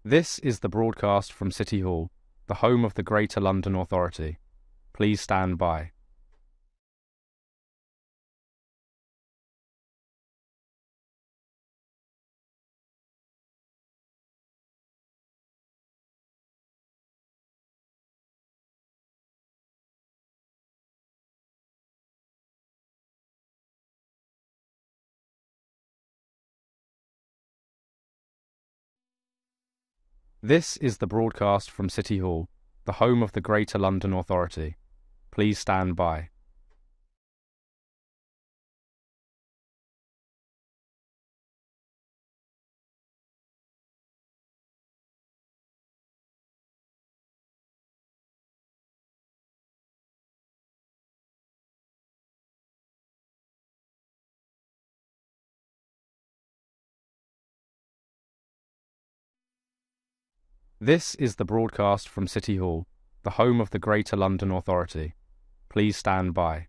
This is the broadcast from City Hall, the home of the Greater London Authority. Please stand by. This is the broadcast from City Hall, the home of the Greater London Authority. Please stand by. This is the broadcast from City Hall, the home of the Greater London Authority. Please stand by.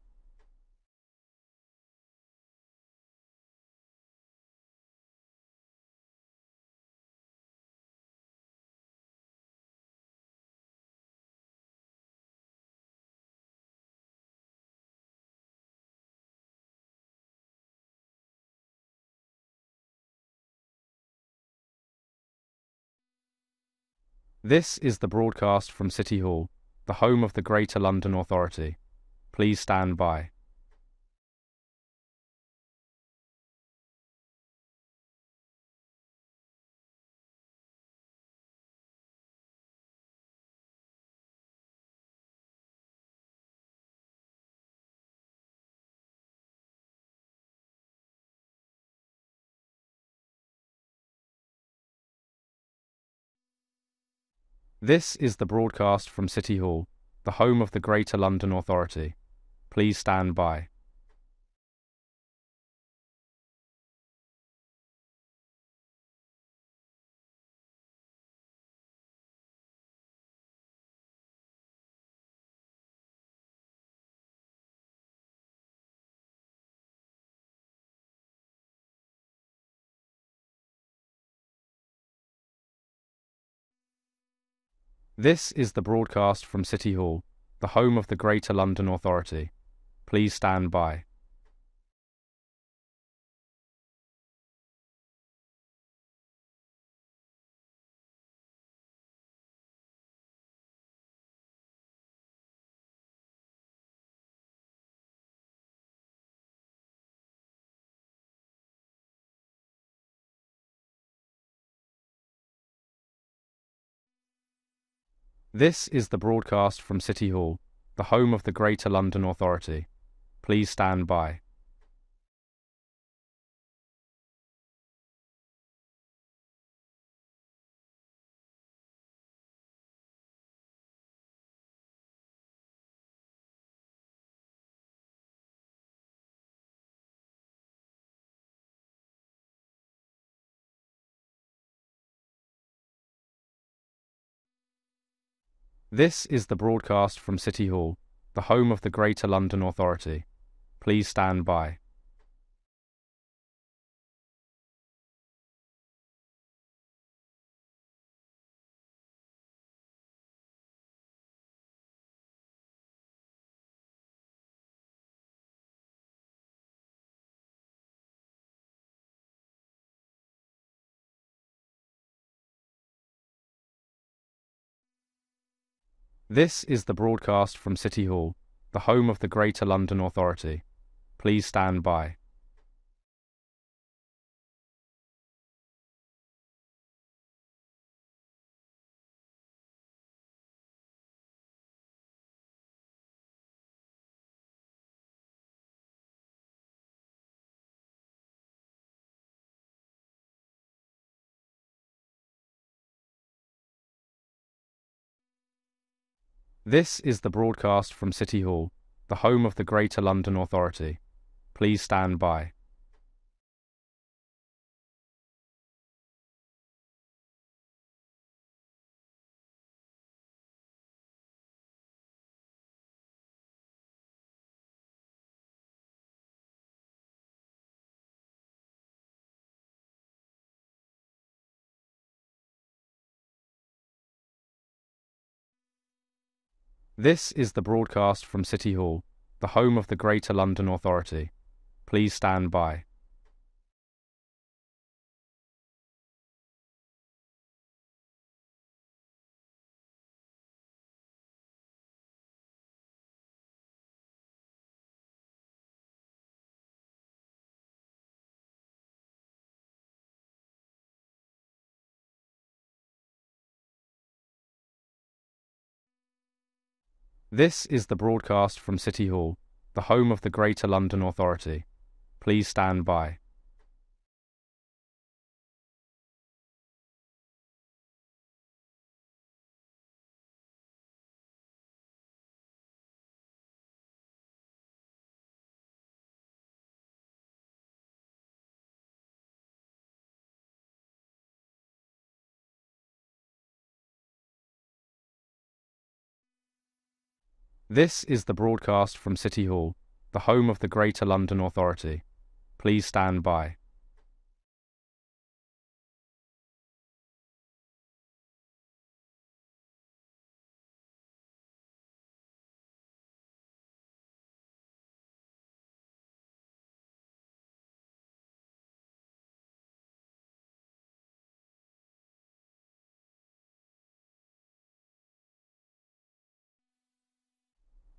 This is the broadcast from City Hall, the home of the Greater London Authority. Please stand by. This is the broadcast from City Hall, the home of the Greater London Authority. Please stand by. This is the broadcast from City Hall, the home of the Greater London Authority. Please stand by. This is the broadcast from City Hall, the home of the Greater London Authority. Please stand by. This is the broadcast from City Hall, the home of the Greater London Authority. Please stand by. This is the broadcast from City Hall, the home of the Greater London Authority. Please stand by. This is the broadcast from City Hall, the home of the Greater London Authority. Please stand by. This is the broadcast from City Hall, the home of the Greater London Authority. Please stand by. This is the broadcast from City Hall, the home of the Greater London Authority. Please stand by. This is the broadcast from City Hall, the home of the Greater London Authority. Please stand by.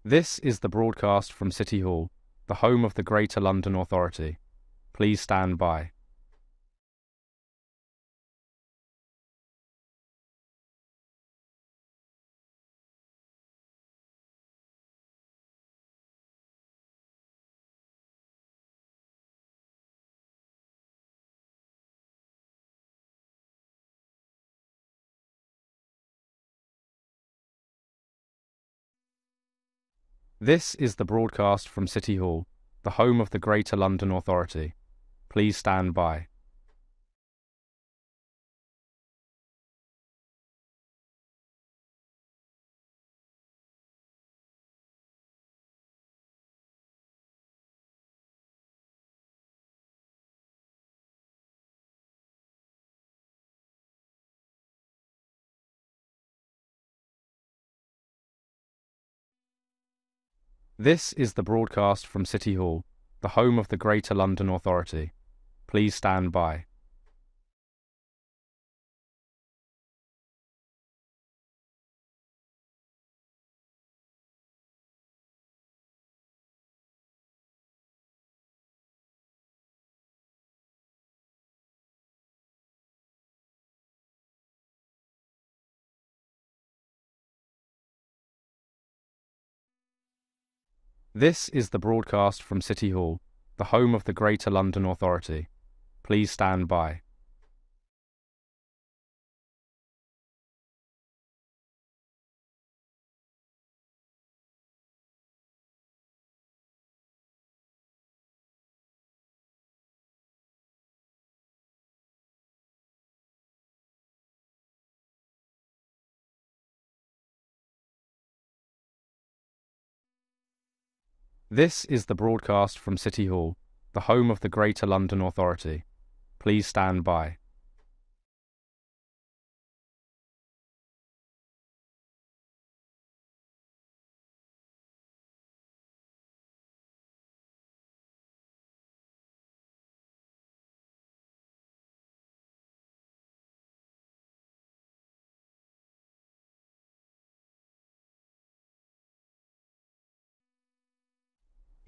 This is the broadcast from City Hall, the home of the Greater London Authority. Please stand by. This is the broadcast from City Hall, the home of the Greater London Authority. Please stand by. This is the broadcast from City Hall, the home of the Greater London Authority. Please stand by. This is the broadcast from City Hall, the home of the Greater London Authority. Please stand by. This is the broadcast from City Hall, the home of the Greater London Authority. Please stand by.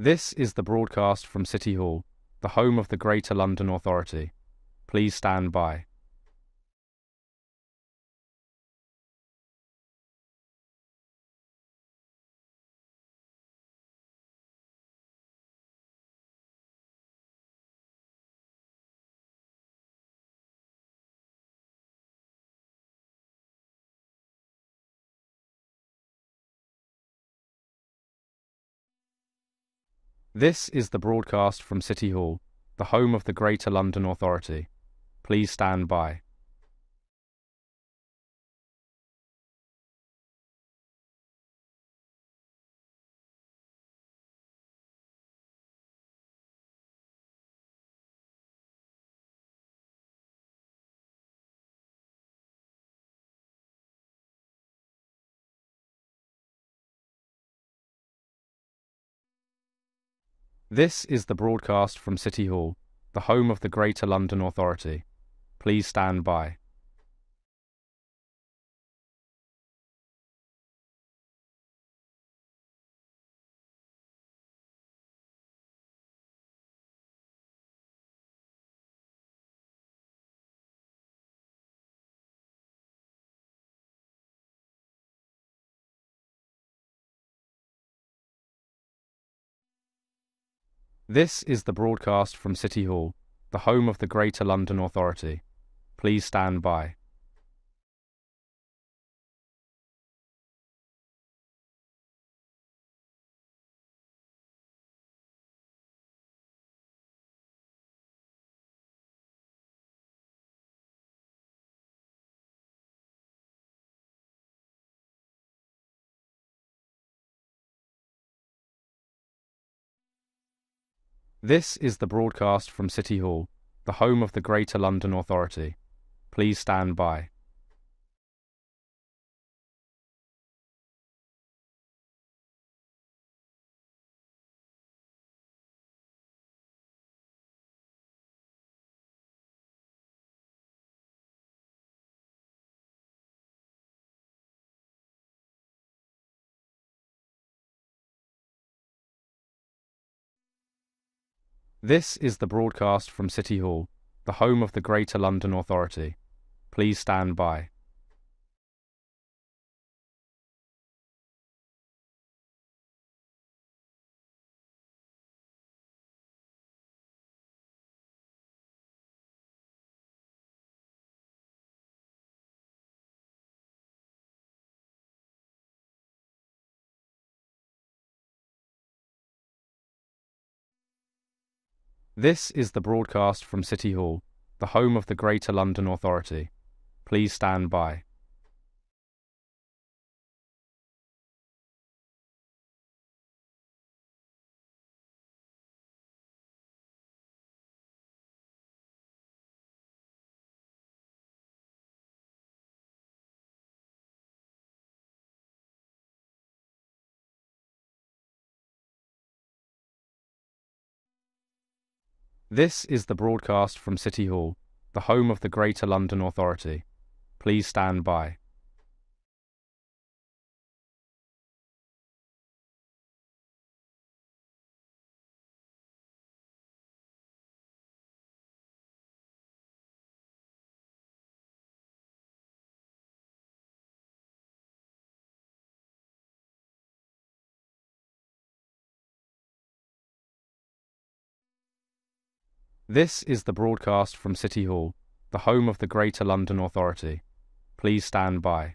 This is the broadcast from City Hall, the home of the Greater London Authority. Please stand by. This is the broadcast from City Hall, the home of the Greater London Authority. Please stand by. This is the broadcast from City Hall, the home of the Greater London Authority. Please stand by. This is the broadcast from City Hall, the home of the Greater London Authority. Please stand by. This is the broadcast from City Hall, the home of the Greater London Authority. Please stand by. This is the broadcast from City Hall, the home of the Greater London Authority. Please stand by. This is the broadcast from City Hall, the home of the Greater London Authority. Please stand by. This is the broadcast from City Hall, the home of the Greater London Authority. Please stand by. This is the broadcast from City Hall, the home of the Greater London Authority. Please stand by.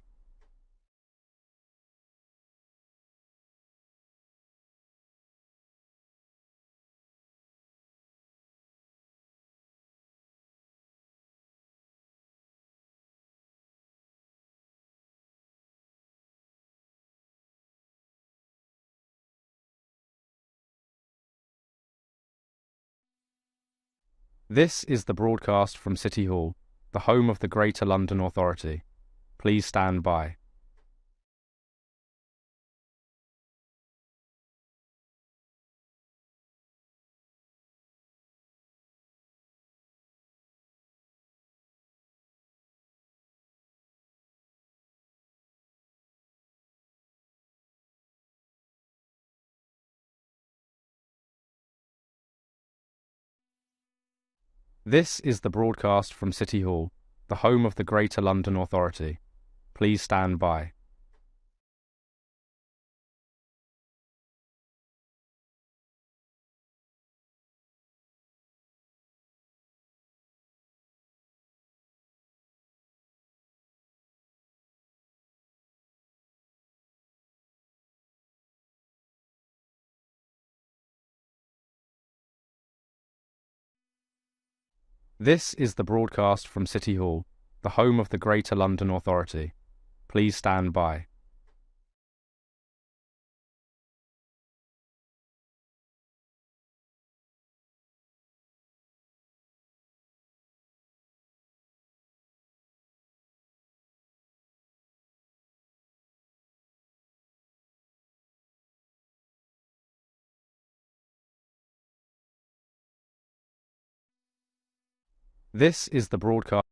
This is the broadcast from City Hall, the home of the Greater London Authority. Please stand by. This is the broadcast from City Hall, the home of the Greater London Authority. Please stand by. This is the broadcast from City Hall, the home of the Greater London Authority. Please stand by. This is the broadcast.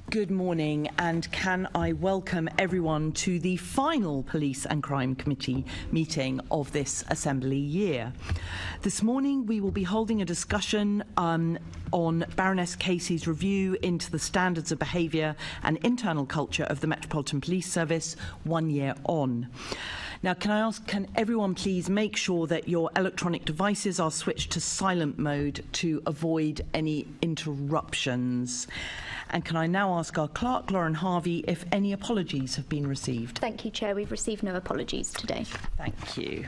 Good morning, and can I welcome everyone to the final Police and Crime Committee meeting of this Assembly year. This morning we will be holding a discussion on Baroness Casey's review into the standards of behaviour and internal culture of the Metropolitan Police Service 1 year on. Now, can I ask, can everyone please make sure that your electronic devices are switched to silent mode to avoid any interruptions? And can I now ask our clerk, Lauren Harvey, if any apologies have been received? Thank you, Chair. We've received no apologies today. Thank you.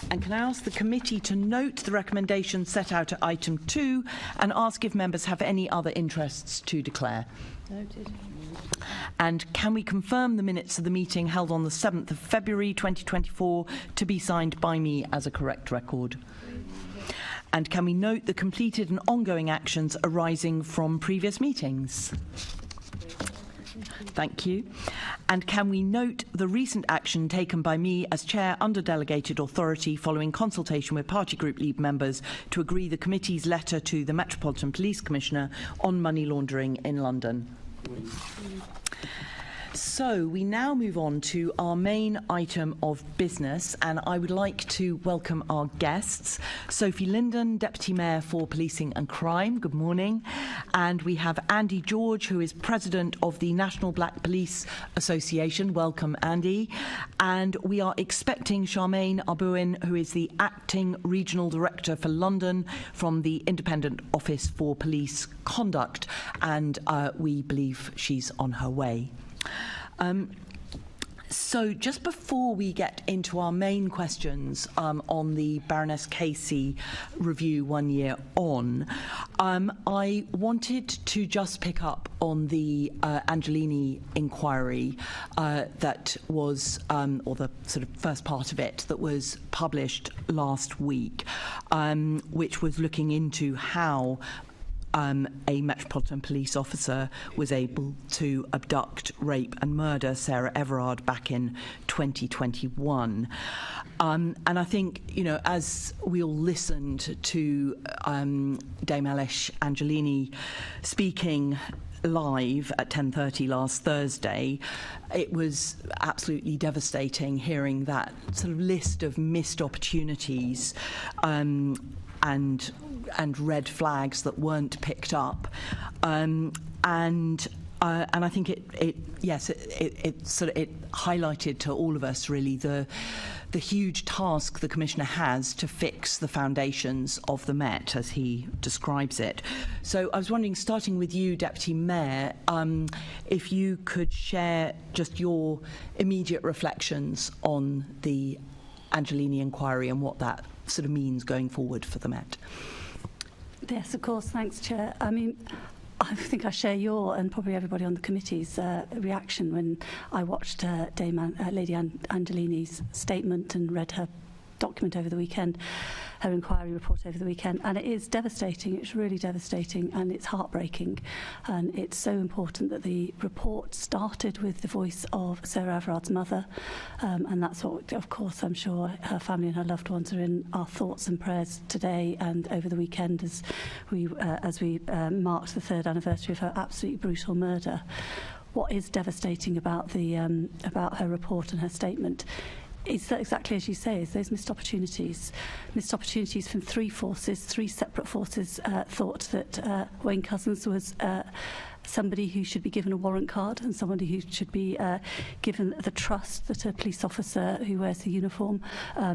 And can I ask the committee to note the recommendations set out at item 2 and ask if members have any other interests to declare? Noted. And can we confirm the minutes of the meeting held on the 7th of February 2024 to be signed by me as a correct record? And can we note the completed and ongoing actions arising from previous meetings? Thank you. And can we note the recent action taken by me as Chair under delegated authority following consultation with Party Group Leave members to agree the committee's letter to the Metropolitan Police Commissioner on money laundering in London? So we now move on to our main item of business, and I would like to welcome our guests. Sophie Linden, Deputy Mayor for Policing and Crime. Good morning. And we have Andy George, who is President of the National Black Police Association. Welcome, Andy. And we are expecting Charmaine Arbouin, who is the Acting Regional Director for London from the Independent Office for Police Conduct, and we believe she's on her way. So just before we get into our main questions on the Baroness Casey review 1 year on, I wanted to just pick up on the Angiolini inquiry that was, or the sort of first part of it that was published last week, which was looking into how a Metropolitan Police officer was able to abduct, rape and murder Sarah Everard back in 2021. And I think, you know, as we all listened to Dame Alice Angiolini speaking live at 10:30 last Thursday, it was absolutely devastating hearing that sort of list of missed opportunities and red flags that weren't picked up. And I think it highlighted to all of us really the huge task the Commissioner has to fix the foundations of the Met, as he describes it. So I was wondering, starting with you, Deputy Mayor, if you could share just your immediate reflections on the Angiolini inquiry and what that sort of means going forward for the Met. Yes, of course. Thanks, Chair. I mean, I think I share your and probably everybody on the committee's reaction when I watched Lady Angiolini's statement and read her document over the weekend, her inquiry report over the weekend, and it is devastating. It's really devastating, and it's heartbreaking, and it's so important that the report started with the voice of Sarah Everard's mother, and that's what, of course, I'm sure her family and her loved ones are in our thoughts and prayers today and over the weekend as we marked the 3rd anniversary of her absolutely brutal murder. What is devastating about her report and her statement is that, exactly as you say, is those missed opportunities from three separate forces thought that Wayne Couzens was somebody who should be given a warrant card and somebody who should be given the trust that a police officer who wears the uniform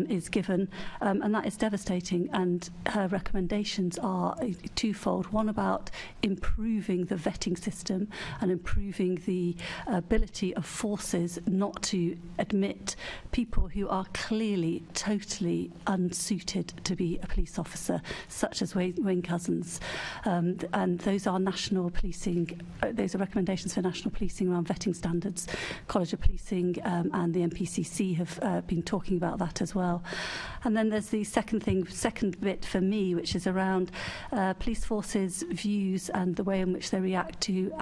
is given, and that is devastating. And her recommendations are twofold: one about improving the vetting system and improving the ability of forces not to admit people who are clearly totally unsuited to be a police officer, such as Wayne Couzens, and those are national policing. Those are recommendations for national policing around vetting standards. College of Policing and the MPCC have been talking about that as well. And then there's the second bit for me, which is around police forces' views and the way in which they react to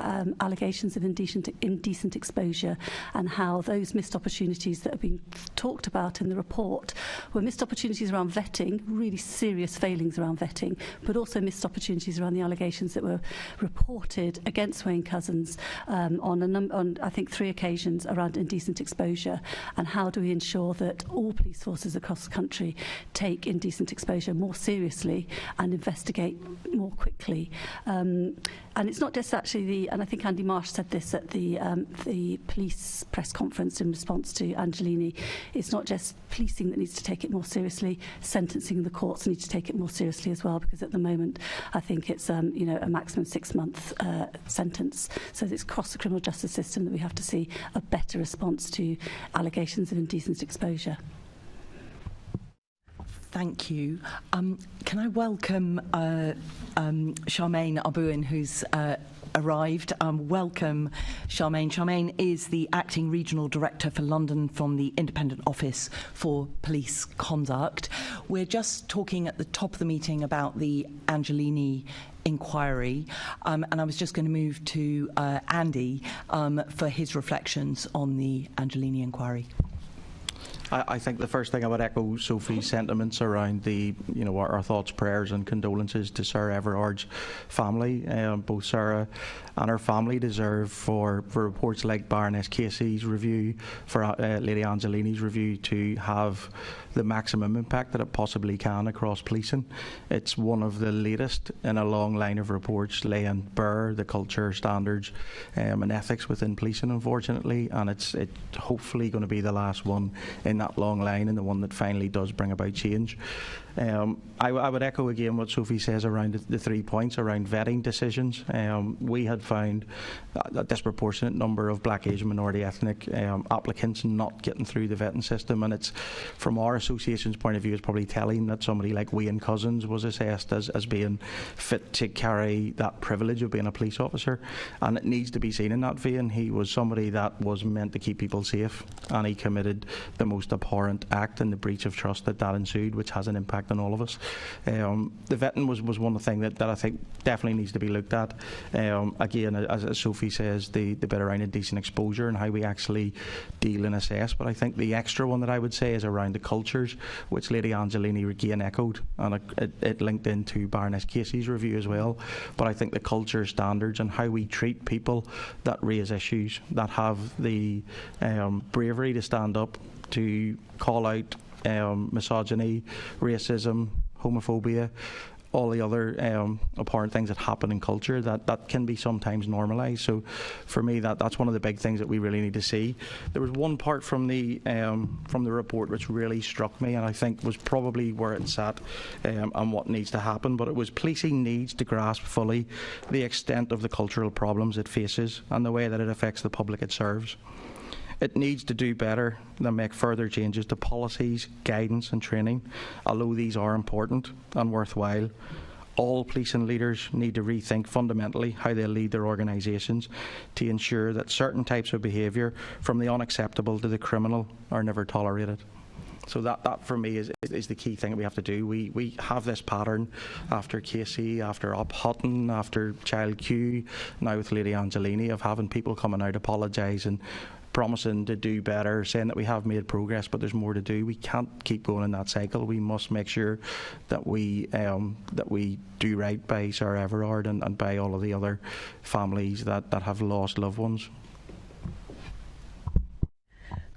allegations of indecent exposure, and how those missed opportunities that have been talked about in the report were missed opportunities around vetting, really serious failings around vetting, but also missed opportunities around the allegations that were reported against Wayne Couzens on I think 3 occasions around indecent exposure, and how do we ensure that all police forces across the country take indecent exposure more seriously and investigate more quickly. And it's not just actually and I think Andy Marsh said this at the police press conference in response to Angiolini, it's not just policing that needs to take it more seriously, sentencing in the courts need to take it more seriously as well, because at the moment I think it's a maximum 6-month sentence. So it's across the criminal justice system that we have to see a better response to allegations of indecent exposure. Thank you. Can I welcome Charmaine Arbouin, who's arrived. Welcome, Charmaine. Charmaine is the Acting Regional Director for London from the Independent Office for Police Conduct. We're just talking at the top of the meeting about the Angiolini inquiry, and I was just going to move to Andy for his reflections on the Angiolini inquiry. I think the first thing I would echo Sophie's sentiments around our thoughts, prayers and condolences to Sarah Everard's family. Both Sarah and her family deserve for reports like Baroness Casey's review, for Lady Angiolini's review, to have the maximum impact that it possibly can across policing. It's one of the latest in a long line of reports laying bare the culture, standards and ethics within policing, unfortunately, and it's hopefully going to be the last one in that long line, and the one that finally does bring about change. I would echo again what Sophie says around the 3 points around vetting decisions. We had found a disproportionate number of black, Asian, minority ethnic applicants not getting through the vetting system, and it's, from our association's point of view, it's probably telling that somebody like Wayne Couzens was assessed as being fit to carry that privilege of being a police officer, and it needs to be seen in that vein. He was somebody that was meant to keep people safe, and he committed the most abhorrent act and the breach of trust that ensued, which has an impact on all of us. The vetting was one thing that I think definitely needs to be looked at. Again, as Sophie says, the bit around indecent exposure and how we actually deal and assess. But I think the extra one that I would say is around the cultures, which Lady Angiolini again echoed, and it linked into Baroness Casey's review as well. But I think the culture, standards and how we treat people that raise issues, that have the bravery to stand up, to call out misogyny, racism, homophobia, all the other abhorrent things that happen in culture, that can be sometimes normalised. So for me, that's one of the big things that we really need to see. There was one part from the report which really struck me, and I think was probably where it's at and what needs to happen, but it was policing needs to grasp fully the extent of the cultural problems it faces and the way that it affects the public it serves. It needs to do better than make further changes to policies, guidance and training, although these are important and worthwhile. All policing leaders need to rethink fundamentally how they lead their organisations to ensure that certain types of behaviour, from the unacceptable to the criminal, are never tolerated. So that for me is the key thing that we have to do. We have this pattern after Casey, after Up Hutton, after Child Q, now with Lady Angiolini, of having people coming out apologising, promising to do better, saying that we have made progress, but there's more to do. We can't keep going in that cycle. We must make sure that we do right by Sarah Everard and by all of the other families that have lost loved ones.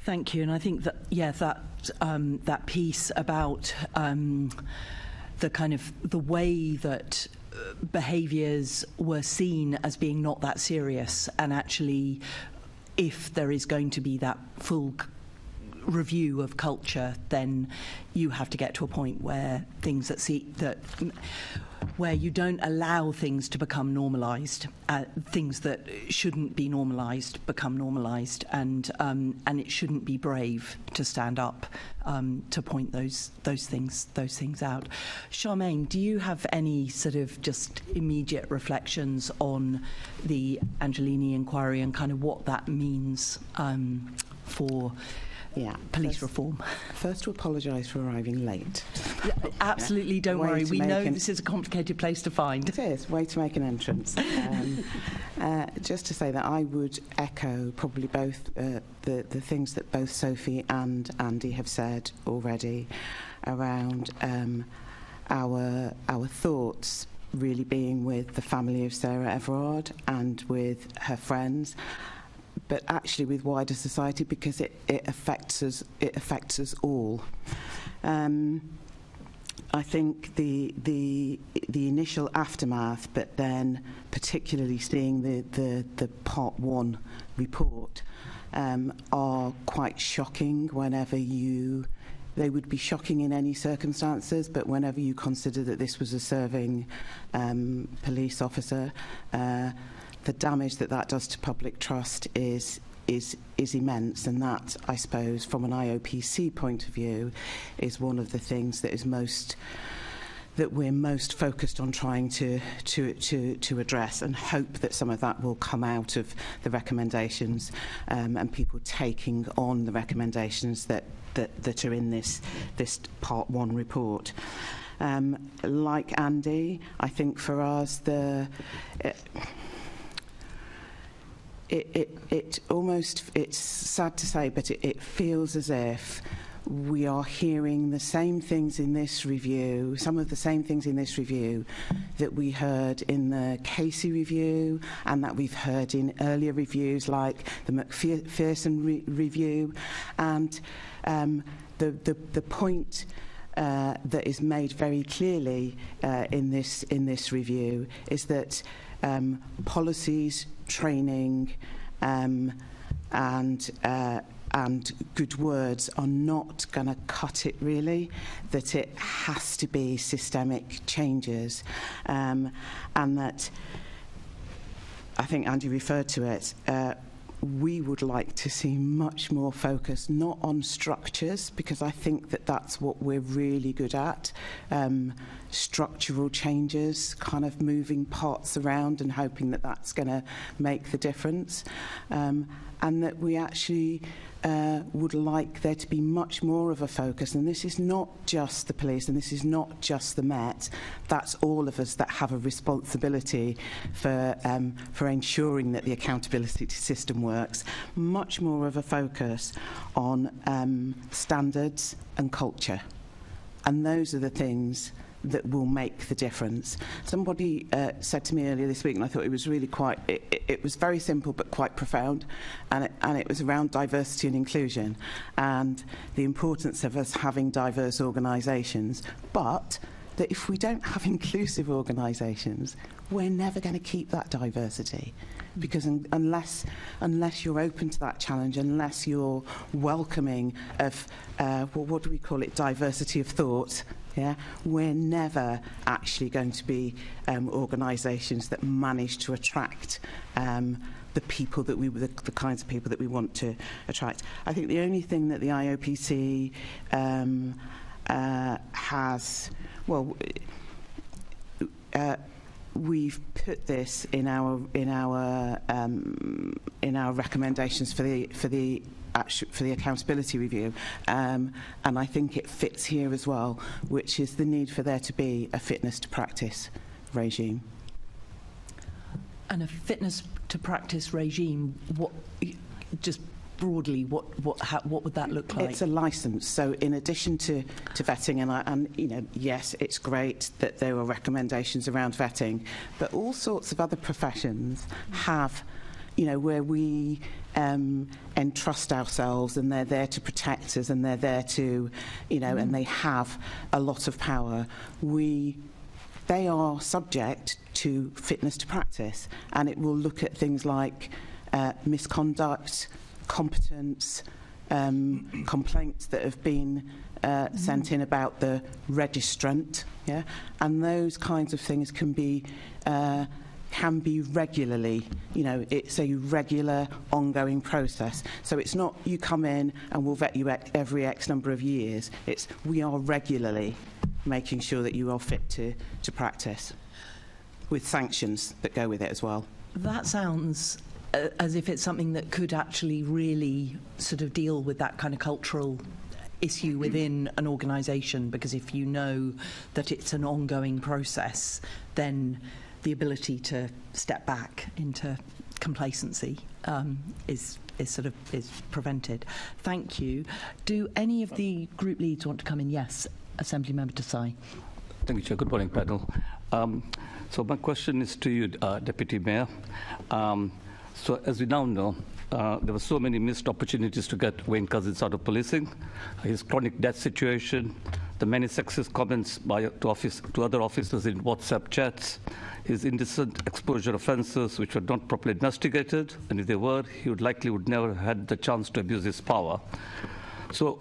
Thank you, and I think that that piece about the kind of the way that behaviours were seen as being not that serious, and actually, if there is going to be that full review of culture, then you have to get to a point where where you don't allow things to become normalised, things that shouldn't be normalised become normalised, and it shouldn't be brave to stand up to point those things out. Charmaine, do you have any sort of just immediate reflections on the Angiolini inquiry and kind of what that means for police reform? First, to apologise for arriving late. Absolutely, don't worry. We know this is a complicated place to find. It is. Way to make an entrance. Just to say that I would echo probably both the things that both Sophie and Andy have said already around our thoughts really being with the family of Sarah Everard and with her friends, but actually with wider society, because it affects us. It affects us all. I think the initial aftermath, but then particularly seeing the Part 1 report, are quite shocking. They would be shocking in any circumstances, but whenever you consider that this was a serving police officer, the damage that does to public trust is immense, and that, I suppose, from an IOPC point of view, is one of the things that we're most focused on trying to address, and hope that some of that will come out of the recommendations and people taking on the recommendations that are in this Part 1 report. Like Andy, I think for us it's sad to say, but it feels as if we are hearing the same things in this review, some of the same things in this review that we heard in the Casey review, and that we've heard in earlier reviews like the McPherson review. And the point that is made very clearly in this review is that policies, training, and good words are not going to cut it, really, that it has to be systemic changes, and that, I think Andy referred to it, we would like to see much more focus, not on structures, because I think that's what we're really good at, structural changes, kind of moving parts around and hoping that that's going to make the difference, and that we actually would like there to be much more of a focus. And this is not just the police, and this is not just the Met. That's all of us that have a responsibility for ensuring that the accountability system works. Much more of a focus on standards and culture. And those are the things that will make the difference. Somebody said to me earlier this week, and I thought it was really it was very simple but quite profound, and it was around diversity and inclusion and the importance of us having diverse organisations, but that if we don't have inclusive organisations, we're never going to keep that diversity. Because unless you're open to that challenge, unless you're welcoming of, what do we call it, diversity of thought, yeah, we're never actually going to be organisations that manage to attract the people that the kinds of people that we want to attract. I think the only thing that the IOPC has, well, we've put this in our recommendations for the accountability review, and I think it fits here as well, which is the need for there to be a fitness to practice regime. And a fitness to practice regime, what, just broadly, what would that look like? It's a licence. So in addition to vetting, and you know, yes, it's great that there were recommendations around vetting, but all sorts of other professions have, you know, where we entrust ourselves, and they're there to protect us, and they're there to, you know, and they have a lot of power. They are subject to fitness to practice, and it will look at things like misconduct, competence, complaints that have been sent in about the registrant, yeah, and those kinds of things can be regularly, you know, it's a regular ongoing process. So it's not you come in and we'll vet you every X number of years. It's we are regularly making sure that you are fit to practice, with sanctions that go with it as well. That sounds as if it's something that could actually really sort of deal with that kind of cultural issue within an organisation, because if you know that it's an ongoing process, then the ability to step back into complacency is prevented. Thank you. Do any of the group leads want to come in? Yes, Assembly Member Desai. Thank you, Chair. Good morning, panel. So my question is to you, Deputy Mayor. So as we now know, there were so many missed opportunities to get Wayne Couzens out of policing, his chronic death situation, the many sexist comments to other officers in WhatsApp chats, his indecent exposure offences which were not properly investigated, and if they were, he would never have had the chance to abuse his power. So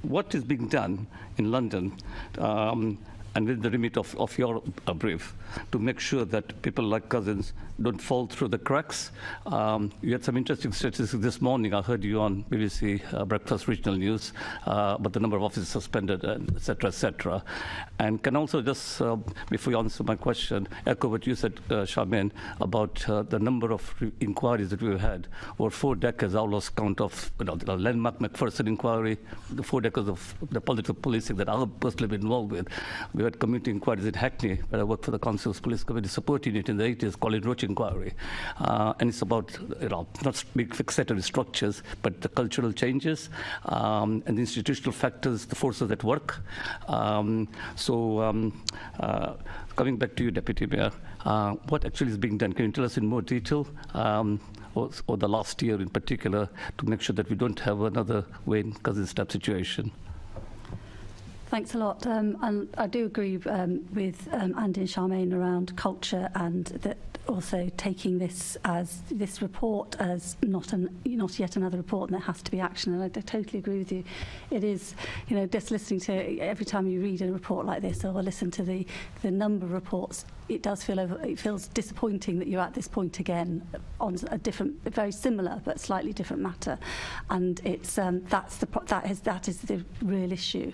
what is being done in London and within the remit of your brief to make sure that people like Couzens don't fall through the cracks? You had some interesting statistics this morning. I heard you on BBC Breakfast Regional News about the number of officers suspended, et cetera, and can also just, before you answer my question, echo what you said, Charmaine, about the number of inquiries that we've had over 4 decades. I lost count of the landmark Macpherson inquiry, the 4 decades of the political policing that I've personally been involved with. We had community inquiries in Hackney, where I worked for the Council's Police Committee Support Unit in the 80s, Colin Roach inquiry. And it's about, not big fixated structures, but the cultural changes and the institutional factors, the forces at work. Coming back to you, Deputy Mayor, what actually is being done? Can you tell us in more detail, or the last year in particular, to make sure that we don't have another Wayne Couzens type situation? Thanks a lot. And I do agree with Andy and Charmaine around culture, and that also taking this report as not yet another report, and there has to be action. And I totally agree with you. It is, just listening to every time you read a report like this or listen to the number of reports, it feels disappointing that you're at this point again on a different, very similar but slightly different matter, and it's that is the real issue.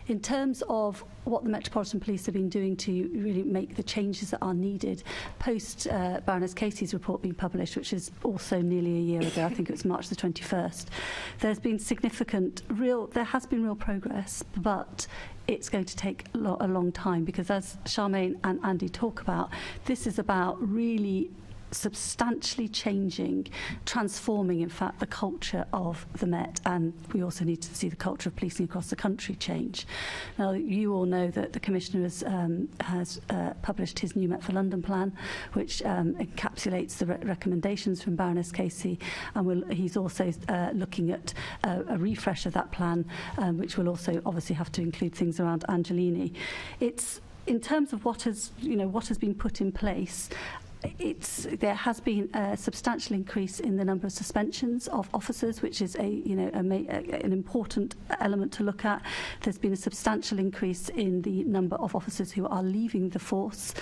In terms of what the Metropolitan Police have been doing to really make the changes that are needed, post Baroness Casey's report being published, which is also nearly a year ago, I think it was March the 21st, there has been real progress, but it's going to take a long time, because as Charmaine and Andy talk about, this is about really substantially changing, transforming, in fact, the culture of the Met, and we also need to see the culture of policing across the country change. Now, you all know that the Commissioner has published his new Met for London plan, which encapsulates the recommendations from Baroness Casey, and he's also looking at a refresh of that plan, which will also obviously have to include things around Angiolini. It's in terms of what has been put in place. There has been a substantial increase in the number of suspensions of officers, which is an important element to look at. There's been a substantial increase in the number of officers who are leaving the force,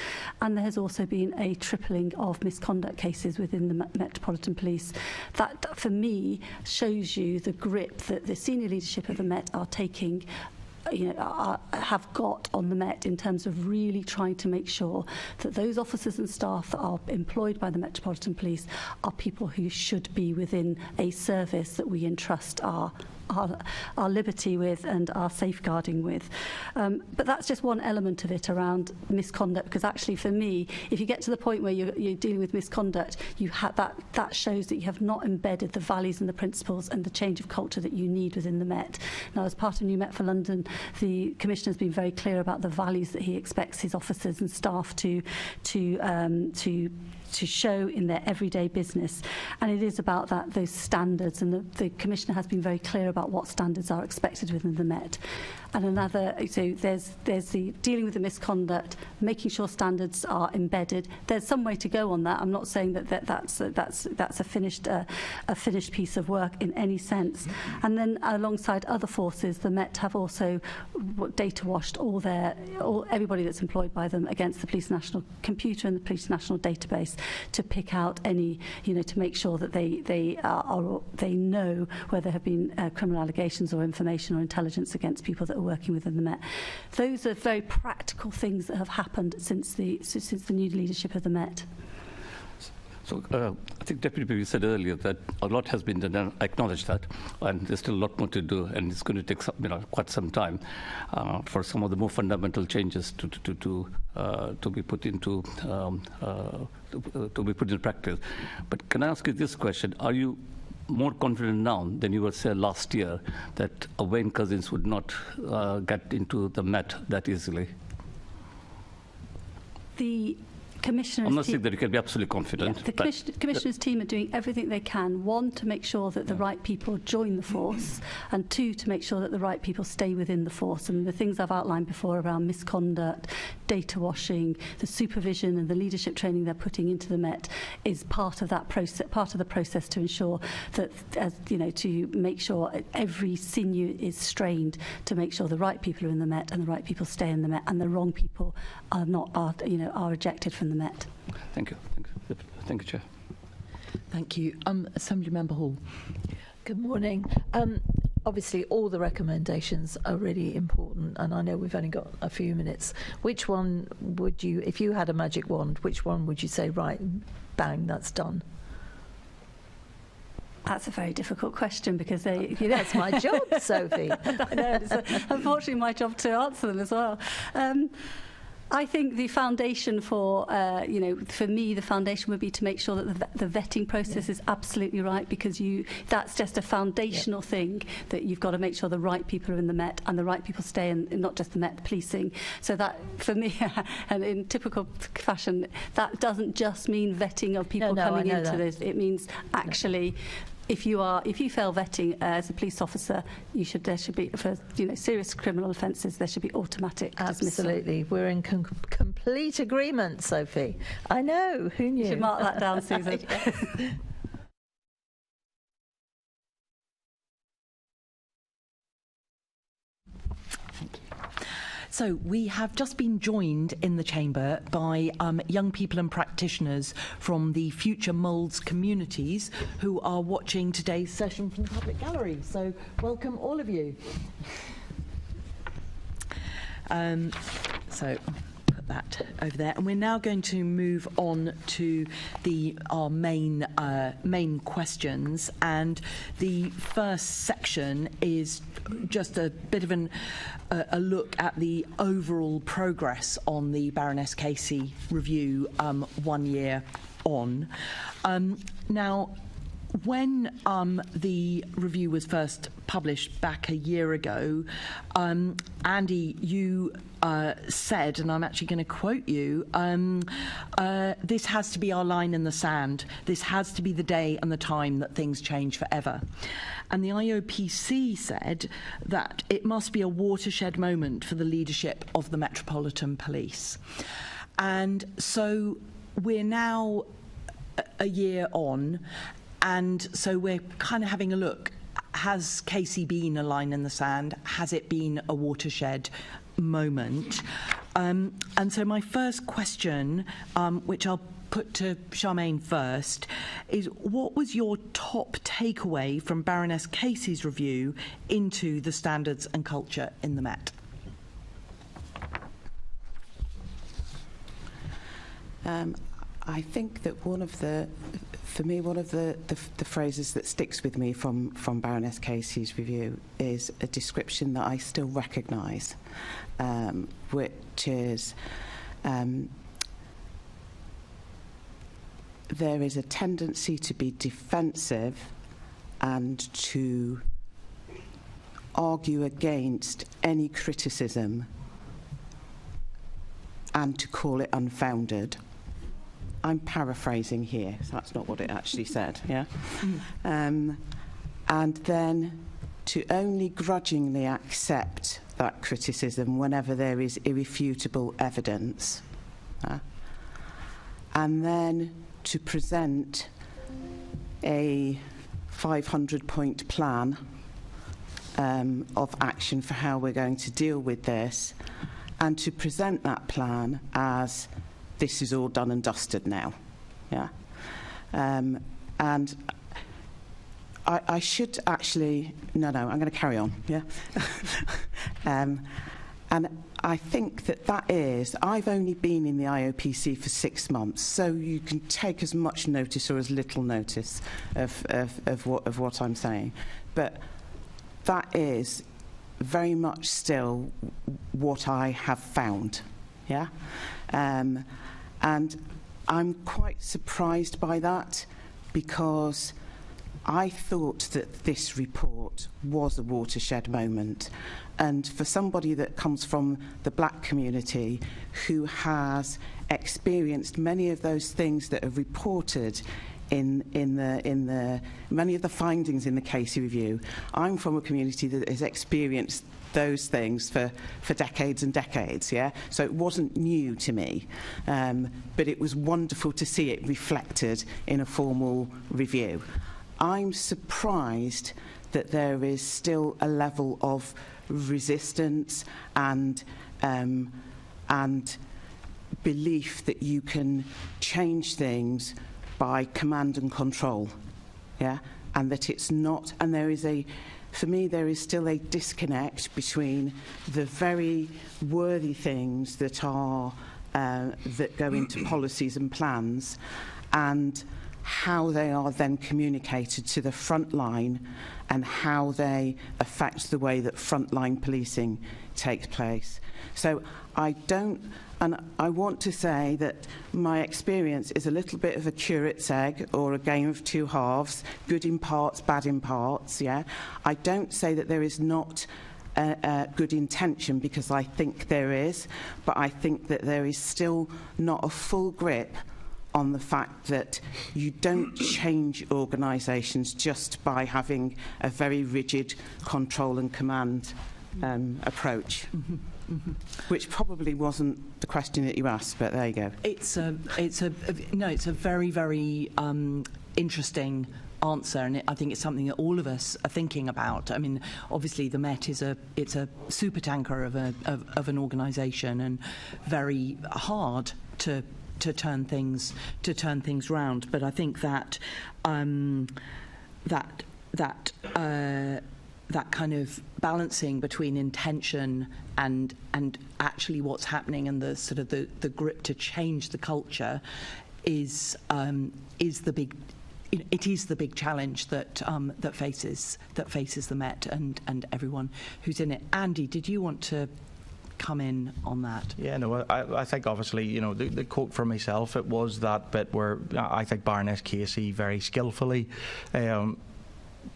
and there has also been a tripling of misconduct cases within the Metropolitan Police. That, for me, shows you the grip that the senior leadership of the Met are taking, have got on the Met in terms of really trying to make sure that those officers and staff that are employed by the Metropolitan Police are people who should be within a service that we entrust our liberty with and our safeguarding with. But that's just one element of it around misconduct, because actually for me, if you get to the point where you're dealing with misconduct, that shows that you have not embedded the values and the principles and the change of culture that you need within the Met. Now, as part of New Met for London, the Commissioner has been very clear about the values that he expects his officers and staff to show in their everyday business, and it is about those standards, and the Commissioner has been very clear about what standards are expected within the Met. And so there's the dealing with the misconduct, making sure standards are embedded. There's some way to go on that. I'm not saying that's a finished piece of work in any sense. And then alongside other forces, the Met have also data washed everybody that's employed by them against the Police National Computer and the Police National Database to pick out any, to make sure that they know where there have been criminal allegations or information or intelligence against people that are working within the Met. Those are very practical things that have happened since the new leadership of the Met. So I think Deputy Premier said earlier that a lot has been done. I acknowledge that, and there's still a lot more to do, and it's going to take quite some time for some of the more fundamental changes to be put into practice. But can I ask you this question? Are you more confident now than you were, say, last year that Wayne Couzens would not get into the Met that easily? The Commissioner's I'm not saying that you can be absolutely confident. Yeah, the Commissioner's team are doing everything they can. One, to make sure that the right people join the force, and two, to make sure that the right people stay within the force. And the things I've outlined before around misconduct, data washing, the supervision and the leadership training they're putting into the Met is part of that process, part of the process to ensure that, to make sure every sinew is strained to make sure the right people are in the Met and the right people stay in the Met and the wrong people are ejected from the Met. Thank you. Thank you, Chair. Thank you. Assemblymember Hall. Good morning. Obviously, all the recommendations are really important, and I know we've only got a few minutes. Which one would you, if you had a magic wand, which one would you say, right, bang, that's done? That's a very difficult question because that's my job, Sophie. I know, it's unfortunately my job to answer them as well. I think the foundation for me, the foundation would be to make sure that the vetting process is absolutely right, because that's just a foundational thing, that you've got to make sure the right people are in the Met and the right people stay in not just the Met policing. So that, for me, and in typical fashion, that doesn't just mean vetting of people coming into this. It means actually, if you fail vetting as a police officer, there should be, for serious criminal offences, there should be automatic dismissal. Absolutely, we're in complete agreement, Sophie. I know. Who knew? You should mark that down, Susan. So we have just been joined in the chamber by young people and practitioners from the Future Moulds communities who are watching today's session from the public gallery. So welcome all of you. So put that over there, and we're now going to move on to our main questions, and the first section is just a bit of a look at the overall progress on the Baroness Casey review 1 year on. Now, when the review was first published back a year ago, Andy, you said, and I'm actually going to quote you, this has to be our line in the sand. This has to be the day and the time that things change forever. And the IOPC said that it must be a watershed moment for the leadership of the Metropolitan Police. And so we're now a year on, and so we're kind of having a look. Has Casey been a line in the sand? Has it been a watershed moment? And so my first question, which I'll put to Charmaine first, is what was your top takeaway from Baroness Casey's review into the standards and culture in the Met? I think that one of the phrases that sticks with me from Baroness Casey's review is a description that I still recognise, which is there is a tendency to be defensive and to argue against any criticism and to call it unfounded. I'm paraphrasing here, so that's not what it actually said, yeah? And then to only grudgingly accept that criticism whenever there is irrefutable evidence. And then to present a 500-point plan of action for how we're going to deal with this, and to present that plan as this is all done and dusted now. Yeah. And I should actually, no, I'm going to carry on, yeah? And I think that is, I've only been in the IOPC for 6 months, so you can take as much notice or as little notice of what I'm saying. But that is very much still what I have found, yeah? And I'm quite surprised by that, because I thought that this report was a watershed moment. And for somebody that comes from the black community who has experienced many of those things that are reported in many of the findings in the Casey review, I'm from a community that has experienced those things for decades and decades, yeah? So it wasn't new to me, but it was wonderful to see it reflected in a formal review. I'm surprised that there is still a level of resistance and belief that you can change things by command and control, yeah? And that it's not, and there is for me, there is still a disconnect between the very worthy things that are that go into policies and plans and how they are then communicated to the front line and how they affect the way that frontline policing takes place. So I want to say that my experience is a little bit of a curate's egg or a game of two halves, good in parts, bad in parts, yeah? I don't say that there is not good intention, because I think there is, but I think that there is still not a full grip on the fact that you don't change organisations just by having a very rigid control and command approach. Mm-hmm. Mm-hmm. Which probably wasn't the question that you asked, but there you go. It's a very, very interesting answer, and I think it's something that all of us are thinking about. I mean, obviously the Met is a supertanker of an organisation, and very hard to turn things round. But I think that that kind of balancing between intention and actually what's happening, and the sort of the grip to change the culture is the big. It is the big challenge that faces the Met and everyone who's in it. Andy, did you want to come in on that? Yeah, no, I think obviously, you know, the quote from myself, it was that bit where I think Baroness Casey very skillfully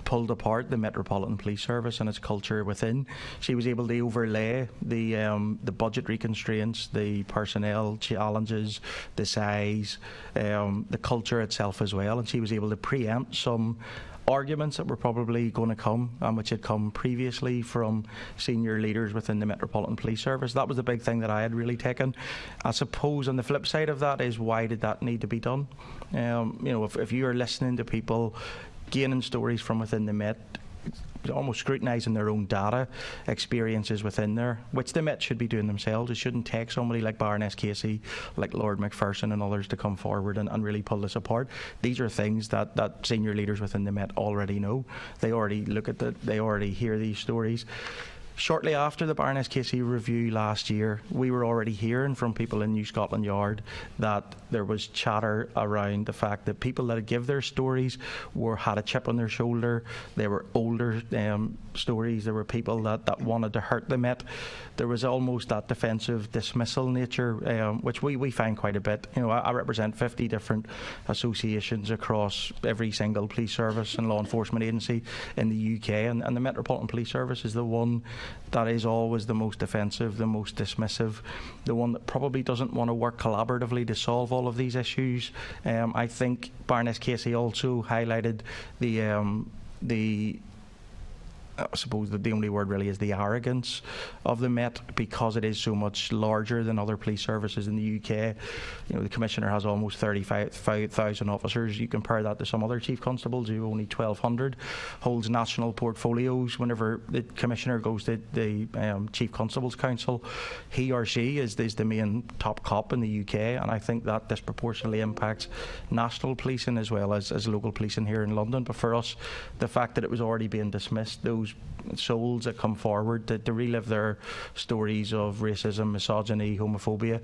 pulled apart the Metropolitan Police Service and its culture within. She was able to overlay the budgetary constraints, the personnel challenges, the size, the culture itself as well, and she was able to preempt some arguments that were probably going to come, and which had come previously from senior leaders within the Metropolitan Police Service. That was the big thing that I had really taken. I suppose on the flip side of that is, why did that need to be done? You know, if you are listening to people gaining stories from within the Met, almost scrutinising their own data experiences within there, which the Met should be doing themselves. It shouldn't take somebody like Baroness Casey, like Lord Macpherson and others to come forward and really pull this apart. These are things that senior leaders within the Met already know. They already look at they already hear these stories. Shortly after the Baroness Casey review last year, we were already hearing from people in New Scotland Yard that there was chatter around the fact that people that had give their stories had a chip on their shoulder. They were older stories. There were people that wanted to hurt the Met. There was almost that defensive dismissal nature, which we find quite a bit. You know, I represent 50 different associations across every single police service and law enforcement agency in the UK, and the Metropolitan Police Service is the one that is always the most defensive, the most dismissive, the one that probably doesn't want to work collaboratively to solve all of these issues. I think Baroness Casey also highlighted I suppose the only word really is the arrogance of the Met, because it is so much larger than other police services in the UK. You know, the Commissioner has almost 35,000 officers. You compare that to some other Chief Constables who only 1,200, holds national portfolios. Whenever the Commissioner goes to the Chief Constables Council, he or she is the main top cop in the UK, and I think that disproportionately impacts national policing as well as local policing here in London. But for us, the fact that it was already being dismissed, those souls that come forward to relive their stories of racism, misogyny, homophobia,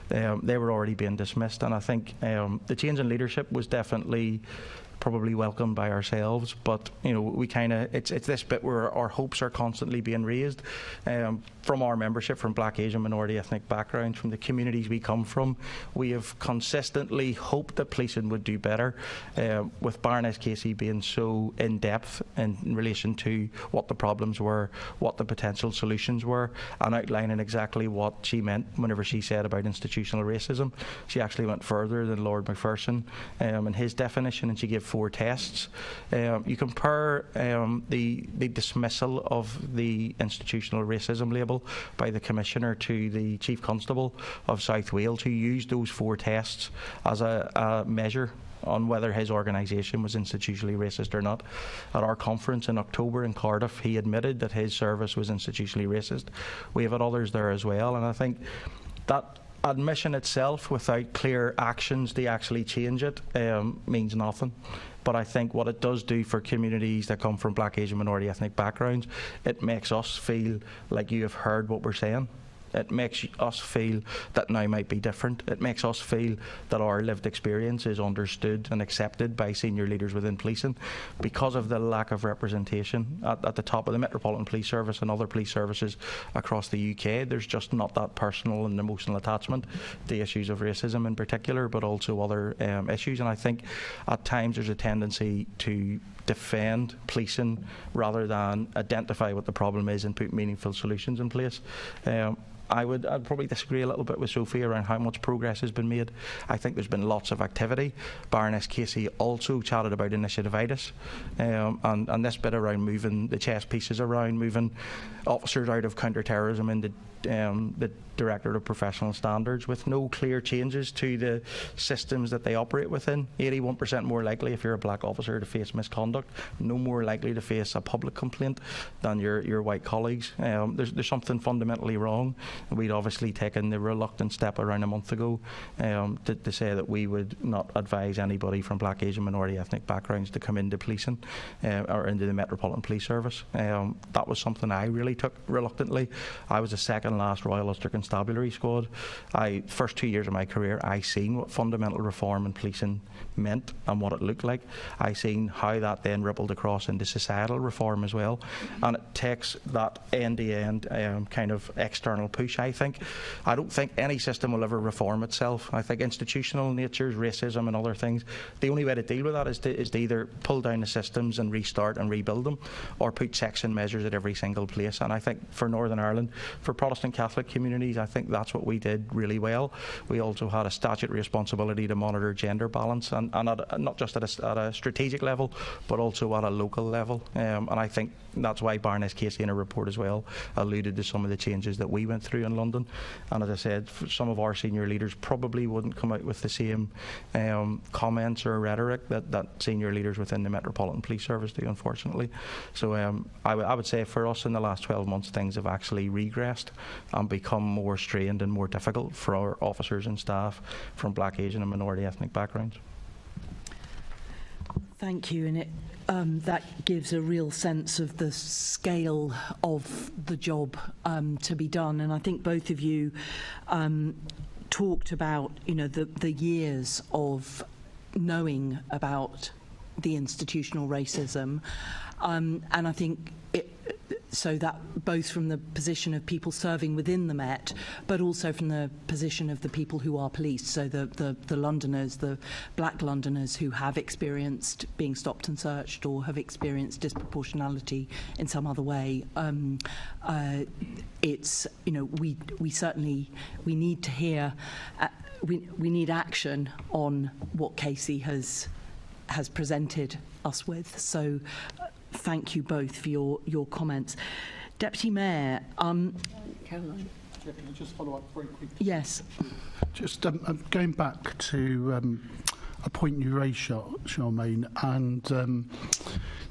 they were already being dismissed. And I think the change in leadership was definitely probably welcomed by ourselves, but you know, we kind of it's this bit where our hopes are constantly being raised from our membership, from Black, Asian, minority ethnic backgrounds, from the communities we come from. We have consistently hoped that policing would do better, with Baroness Casey being so in depth in relation to what the problems were, what the potential solutions were, and outlining exactly what she meant whenever she said about institutional racism. She actually went further than Lord Macpherson in his definition, and she gave 4 tests. You compare the dismissal of the institutional racism label by the Commissioner to the Chief Constable of South Wales, who used those 4 tests as a measure on whether his organisation was institutionally racist or not. At our conference in October in Cardiff, he admitted that his service was institutionally racist. We have had others there as well, and I think that admission itself, without clear actions to actually change it, means nothing. But I think what it does do for communities that come from Black, Asian, minority ethnic backgrounds, it makes us feel like you have heard what we're saying. It makes us feel that now might be different. It makes us feel that our lived experience is understood and accepted by senior leaders within policing. Because of the lack of representation at the top of the Metropolitan Police Service and other police services across the UK, there's just not that personal and emotional attachment to issues of racism in particular, but also other issues. And I think at times there's a tendency to defend policing rather than identify what the problem is and put meaningful solutions in place. I'd probably disagree a little bit with Sophie around how much progress has been made. I think there's been lots of activity. Baroness Casey also chatted about initiativitis, and this bit around moving the chess pieces around, moving officers out of counter-terrorism into the Directorate of Professional Standards with no clear changes to the systems that they operate within. 81% more likely, if you're a black officer, to face misconduct, no more likely to face a public complaint than your white colleagues. There's something fundamentally wrong. We'd obviously taken the reluctant step around a month ago to say that we would not advise anybody from Black, Asian, minority ethnic backgrounds to come into policing or into the Metropolitan Police Service. That was something I really took reluctantly. I was the second last Royal Ulster Constabulary Squad. First 2 years of my career, I seen what fundamental reform in policing meant and what it looked like. I seen how that then rippled across into societal reform as well, and it takes that end-to-end kind of external push push. I don't think any system will ever reform itself. I think institutional natures, racism and other things, the only way to deal with that is to either pull down the systems and restart and rebuild them, or put checks and measures at every single place. And I think for Northern Ireland, for Protestant Catholic communities, I think that's what we did really well. We also had a statutory responsibility to monitor gender balance, and not just at a strategic level, but also at a local level. And I think that's why Baroness Casey in her report as well alluded to some of the changes that we went through in London. And as I said, some of our senior leaders probably wouldn't come out with the same comments or rhetoric that senior leaders within the Metropolitan Police Service do, unfortunately. So I would say for us in the last 12 months, things have actually regressed and become more strained and more difficult for our officers and staff from Black, Asian and minority ethnic backgrounds. Thank you, and that gives a real sense of the scale of the job to be done. And I think both of you talked about, the years of knowing about the institutional racism, and I think so that both from the position of people serving within the Met, but also from the position of the people who are policed, so the Londoners, the black Londoners who have experienced being stopped and searched or have experienced disproportionality in some other way. It's, we certainly need to hear, we need action on what Casey has presented us with. So thank you both for your comments. Deputy Mayor, Caroline. Can I just follow up very quickly? Yes. Just going back to a point you raised, Charmaine, and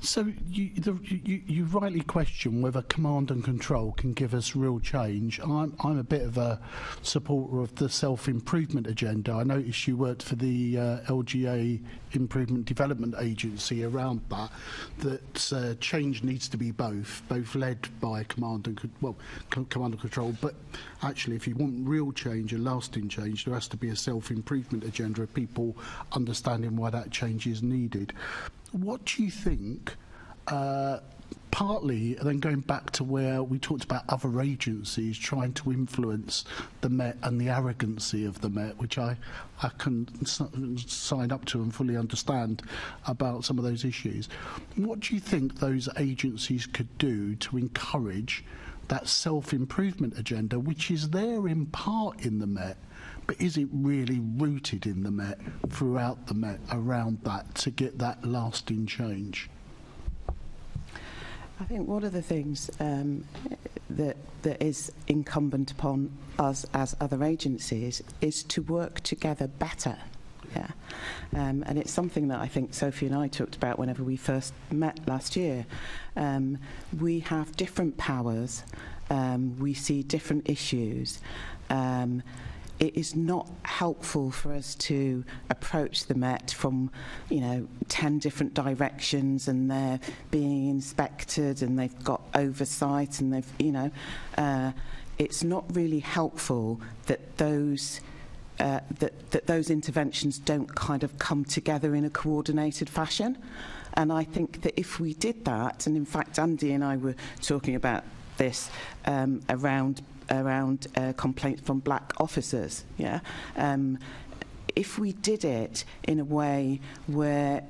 so you rightly question whether command and control can give us real change. I'm a bit of a supporter of the self-improvement agenda. I noticed you worked for the LGA Improvement Development Agency around that change needs to be both led by command and control, but actually if you want real change and lasting change, there has to be a self-improvement agenda of people understanding why that change is needed. What do you think, partly then going back to where we talked about other agencies trying to influence the Met and the arrogancy of the Met, which I can sign up to and fully understand about some of those issues. What do you think those agencies could do to encourage that self-improvement agenda, which is there in part in the Met, but is it really rooted in the Met, throughout the Met, around that, to get that lasting change? I think one of the things that is incumbent upon us as other agencies is to work together better. Yeah, and it's something that I think Sophie and I talked about whenever we first met last year. We have different powers, we see different issues. It is not helpful for us to approach the Met from, 10 different directions, and they're being inspected and they've got oversight, and they've, it's not really helpful that those that those interventions don't kind of come together in a coordinated fashion. And I think that if we did that, and in fact Andy and I were talking about this around complaints from black officers, if we did it in a way where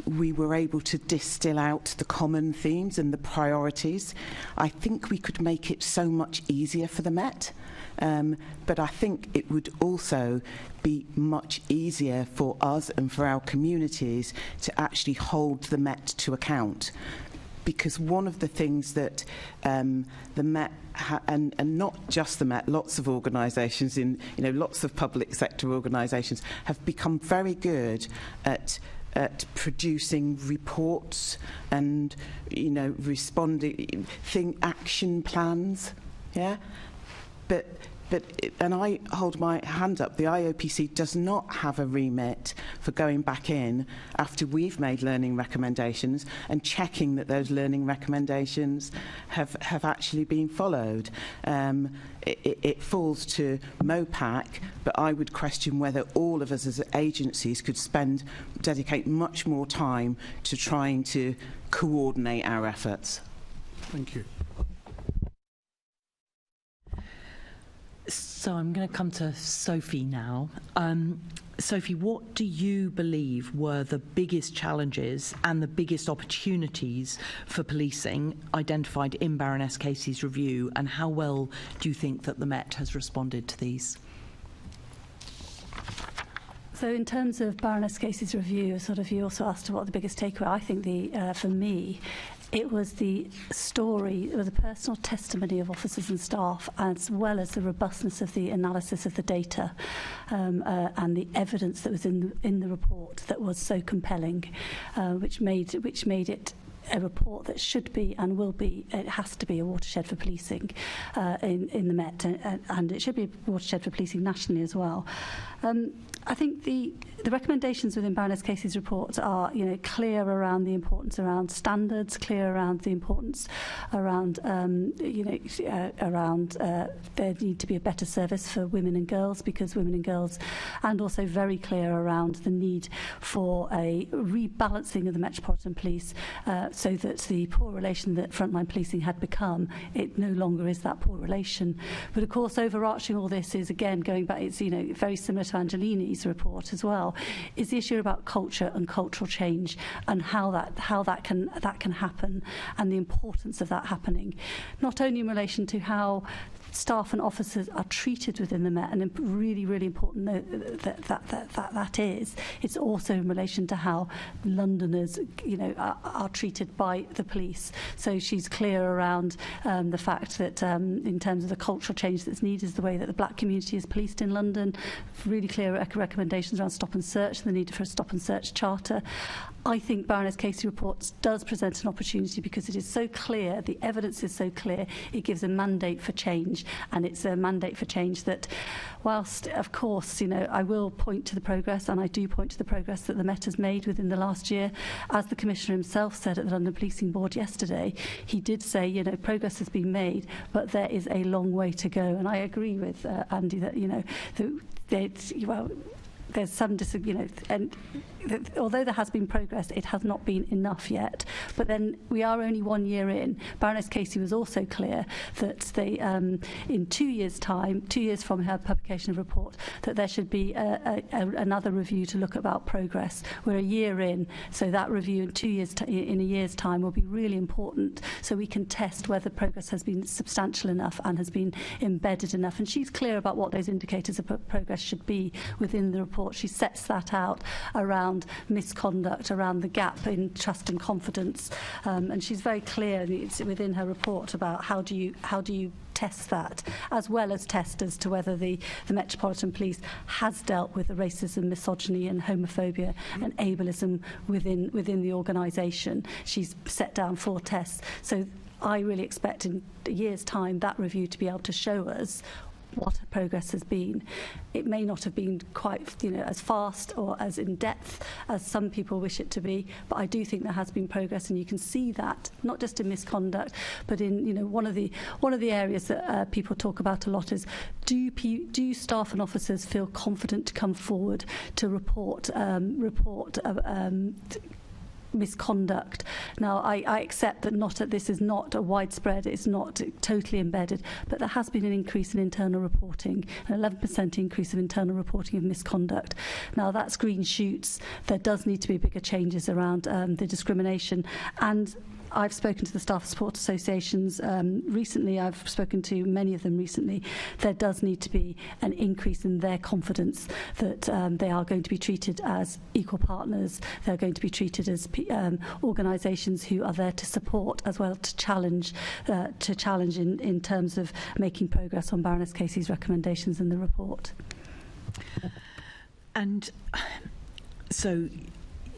we were able to distill out the common themes and the priorities, I think we could make it so much easier for the Met. But I think it would also be much easier for us and for our communities to actually hold the Met to account. Because one of the things that the Met, and not just the Met, lots of organisations, lots of public sector organisations have become very good at producing reports and, responding, action plans, But and I hold my hand up, the IOPC does not have a remit for going back in after we've made learning recommendations and checking that those learning recommendations have actually been followed. It falls to MOPAC, but I would question whether all of us as agencies could dedicate much more time to trying to coordinate our efforts. Thank you. So I'm going to come to Sophie now. Sophie, what do you believe were the biggest challenges and the biggest opportunities for policing identified in Baroness Casey's review, and how well do you think that the Met has responded to these? So in terms of Baroness Casey's review, sort of, you also asked what the biggest takeaway. I think for me, it was the story, it was the personal testimony of officers and staff, as well as the robustness of the analysis of the data and the evidence that was in the report that was so compelling, which made it a report that should be and will be, it has to be a watershed for policing in the Met, and it should be a watershed for policing nationally as well. I think the recommendations within Baroness Casey's report are, clear around the importance around standards, clear around the importance around, there need to be a better service for women and girls, because women and girls, and also very clear around the need for a rebalancing of the Metropolitan Police so that the poor relation that frontline policing had become, it no longer is that poor relation. But of course, overarching all this is, again, going back, it's very similar to Angiolini's report as well, is the issue about culture and cultural change, and how that can happen, and the importance of that happening, not only in relation to how staff and officers are treated within the Met, and really, really important that is. It's also in relation to how Londoners, are treated by the police. So she's clear around the fact that in terms of the cultural change that's needed, is the way that the black community is policed in London. Really clear recommendations around stop and search, the need for a stop and search charter. I think Baroness Casey reports does present an opportunity because it is so clear, the evidence is so clear, it gives a mandate for change, and it's a mandate for change that, whilst of course, I will point to the progress, and I do point to the progress that the Met has made within the last year. As the Commissioner himself said at the London Policing Board yesterday, he did say, progress has been made, but there is a long way to go. And I agree with Andy that, there's some, and although there has been progress, it has not been enough yet. But then we are only 1 year in. Baroness Casey was also clear that they, in 2 years' time, 2 years from her publication of the report, that there should be another review to look about progress. We're a year in, so that review in 2 years, in a year's time, will be really important, so we can test whether progress has been substantial enough and has been embedded enough. And she's clear about what those indicators of progress should be within the report. She sets that out around misconduct, around the gap in trust and confidence, and she's very clear within her report about how do you test that, as well as test as to whether the Metropolitan Police has dealt with the racism, misogyny and homophobia and ableism within the organisation. She's set down 4 tests. So I really expect in a year's time that review to be able to show us what progress has been. It may not have been quite, as fast or as in depth as some people wish it to be, but I do think there has been progress, and you can see that not just in misconduct, but in one of the areas that people talk about a lot is do staff and officers feel confident to come forward to report misconduct. Now, I accept that this is not a widespread, it's not totally embedded, but there has been an increase in internal reporting, an 11% increase of internal reporting of misconduct. Now, that's green shoots. There does need to be bigger changes around the discrimination, and I've spoken to the staff support associations recently. I've spoken to many of them recently. There does need to be an increase in their confidence that they are going to be treated as equal partners. They're going to be treated as organisations who are there to support as well to challenge in terms of making progress on Baroness Casey's recommendations in the report. And so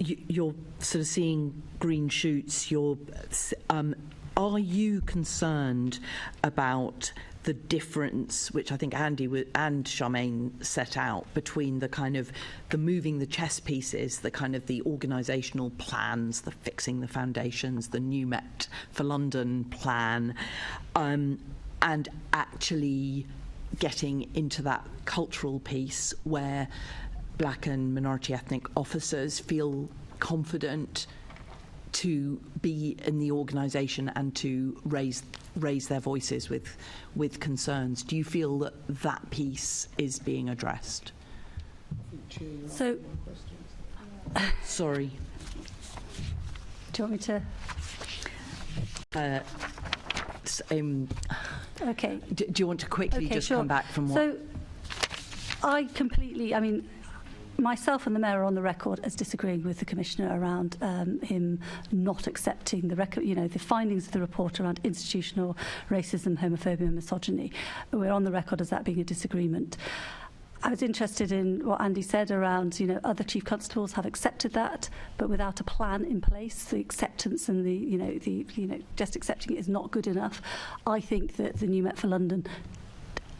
you're sort of seeing green shoots. Are you concerned about the difference, which I think Andy and Charmaine set out, between the kind of the moving the chess pieces, the kind of the organisational plans, the fixing the foundations, the new Met for London plan, and actually getting into that cultural piece where black and minority ethnic officers feel confident to be in the organisation and to raise their voices with concerns. Do you feel that that piece is being addressed? So, sorry. Do you want me to? Okay. Do you want to quickly just sure. come back from what? So, I mean, myself and the Mayor are on the record as disagreeing with the Commissioner around him not accepting the findings of the report around institutional racism, homophobia and misogyny. We're on the record as that being a disagreement. I was interested in what Andy said around, other chief constables have accepted that, but without a plan in place, the acceptance and just accepting it is not good enough. I think that the new Met for London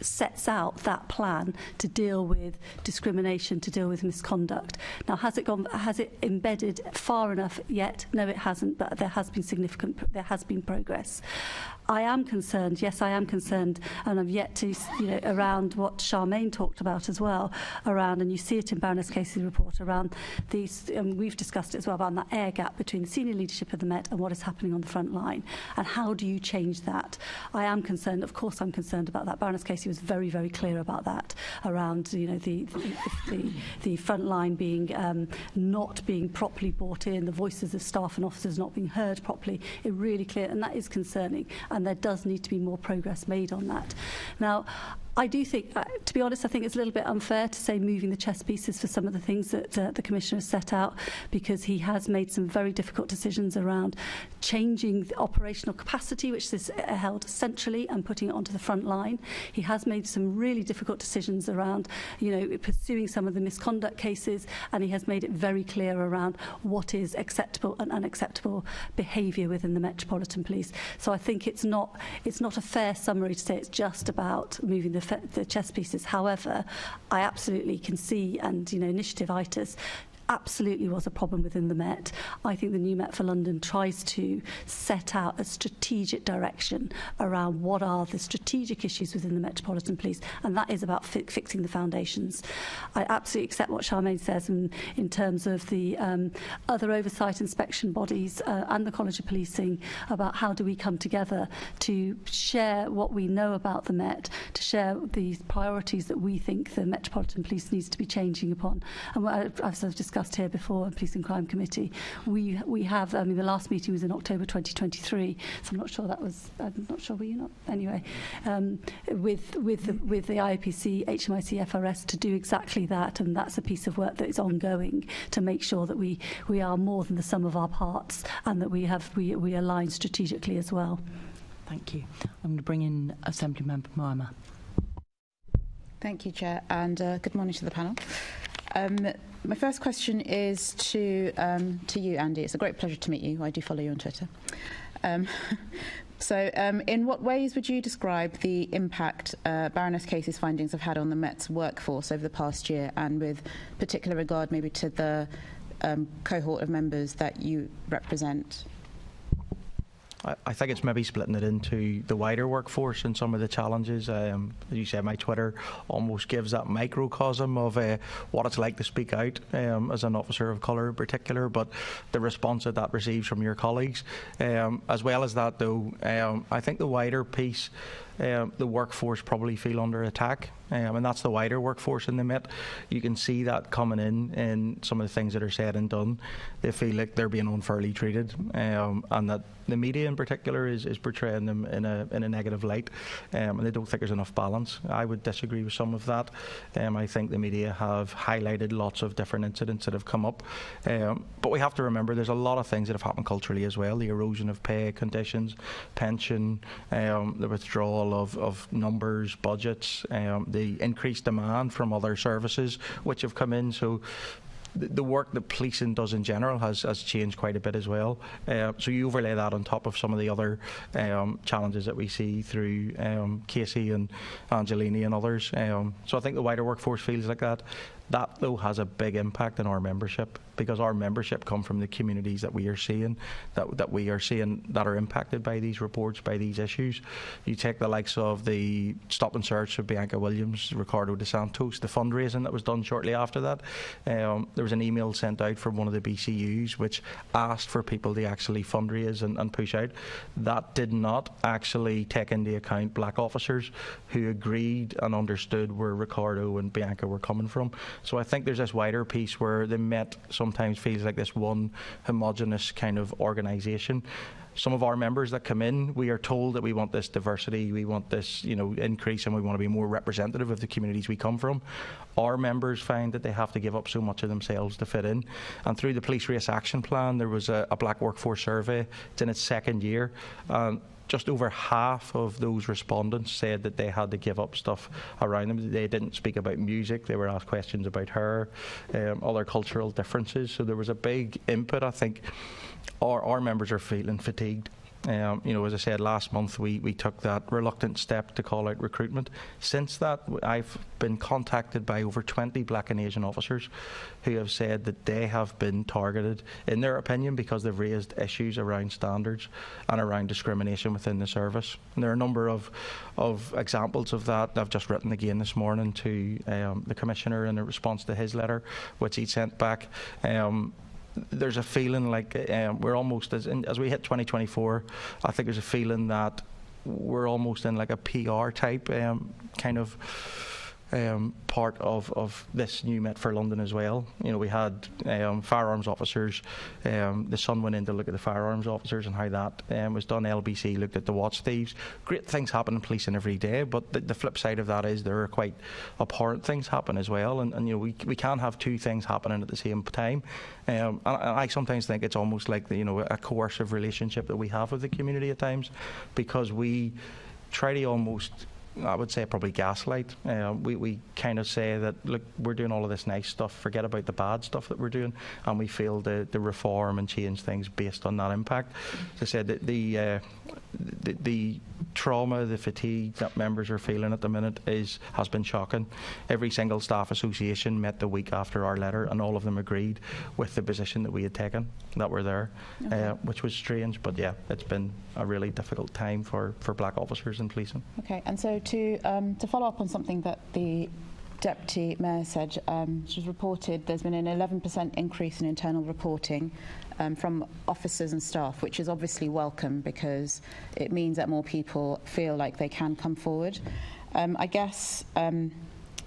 sets out that plan to deal with discrimination, to deal with misconduct. Now, has it embedded far enough yet? No, it hasn't, but there has been progress. I am concerned, yes, I am concerned, and I've yet to, around what Charmaine talked about as well, around, and you see it in Baroness Casey's report, around these, and we've discussed it as well, about that air gap between the senior leadership of the Met and what is happening on the front line, and how do you change that? I am concerned, of course I'm concerned about that. Baroness Casey was very, very clear about that, around, the front line being, not being properly brought in, the voices of staff and officers not being heard properly, it really clear, and that is concerning. And there does need to be more progress made on that. Now, I do think, to be honest, I think it's a little bit unfair to say moving the chess pieces for some of the things that the Commissioner has set out, because he has made some very difficult decisions around changing the operational capacity, which is held centrally, and putting it onto the front line. He has made some really difficult decisions around, pursuing some of the misconduct cases, and he has made it very clear around what is acceptable and unacceptable behaviour within the Metropolitan Police. So I think it's not a fair summary to say it's just about moving the chess pieces. However, I absolutely can see, and initiative-itis absolutely was a problem within the Met. I think the new Met for London tries to set out a strategic direction around what are the strategic issues within the Metropolitan Police, and that is about fixing the foundations. I absolutely accept what Charmaine says in terms of the other oversight inspection bodies and the College of Policing, about how do we come together to share what we know about the Met, to share the priorities that we think the Metropolitan Police needs to be changing upon. And I've sort of discussed here before, a Police and Crime Committee, we have, the last meeting was in October 2023, so I'm not sure were you not? Anyway, with the IOPC, HMIC, FRS to do exactly that, and that's a piece of work that is ongoing to make sure that we are more than the sum of our parts, and that we align strategically as well. Thank you. I'm going to bring in Assembly Member Moama. Thank you, Chair, and good morning to the panel. My first question is to you, Andy. It's a great pleasure to meet you. I do follow you on Twitter. In what ways would you describe the impact Baroness Casey's findings have had on the Met's workforce over the past year, and with particular regard maybe to the cohort of members that you represent? I think it's maybe splitting it into the wider workforce and some of the challenges. As you said, my Twitter almost gives that microcosm of what it's like to speak out as an officer of colour in particular, but the response that receives from your colleagues. As well as that, though, I think the wider piece, the workforce probably feel under attack. And that's the wider workforce in the Met. You can see that coming in some of the things that are said and done. They feel like they're being unfairly treated, and that the media in particular is portraying them in a negative light, and they don't think there's enough balance. I would disagree with some of that. I think the media have highlighted lots of different incidents that have come up, but we have to remember there's a lot of things that have happened culturally as well. The erosion of pay conditions, pension, the withdrawal of numbers, budgets, the increased demand from other services which have come in. So the work that policing does in general has changed quite a bit as well. So you overlay that on top of some of the other challenges that we see through Casey and Angiolini and others. So I think the wider workforce feels like that. That, though, has a big impact on our membership, because our membership come from the communities that we are seeing, that are impacted by these reports, by these issues. You take the likes of the stop and search of Bianca Williams, Ricardo de Santos, the fundraising that was done shortly after that. There was an email sent out from one of the BCUs which asked for people to actually fundraise and push out. That did not actually take into account black officers who agreed and understood where Ricardo and Bianca were coming from. So I think there's this wider piece where the Met sometimes feels like this one homogenous kind of organisation. Some of our members that come in, we are told that we want this diversity, we want this, increase, and we want to be more representative of the communities we come from. Our members find that they have to give up so much of themselves to fit in. And through the Police Race Action Plan, there was a black workforce survey. It's in its second year. Just over half of those respondents said that they had to give up stuff around them. They didn't speak about music. They were asked questions about hair, other cultural differences. So there was a big input. I think our members are feeling fatigued. As I said, last month we took that reluctant step to call out recruitment. Since that, I've been contacted by over 20 black and Asian officers who have said that they have been targeted, in their opinion, because they've raised issues around standards and around discrimination within the service. And there are a number of examples of that. I've just written again this morning to the Commissioner in response to his letter, which he sent back. There's a feeling like we're almost, as we hit 2024, I think there's a feeling that we're almost in like a PR type kind of part of this new Met for London as well. We had firearms officers. The Sun went in to look at the firearms officers and how that was done. LBC looked at the watch thieves. Great things happen in policing every day, but the flip side of that is there are quite abhorrent things happen as well. And we can't have two things happening at the same time. And I sometimes think it's almost like a coercive relationship that we have with the community at times, because we try to almost, I would say, probably gaslight. We kind of say that, look, we're doing all of this nice stuff, forget about the bad stuff that we're doing, and we fail to reform and change things based on that impact. As I said, the trauma, the fatigue that members are feeling at the minute has been shocking. Every single staff association met the week after our letter, and all of them agreed with the position that we had taken, that we're there, which was strange. But yeah, it's been a really difficult time for black officers in policing. Okay, and so to follow up on something that the Deputy Mayor said, she's reported there's been an 11% increase in internal reporting from officers and staff, which is obviously welcome because it means that more people feel like they can come forward. I guess I'm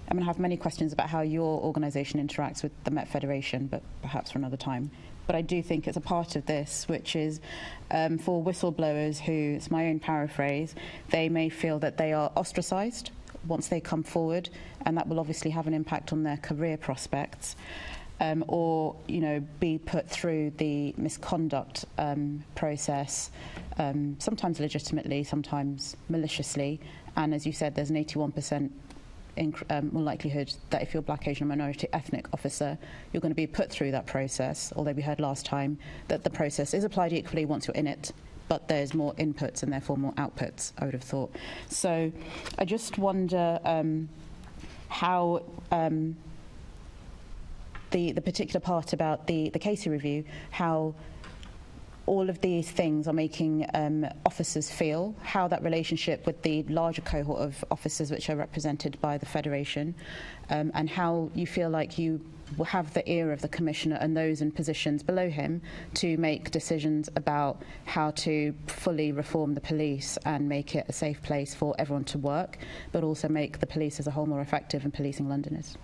going to have many questions about how your organisation interacts with the Met Federation, but perhaps for another time. But I do think it's a part of this, which is for whistleblowers who, it's my own paraphrase, they may feel that they are ostracised once they come forward, and that will obviously have an impact on their career prospects, or be put through the misconduct process, sometimes legitimately, sometimes maliciously. And as you said, there's an 81% more likelihood that if you're black, Asian, or minority ethnic officer, you're going to be put through that process, although we heard last time that the process is applied equally once you're in it, but there's more inputs and therefore more outputs, I would have thought. So I just wonder how the particular part about the Casey review, how all of these things are making officers feel, how that relationship with the larger cohort of officers which are represented by the Federation, and how you feel like you will have the ear of the Commissioner and those in positions below him to make decisions about how to fully reform the police and make it a safe place for everyone to work, but also make the police as a whole more effective in policing Londoners.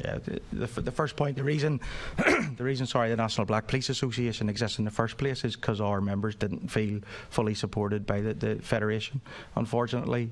Yeah, the first point, the reason the National Black Police Association exists in the first place is because our members didn't feel fully supported by the Federation. Unfortunately,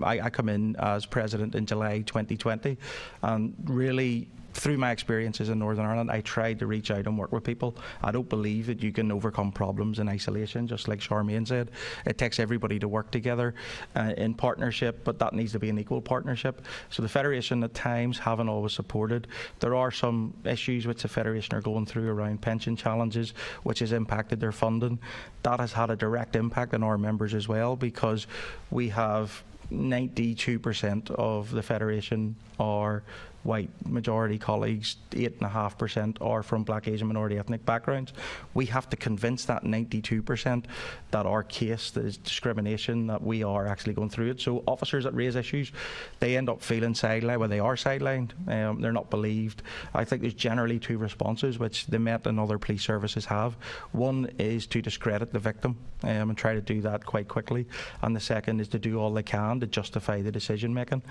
I come in as president in July 2020, and really, through my experiences in Northern Ireland, I tried to reach out and work with people. I don't believe that you can overcome problems in isolation, just like Charmaine said. It takes everybody to work together in partnership, but that needs to be an equal partnership. So the Federation at times haven't always supported. There are some issues which the Federation are going through around pension challenges, which has impacted their funding. That has had a direct impact on our members as well, because we have 92% of the Federation are white majority colleagues, 8.5% are from black, Asian, minority ethnic backgrounds. We have to convince that 92% that our case is discrimination, that we are actually going through it. So officers that raise issues, they end up feeling sidelined. Well, they are sidelined. They're not believed. I think there's generally two responses which the Met and other police services have. One is to discredit the victim and try to do that quite quickly, and the second is to do all they can to justify the decision making.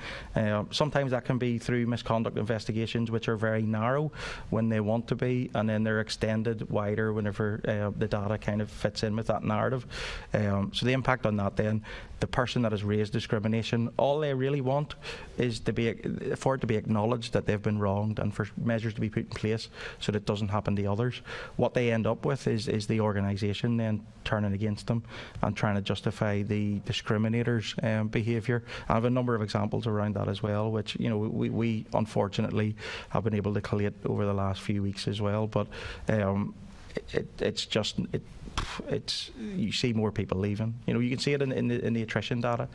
Sometimes that can be through misconduct investigations, which are very narrow when they want to be, and then they're extended wider whenever the data kind of fits in with that narrative. So the impact on that, then, the person that has raised discrimination, all they really want is for it to be acknowledged that they've been wronged and for measures to be put in place so that it doesn't happen to others. What they end up with is the organisation then turning against them and trying to justify the discriminators' behaviour. I have a number of examples around that as well, which we unfortunately have been able to collate over the last few weeks as well. But it's you see more people leaving. You can see it in the attrition data.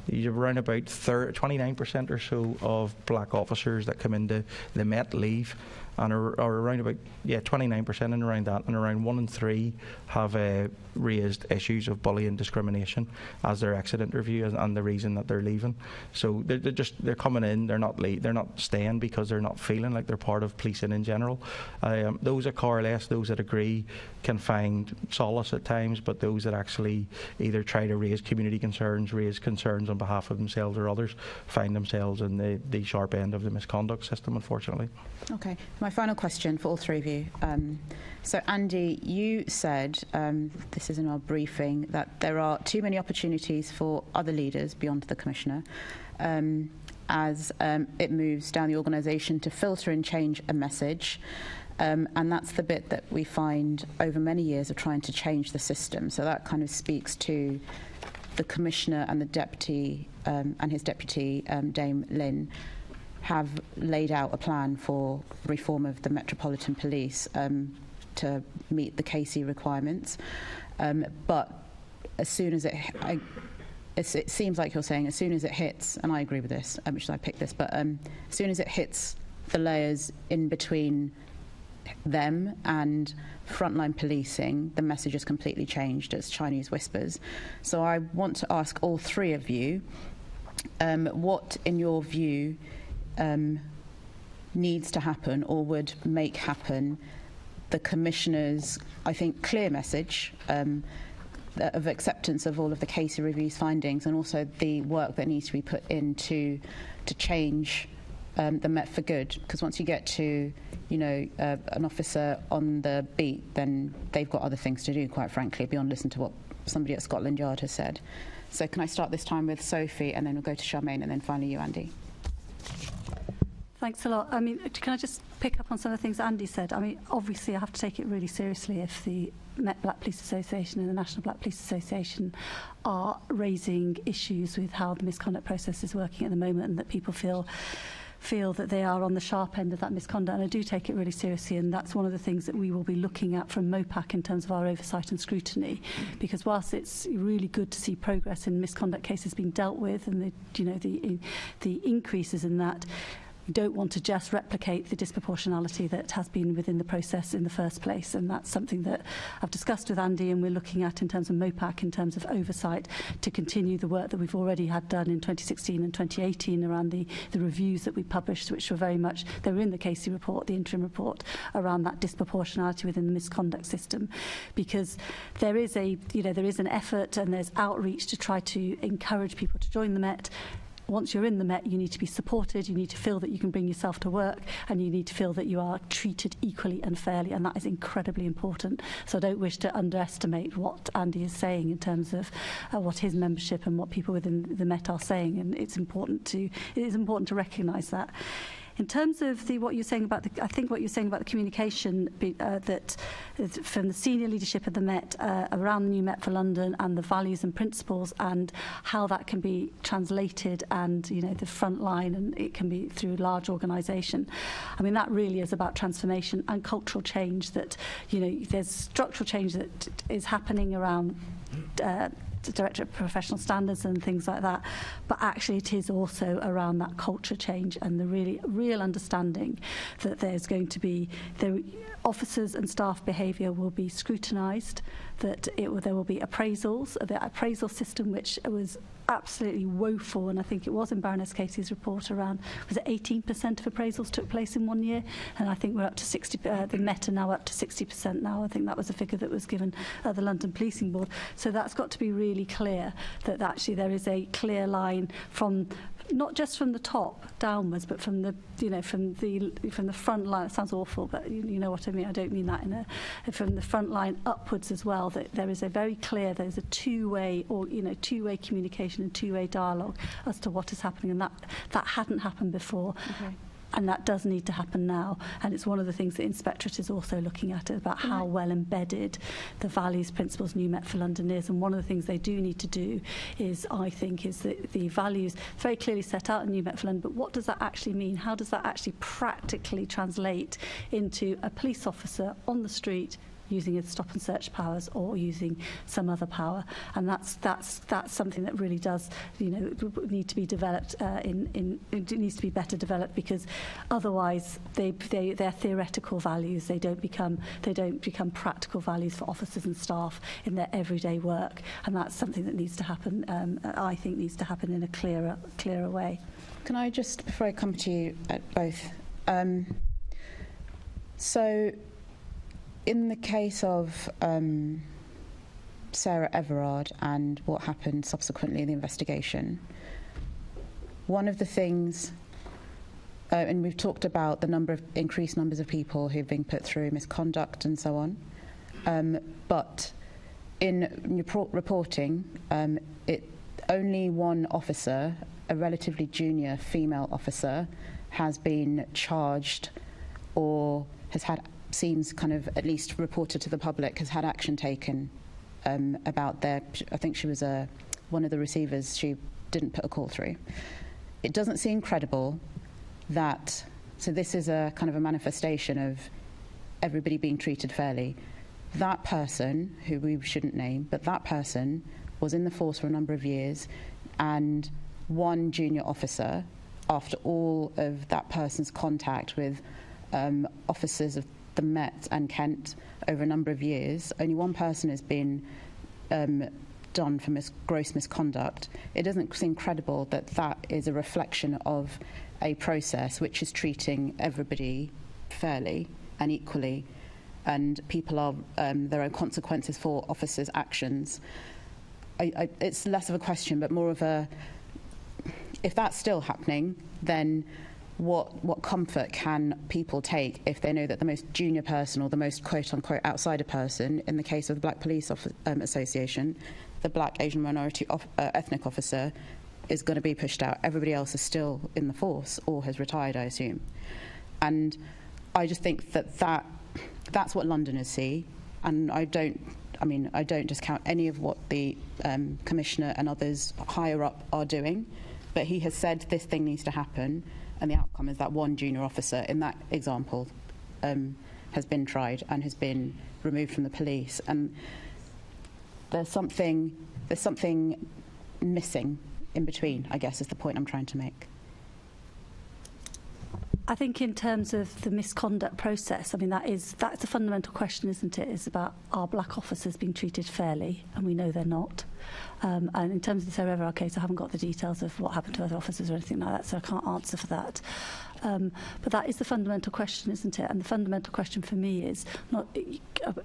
You're around about 29% or so of black officers that come into the Met leave, and are around about 29% and around that, and around 1 in 3 have raised issues of bullying, discrimination as their exit interview and the reason that they're leaving. So they're coming in, they're not staying because they're not feeling like they're part of policing in general. Those that coalesce, those that agree, can find solace at times, but those that actually either try to raise community concerns, raise concerns on behalf of themselves or others, find themselves in the sharp end of the misconduct system, unfortunately. Okay, my final question for all three of you. So Andy, you said, this is in our briefing, that there are too many opportunities for other leaders beyond the Commissioner as it moves down the organisation to filter and change a message. And that's the bit that we find over many years of trying to change the system. So that kind of speaks to the Commissioner and the Deputy and his Deputy, Dame Lynn, have laid out a plan for reform of the Metropolitan Police to meet the Casey requirements. But as soon as it seems like you're saying, as soon as it hits, and I agree with this, should I pick this, but as soon as it hits the layers in between them and frontline policing, the message has completely changed. It's Chinese whispers. So I want to ask all three of you, what, in your view, needs to happen or would make happen the Commissioner's, I think, clear message of acceptance of all of the Casey Review's findings, and also the work that needs to be put in to change the Met for good? Because once you get to an officer on the beat, then they've got other things to do, quite frankly, beyond listen to what somebody at Scotland Yard has said. So can I start this time with Sophie, and then we'll go to Charmaine, and then finally you, Andy. Thanks a lot. Can I just pick up on some of the things Andy said? Obviously I have to take it really seriously if the Met Black Police Association and the National Black Police Association are raising issues with how the misconduct process is working at the moment, and that people feel that they are on the sharp end of that misconduct. And I do take it really seriously, and that's one of the things that we will be looking at from MOPAC in terms of our oversight and scrutiny, because whilst it's really good to see progress in misconduct cases being dealt with and the increases in that, we don't want to just replicate the disproportionality that has been within the process in the first place, and that's something that I've discussed with Andy, and we're looking at in terms of MOPAC, in terms of oversight, to continue the work that we've already had done in 2016 and 2018 around the reviews that we published, which were very much, they were in the Casey report, the interim report, around that disproportionality within the misconduct system, because there is an effort and there's outreach to try to encourage people to join the Met. Once you're in the Met, you need to be supported, you need to feel that you can bring yourself to work, and you need to feel that you are treated equally and fairly, and that is incredibly important. So I don't wish to underestimate what Andy is saying in terms of what his membership and what people within the Met are saying, and it is important to recognise that. In terms of what you're saying about the communication that from the senior leadership of the Met around the new Met for London, and the values and principles, and how that can be translated, and the front line, and it can be through a large organisation. That really is about transformation and cultural change. That there's structural change that is happening around Directorate of Professional Standards and things like that. But actually it is also around that culture change and the really real understanding that there's going to be, officers and staff behaviour will be scrutinised, that there will be appraisals, the appraisal system which was absolutely woeful, and I think it was in Baroness Casey's report around, was it 18% of appraisals took place in 1 year, and I think we're up to 60, the Met are now up to 60% now. I think that was a figure that was given at the London Policing Board. So that's got to be really clear, that actually there is a clear line from, not just from the top downwards, but from the, from the front line. It sounds awful, but you know what I mean. I don't mean that from the front line upwards as well. That there is a very clear, there's a two-way communication and two-way dialogue as to what is happening, and that hadn't happened before. Okay. And that does need to happen now. And it's one of the things the Inspectorate is also looking at, about how well embedded the values, principles, New Met for London is. And one of the things they do need to do is, I think, is that the values very clearly set out in New Met for London, but what does that actually mean? How does that actually practically translate into a police officer on the street using its stop and search powers or using some other power? And that's something that really does need to be developed. It needs to be better developed, because otherwise they're theoretical values. They don't become practical values for officers and staff in their everyday work. And that's something that needs to happen. I think needs to happen in a clearer way. Can I just, before I come to you at both, so in the case of Sarah Everard and what happened subsequently in the investigation, one of the things, and we've talked about the increased numbers of people who've been put through misconduct and so on, but in reporting, only one officer, a relatively junior female officer, has been charged or seems kind of at least reported to the public, has had action taken about I think she was one of the receivers, she didn't put a call through. It doesn't seem credible that, so this is a kind of a manifestation of everybody being treated fairly. That person, who we shouldn't name, but that person was in the force for a number of years, and one junior officer, after all of that person's contact with officers of the Met and Kent over a number of years, only one person has been done for gross misconduct. It doesn't seem credible that that is a reflection of a process which is treating everybody fairly and equally, and people are there are consequences for officers' actions. It's less of a question, but more of a, if that's still happening, then what comfort can people take if they know that the most junior person or the most quote-unquote outsider person, in the case of the Black Police Association, the Black Asian minority ethnic officer, is going to be pushed out. Everybody else is still in the force or has retired, I assume. And I just think that's what Londoners see, and I don't discount any of what the Commissioner and others higher up are doing, but he has said this thing needs to happen, and the outcome is that one junior officer in that example has been tried and has been removed from the police. And there's something missing in between, I guess, is the point I'm trying to make. I think in terms of the misconduct process, I mean, that's a fundamental question, isn't it? It's about, are black officers being treated fairly? And we know they're not. And in terms of the Sarah Everard case, I haven't got the details of what happened to other officers or anything like that, so I can't answer for that. But that is the fundamental question, isn't it? And the fundamental question for me is, not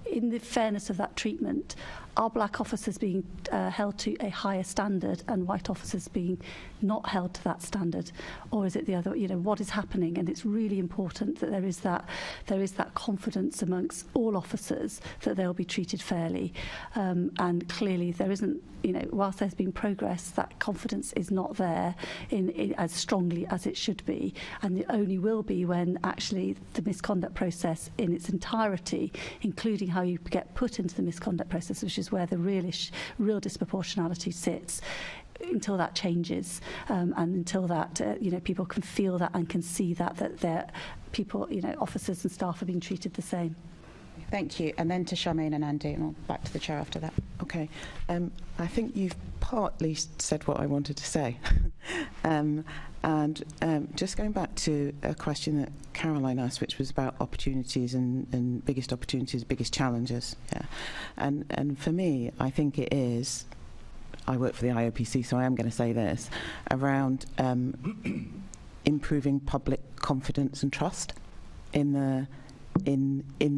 in the fairness of that treatment, are black officers being held to a higher standard and white officers being not held to that standard? Or is it the other, what is happening? And it's really important that there is that confidence amongst all officers that they'll be treated fairly. And clearly there isn't, whilst there's been progress, that confidence is not there in as strongly as it should be. And it only will be when actually the misconduct process in its entirety, including how you get put into the misconduct process, which is where the real disproportionality sits, until that changes, and until that people can feel that and can see that their people, officers and staff are being treated the same. Thank you. And then to Charmaine and Andy, and I'll back to the chair after that. Okay. I think you've partly said what I wanted to say. Just going back to a question that Caroline asked, which was about opportunities and biggest opportunities, biggest challenges. Yeah. And for me, I think it is, I work for the IOPC, so I am going to say this, around improving public confidence and trust in the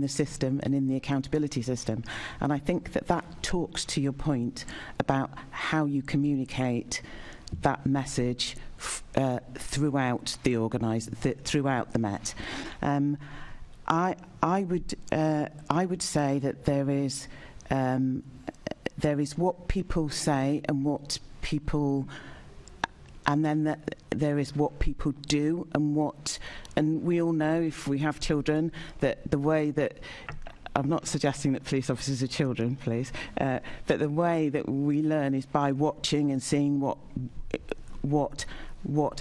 system and in the accountability system. And I think that talks to your point about how you communicate that message throughout throughout the Met. I would say that there is what people say and what people, and then that there is what people do and we all know, if we have children, that the way that, I'm not suggesting that police officers are children, please, that the way that we learn is by watching and seeing what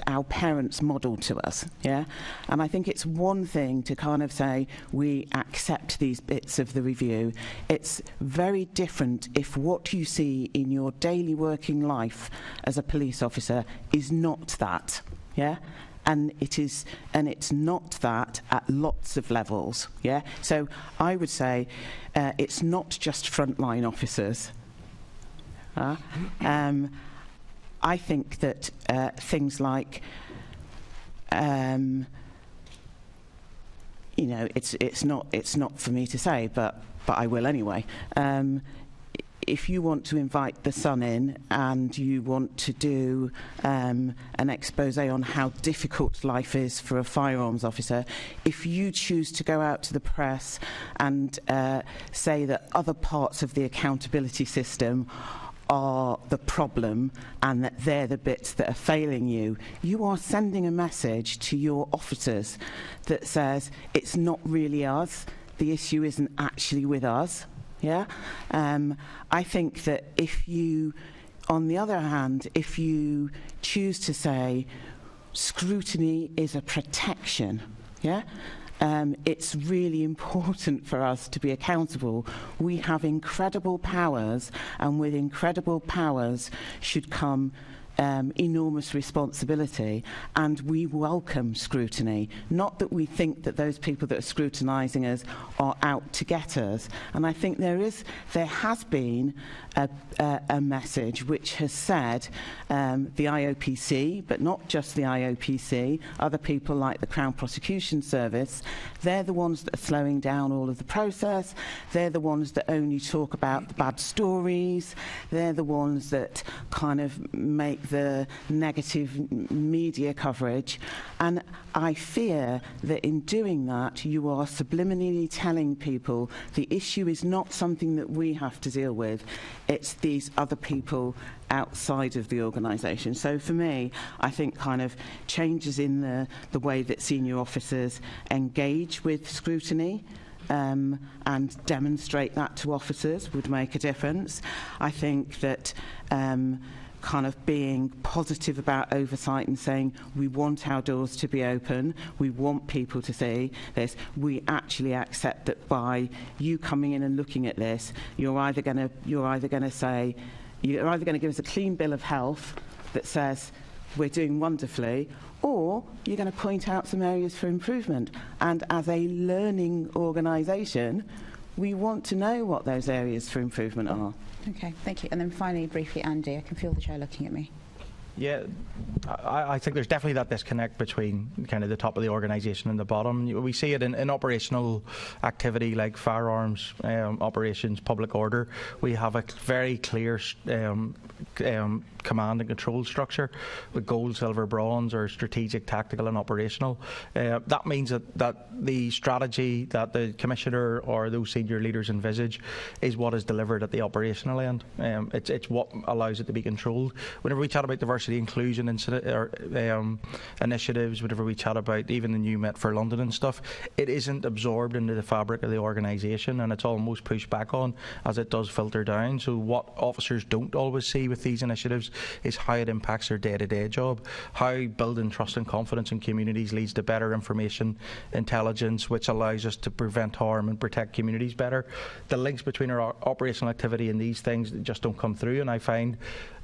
our parents model to us, yeah? And I think it's one thing to kind of say, we accept these bits of the review. It's very different if what you see in your daily working life as a police officer is not that, yeah? And it's not that at lots of levels, yeah? So I would say it's not just frontline officers. I think that things like, it's not for me to say, but I will anyway. If you want to invite the Sun in and you want to do an expose on how difficult life is for a firearms officer, if you choose to go out to the press and say that other parts of the accountability system are the problem and that they're the bits that are failing you, you are sending a message to your officers that says it's not really us, the issue isn't actually with us. Yeah, I think that if you, on the other hand, if you choose to say scrutiny is a protection, yeah, it's really important for us to be accountable. We have incredible powers, and with incredible powers should come enormous responsibility, and we welcome scrutiny. Not that we think that those people that are scrutinising us are out to get us. And I think there has been a message which has said the IOPC, but not just the IOPC, other people like the Crown Prosecution Service, they're the ones that are slowing down all of the process. They're the ones that only talk about the bad stories. They're the ones that kind of make the negative media coverage. And I fear that in doing that, you are subliminally telling people the issue is not something that we have to deal with. It's these other people outside of the organisation. So for me, I think kind of changes in the way that senior officers engage with scrutiny and demonstrate that to officers would make a difference. I think that kind of being positive about oversight and saying we want our doors to be open, we want people to see this, we actually accept that by you coming in and looking at this, you're either going to give us a clean bill of health that says we're doing wonderfully, or you're going to point out some areas for improvement. And as a learning organisation, we want to know what those areas for improvement are. Okay, thank you. And then finally, briefly, Andy, I can feel the chair looking at me. Yeah, I think there's definitely that disconnect between kind of the top of the organisation and the bottom. We see it in operational activity like firearms operations, public order. We have a very clear command and control structure with gold, silver, bronze, or strategic, tactical and operational. That means that the strategy that the Commissioner or those senior leaders envisage is what is delivered at the operational end. It's what allows it to be controlled. Whenever we chat about diversity diversity inclusion initiatives, whatever we chat about, even the new Met for London and stuff, it isn't absorbed into the fabric of the organisation, and it's almost pushed back on as it does filter down. So what officers don't always see with these initiatives is how it impacts their day-to-day job, how building trust and confidence in communities leads to better information intelligence, which allows us to prevent harm and protect communities better. The links between our operational activity and these things just don't come through, and I find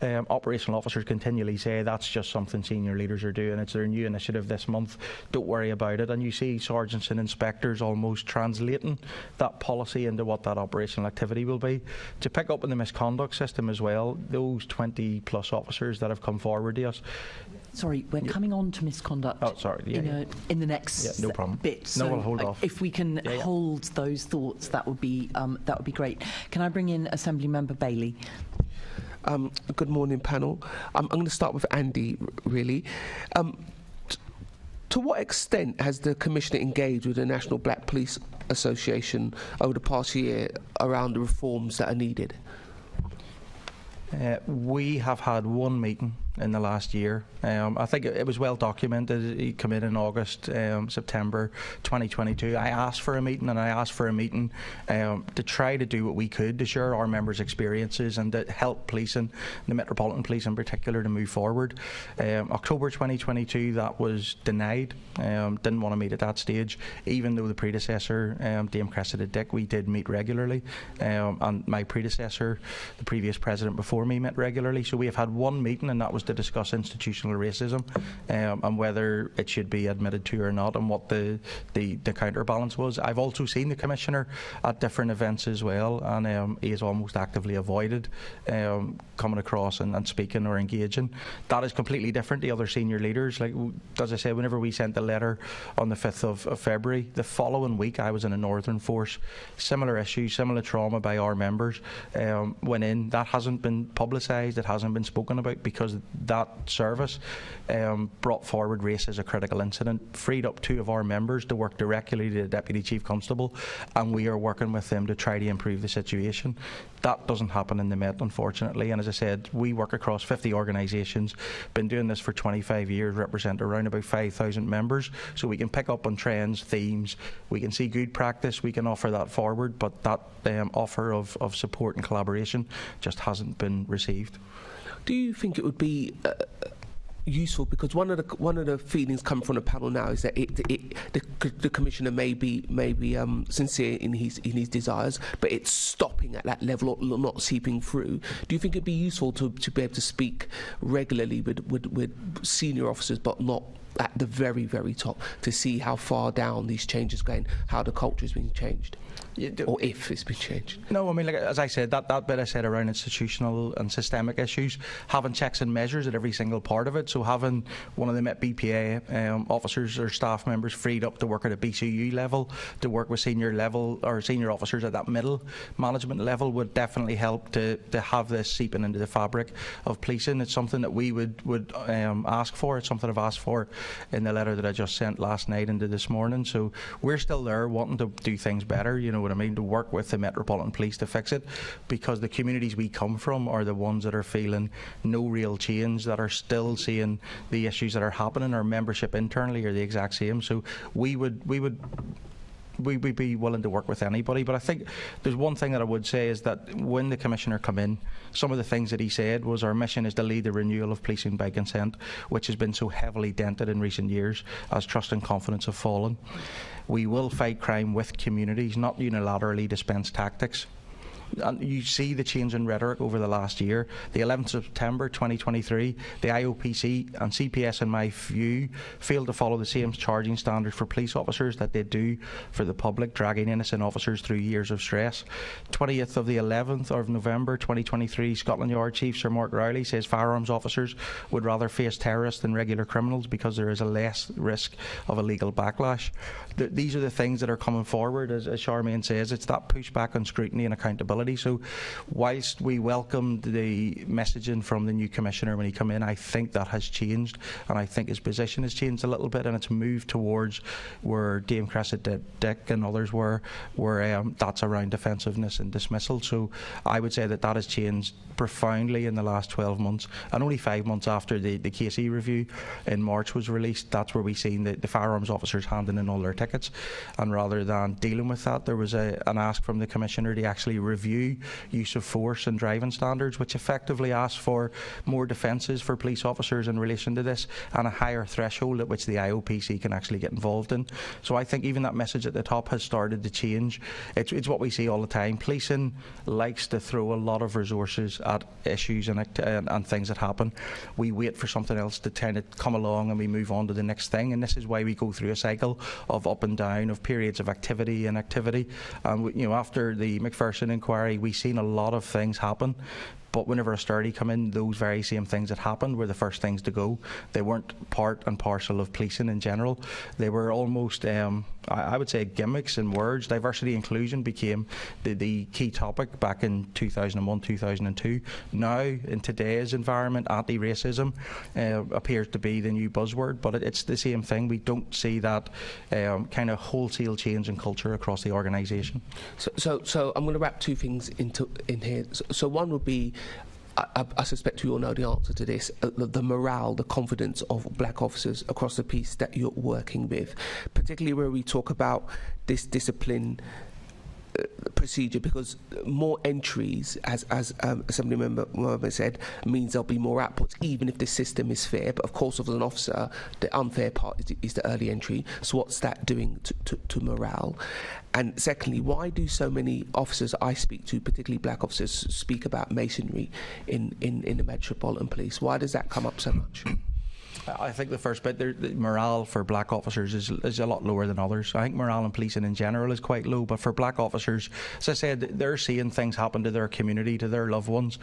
operational officers continually say that's just something senior leaders are doing, it's their new initiative this month, don't worry about it. And you see sergeants and inspectors almost translating that policy into what that operational activity will be. To pick up on the misconduct system as well, those 20 plus officers that have come forward to us. Sorry, we're coming on to misconduct. Oh, sorry. In the next no problem. bit. So we'll hold off. If we can hold those thoughts, that would be great. Can I bring in Assembly Member Bailey? Good morning, panel. I'm going to start with Andy, really. To what extent has the Commissioner engaged with the National Black Police Association over the past year around the reforms that are needed? We have had one meeting in the last year. I think it was well documented. He came in August, September 2022. I asked for a meeting, and I asked for a meeting to try to do what we could to share our members' experiences and to help policing, the Metropolitan Police in particular, to move forward. October 2022, that was denied. Didn't want to meet at that stage, even though the predecessor, Dame Cressida Dick, we did meet regularly, and my predecessor, the previous president before me, met regularly. So we have had one meeting, and that was to discuss institutional racism and whether it should be admitted to or not, and what the counterbalance was. I've also seen the Commissioner at different events as well, and he has almost actively avoided coming across and speaking or engaging. That is completely different to other senior leaders. Like, as I said, whenever we sent the letter on the 5th of February, the following week I was in a Northern Force. Similar issues, similar trauma by our members went in. That hasn't been publicised, it hasn't been spoken about, because that service brought forward race as a critical incident, freed up 2 of our members to work directly to the Deputy Chief Constable, and we are working with them to try to improve the situation. That doesn't happen in the Met, unfortunately, and as I said, we work across 50 organisations, been doing this for 25 years, represent around about 5,000 members, so we can pick up on trends, themes, we can see good practice, we can offer that forward, but that offer of support and collaboration just hasn't been received. Do you think it would be useful, because one of the feelings coming from the panel now is that the Commissioner may be sincere in his desires, but it's stopping at that level or not seeping through. Do you think it'd be useful to be able to speak regularly with senior officers, but not at the very, very top, to see how far down these changes are going, how the culture is being changed? Or if it's been changed. No, I mean, like, as I said, that bit I said around institutional and systemic issues, having checks and measures at every single part of it, so having one of the Met BPA officers or staff members freed up to work at a BCU level, to work with senior officers at that middle management level would definitely help to have this seeping into the fabric of policing. It's something that we would ask for. It's something I've asked for in the letter that I just sent last night into this morning. So we're still there wanting to do things better, you know what I mean, to work with the Metropolitan Police to fix it, because the communities we come from are the ones that are feeling no real change, that are still seeing the issues that are happening. Our membership internally are the exact same, so we would be willing to work with anybody. But I think there's one thing that I would say is that when the Commissioner come in, some of the things that he said was our mission is to lead the renewal of policing by consent, which has been so heavily dented in recent years as trust and confidence have fallen. We will fight crime with communities, not unilaterally dispense tactics. And you see the change in rhetoric over the last year. The 11th of September 2023, the IOPC and CPS, in my view, failed to follow the same charging standards for police officers that they do for the public, dragging innocent officers through years of stress. 20th of the 11th of November 2023, Scotland Yard Chief Sir Mark Rowley says firearms officers would rather face terrorists than regular criminals because there is a less risk of a legal backlash. These are the things that are coming forward, as Charmaine says. It's that pushback on scrutiny and accountability accountability. So whilst we welcomed the messaging from the new Commissioner when he came in, I think that has changed, and I think his position has changed a little bit, and it's moved towards where Dame Cressida Dick and others were, where that's around defensiveness and dismissal. So I would say that that has changed profoundly in the last 12 months, and only 5 months after the Casey review in March was released, that's where we seen the firearms officers handing in all their tickets, and rather than dealing with that, there was an ask from the Commissioner to actually review use of force and driving standards, which effectively asked for more defences for police officers in relation to this, and a higher threshold at which the IOPC can actually get involved in. So I think even that message at the top has started to change. It's what we see all the time. Policing likes to throw a lot of resources at issues and things that happen. We wait for something else to kind of come along and we move on to the next thing, and this is why we go through a cycle of up and down, of periods of activity and activity. After the Macpherson inquiry, we've seen a lot of things happen. But whenever austerity come in, those very same things that happened were the first things to go. They weren't part and parcel of policing in general. They were almost, I would say, gimmicks and words. Diversity inclusion became the key topic back in 2001, 2002. Now, in today's environment, anti-racism appears to be the new buzzword, but it's the same thing. We don't see that kind of wholesale change in culture across the organisation. So I'm going to wrap two things in here. So one would be, I suspect we all know the answer to this, the morale, the confidence of black officers across the piece that you're working with, particularly where we talk about this discipline procedure, because more entries, as Assembly Member said, means there'll be more outputs, even if the system is fair. But of course, as an officer, the unfair part is the early entry. So what's that doing to morale? And secondly, why do so many officers I speak to, particularly black officers, speak about masonry in the Metropolitan Police? Why does that come up so much? I think the first bit, the morale for black officers is a lot lower than others. I think morale in policing in general is quite low, but for black officers, as I said, they're seeing things happen to their community, to their loved ones.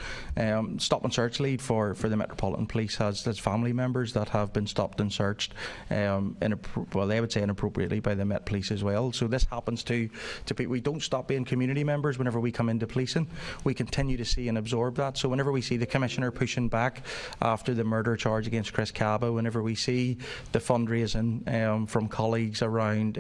Stop and search lead for the Metropolitan Police has family members that have been stopped and searched, well, they would say inappropriately by the Met Police as well. So this happens to people. We don't stop being community members whenever we come into policing. We continue to see and absorb that. So whenever we see the Commissioner pushing back after the murder charge against Chris Cabba, whenever we see the fundraising from colleagues around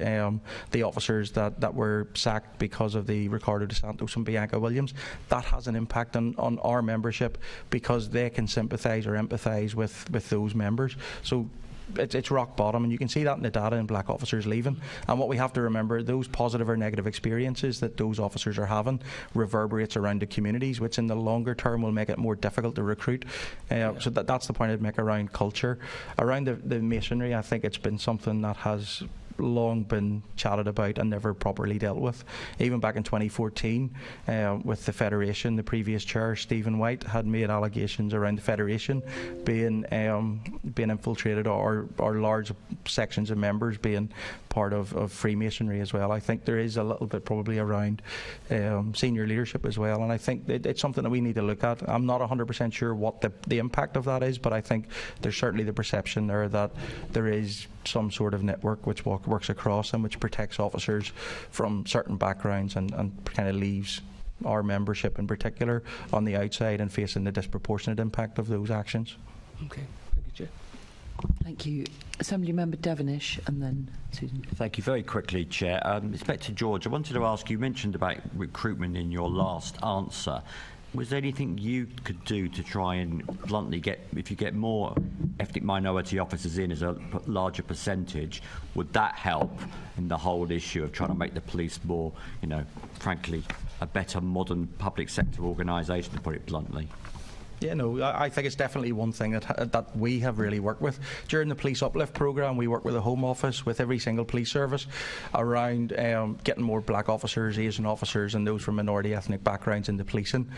the officers that were sacked because of the Ricardo dos Santos and Bianca Williams, that has an impact on our membership, because they can sympathise or empathise with those members. So it's rock bottom, and you can see that in the data in black officers leaving. And what we have to remember, those positive or negative experiences that those officers are having reverberates around the communities, which in the longer term will make it more difficult to recruit. So that's the point I'd make around culture. Around the masonry, I think it's been something that has long been chatted about and never properly dealt with. Even back in 2014, with the Federation, the previous chair, Stephen White, had made allegations around the Federation being infiltrated, or large sections of members being part of Freemasonry as well. I think there is a little bit probably around senior leadership as well, and I think it's something that we need to look at. I'm not 100% sure what the impact of that is, but I think there's certainly the perception there that there is some sort of network which works across and which protects officers from certain backgrounds and kind of leaves our membership in particular on the outside and facing the disproportionate impact of those actions. Okay, thank you, Chair. Thank you. Assembly Member Devonish and then Susan. Thank you. Very quickly, Chair. Inspector George, I wanted to ask, you mentioned about recruitment in your last answer. Was there anything you could do to try and bluntly if you get more ethnic minority officers in as a larger percentage, would that help in the whole issue of trying to make the police more, frankly, a better modern public sector organisation, to put it bluntly? Yeah, no, I think it's definitely one thing that we have really worked with. During the Police Uplift programme, we work with the Home Office, with every single police service, around getting more black officers, Asian officers and those from minority ethnic backgrounds into policing.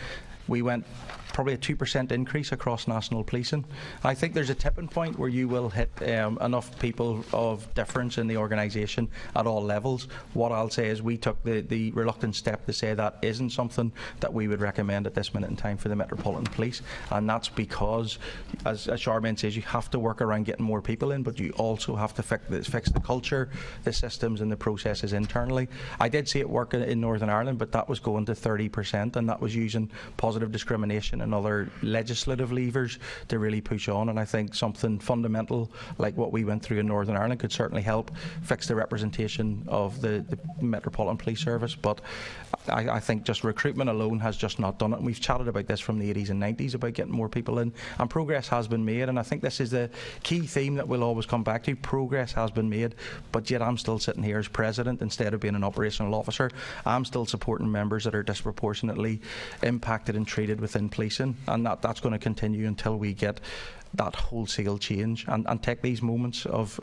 we went probably a 2% increase across national policing. I think there's a tipping point where you will hit enough people of difference in the organisation at all levels. What I'll say is we took the reluctant step to say that isn't something that we would recommend at this minute in time for the Metropolitan Police, and that's because, as Charmaine says, you have to work around getting more people in, but you also have to fix the culture, the systems and the processes internally. I did see it work in Northern Ireland, but that was going to 30%, and that was using positive discrimination and other legislative levers to really push on. And I think something fundamental like what we went through in Northern Ireland could certainly help fix the representation of the Metropolitan Police Service. But I think just recruitment alone has just not done it. And we've chatted about this from the 80s and 90s about getting more people in, and progress has been made. And I think this is the key theme that we'll always come back to. Progress has been made, but yet I'm still sitting here as president instead of being an operational officer. I'm still supporting members that are disproportionately impacted and treated within policing, and that's going to continue until we get that wholesale change and take these moments of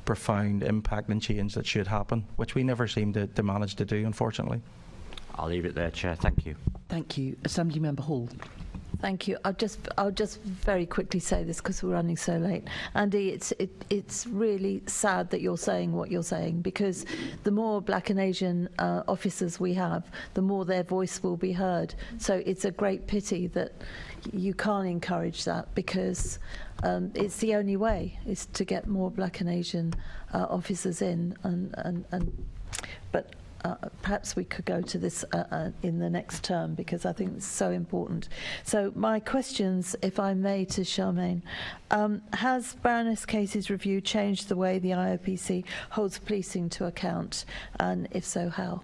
profound impact and change that should happen, which we never seem to manage to do, unfortunately. I'll leave it there, Chair. Thank you. Thank you. Assembly Member Hall. Thank you. I'll just very quickly say this because we're running so late. Andy, it's really sad that you're saying what you're saying, because the more Black and Asian officers we have, the more their voice will be heard. So it's a great pity that you can't encourage that, because it's the only way is to get more Black and Asian officers in, but perhaps we could go to this in the next term, because I think it's so important. So my questions, if I may, to Charmaine. Has Baroness Casey's review changed the way the IOPC holds policing to account, and if so, how?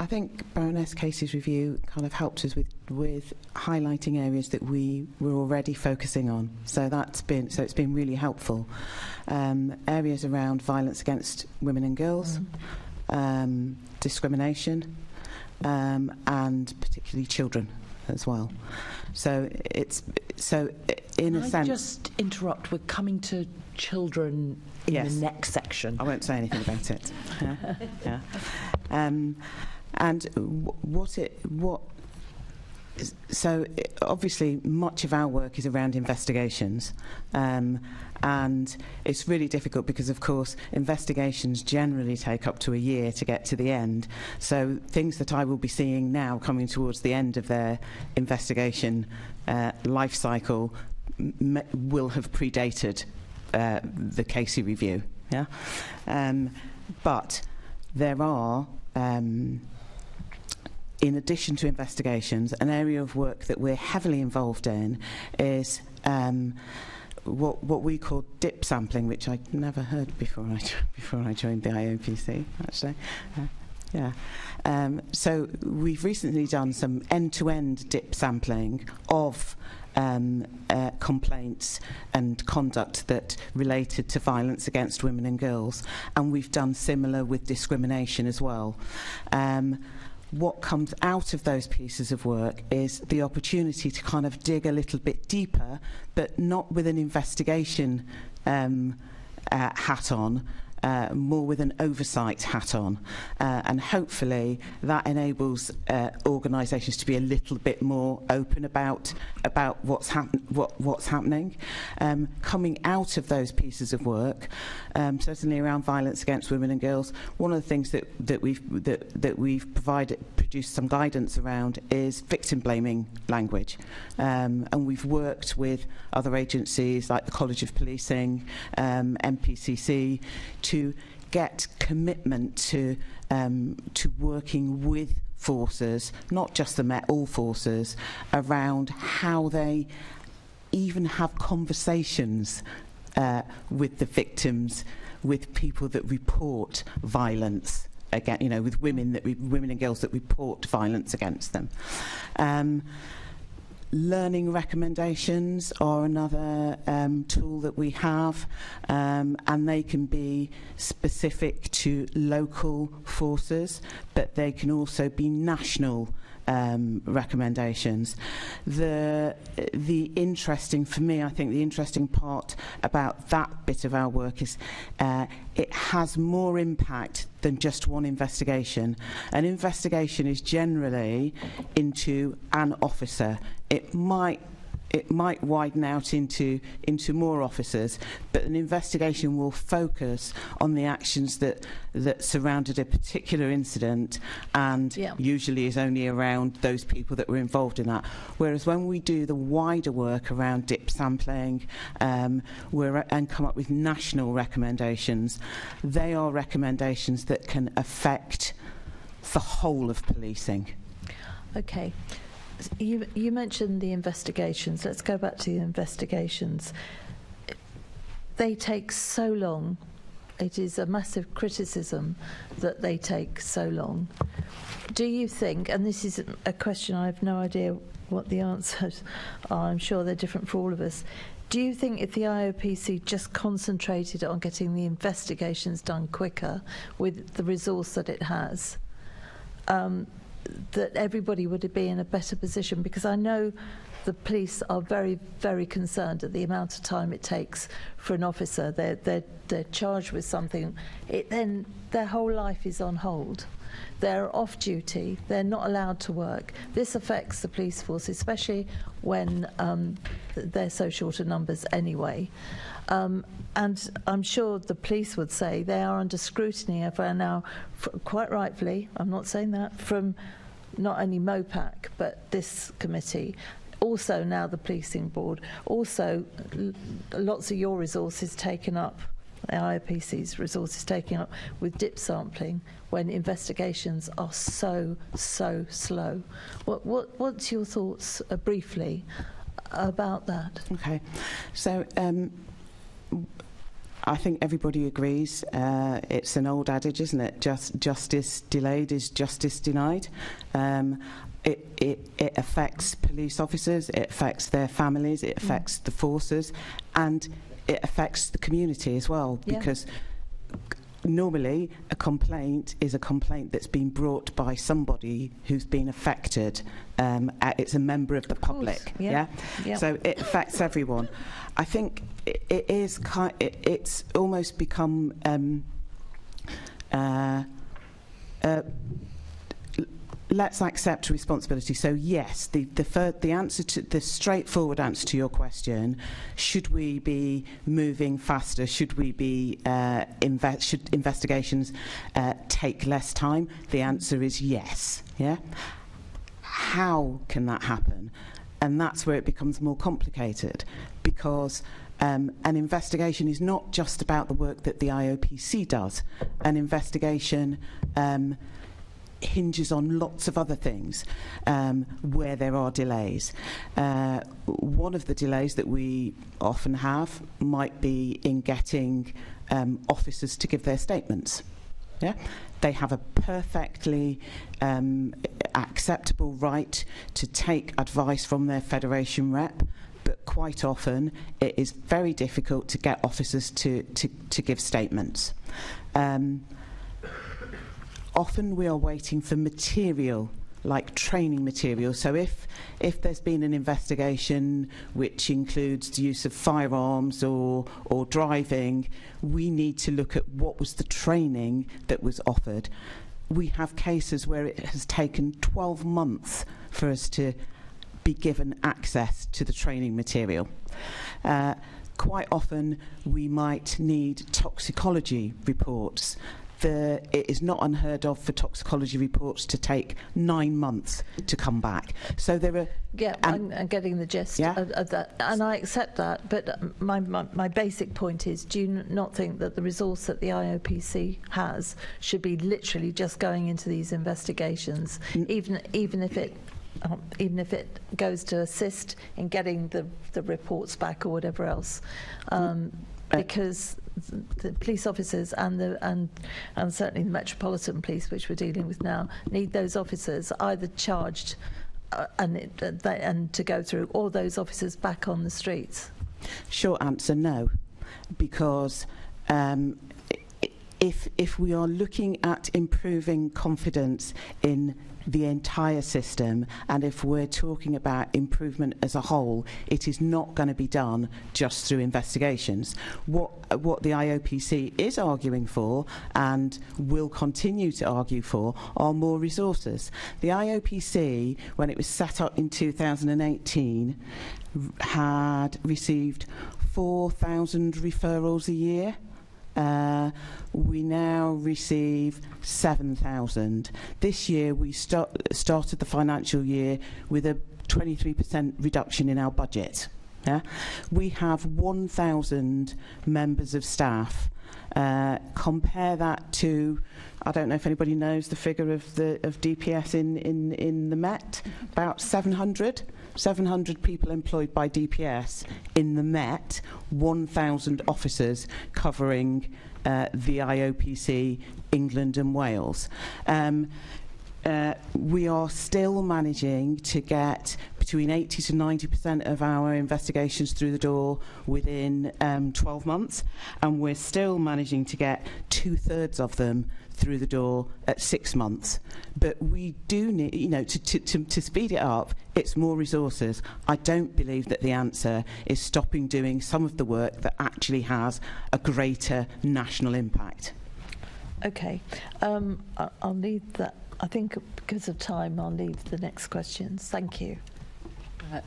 I think Baroness Casey's review kind of helped us with highlighting areas that we were already focusing on. So it's been really helpful. Areas around violence against women and girls, discrimination, and particularly children as well. So in a sense. Just interrupt. We're coming to children in the next section. I won't say anything about it. Yeah. Obviously much of our work is around investigations, and it's really difficult because, of course, investigations generally take up to a year to get to the end. So things that I will be seeing now coming towards the end of their investigation life cycle will have predated the Casey review. Yeah, but there are. In addition to investigations, an area of work that we're heavily involved in is what we call dip sampling, which I'd never heard before I joined the IOPC, actually. So we've recently done some end-to-end dip sampling of complaints and conduct that related to violence against women and girls, and we've done similar with discrimination as well. What comes out of those pieces of work is the opportunity to kind of dig a little bit deeper, but not with an investigation hat on, more with an oversight hat on, and hopefully that enables organisations to be a little bit more open about what's happening. Coming out of those pieces of work, certainly around violence against women and girls, one of the things that we've produced some guidance around is victim blaming language, and we've worked with other agencies like the College of Policing, MPCC, to get commitment to working with forces, not just the Met, all forces, around how they even have conversations with the victims, with people that report violence against, with women and girls that report violence against them. Learning recommendations are another tool that we have, and they can be specific to local forces, but they can also be national recommendations. The interesting, for me, I think the interesting part about that bit of our work is it has more impact than just one investigation. An investigation is generally into an officer. It might widen out into more officers, but an investigation will focus on the actions that surrounded a particular incident, and usually is only around those people that were involved in that. Whereas when we do the wider work around dip sampling and come up with national recommendations, they are recommendations that can affect the whole of policing. Okay. You mentioned the investigations. Let's go back to the investigations. They take so long. It is a massive criticism that they take so long. Do you think, and this is a question I have no idea what the answers are, I'm sure they're different for all of us, do you think if the IOPC just concentrated on getting the investigations done quicker with the resource that it has, that everybody would be in a better position? Because I know the police are very, very concerned at the amount of time it takes for an officer. They're charged with something. Then their whole life is on hold. They're off duty. They're not allowed to work. This affects the police force, especially when they're so short of numbers anyway. And I'm sure the police would say they are under scrutiny now, quite rightfully, I'm not saying that, from not only MOPAC but this committee, also now the policing board, also lots of your resources taken up, the IOPC's resources taken up with dip sampling when investigations are so slow. What's your thoughts briefly about that? Okay, so I think everybody agrees. It's an old adage, isn't it? Justice delayed is justice denied. It affects police officers, it affects their families, it affects the forces, and it affects the community as well, because normally a complaint is a complaint that's been brought by somebody who's been affected. It's a member of the public. So it affects everyone. I think it's almost become let's accept responsibility. So yes, the answer to the straightforward answer to your question: should we be moving faster? Should we be should investigations take less time? The answer is yes. Yeah. How can that happen? And that's where it becomes more complicated, because an investigation is not just about the work that the IOPC does. An investigation hinges on lots of other things where there are delays. One of the delays that we often have might be in getting officers to give their statements. Yeah, they have a perfectly acceptable right to take advice from their federation rep, but quite often it is very difficult to get officers to give statements. Often we are waiting for material, like training material. So if there's been an investigation which includes the use of firearms or driving, we need to look at what was the training that was offered. We have cases where it has taken 12 months for us to be given access to the training material. Quite often we might need toxicology reports. It is not unheard of for toxicology reports to take 9 months to come back. So there are... Yeah, I'm getting the gist of that, and I accept that, but my basic point is, do you not think that the resource that the IOPC has should be literally just going into these investigations, even if it goes to assist in getting the reports back or whatever else? Because the police officers and certainly the Metropolitan Police, which we're dealing with now, need those officers either charged and to go through, or those officers back on the streets. Short answer, no, because if we are looking at improving confidence in the entire system, and if we're talking about improvement as a whole, it is not going to be done just through investigations. What the IOPC is arguing for, and will continue to argue for, are more resources. The IOPC, when it was set up in 2018, had received 4,000 referrals a year. We now receive 7,000. This year we started the financial year with a 23% reduction in our budget. Yeah? We have 1,000 members of staff. Compare that to, I don't know if anybody knows the figure of DPS in the Met, about 700 people employed by DPS in the Met, 1,000 officers covering the IOPC, England and Wales. We are still managing to get between 80 to 90% of our investigations through the door within 12 months, and we're still managing to get 2/3 of them through the door at 6 months. But we do need, to speed it up, it's more resources. I don't believe that the answer is stopping doing some of the work that actually has a greater national impact. Okay, I'll leave that. I think because of time, I'll leave the next questions. Thank you.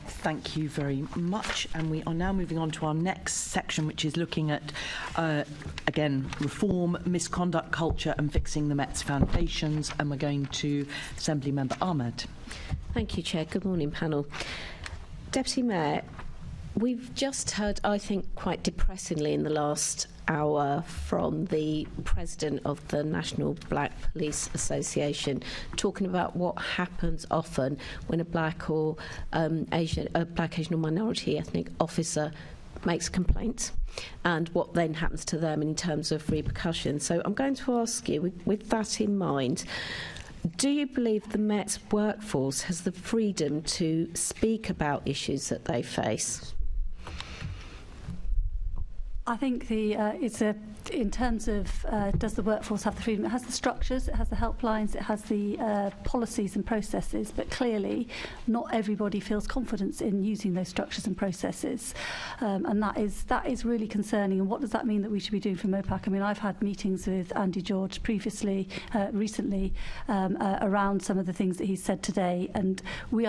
Thank you very much. And we are now moving on to our next section, which is looking at, again, reform, misconduct culture and fixing the Met's foundations. And we're going to Assembly Member Ahmed. Thank you, Chair. Good morning, panel. Deputy Mayor, we've just heard, I think, quite depressingly in the last hour from the President of the National Black Police Association talking about what happens often when a black or Asian or minority ethnic officer makes complaints and what then happens to them in terms of repercussions. So I'm going to ask you, with that in mind, do you believe the Met's workforce has the freedom to speak about issues that they face? I think in terms of does the workforce have the freedom? It has the structures, it has the helplines, it has the policies and processes, but clearly not everybody feels confidence in using those structures and processes, and that is really concerning. And what does that mean that we should be doing for MOPAC? I mean, I've had meetings with Andy George recently around some of the things that he's said today, and we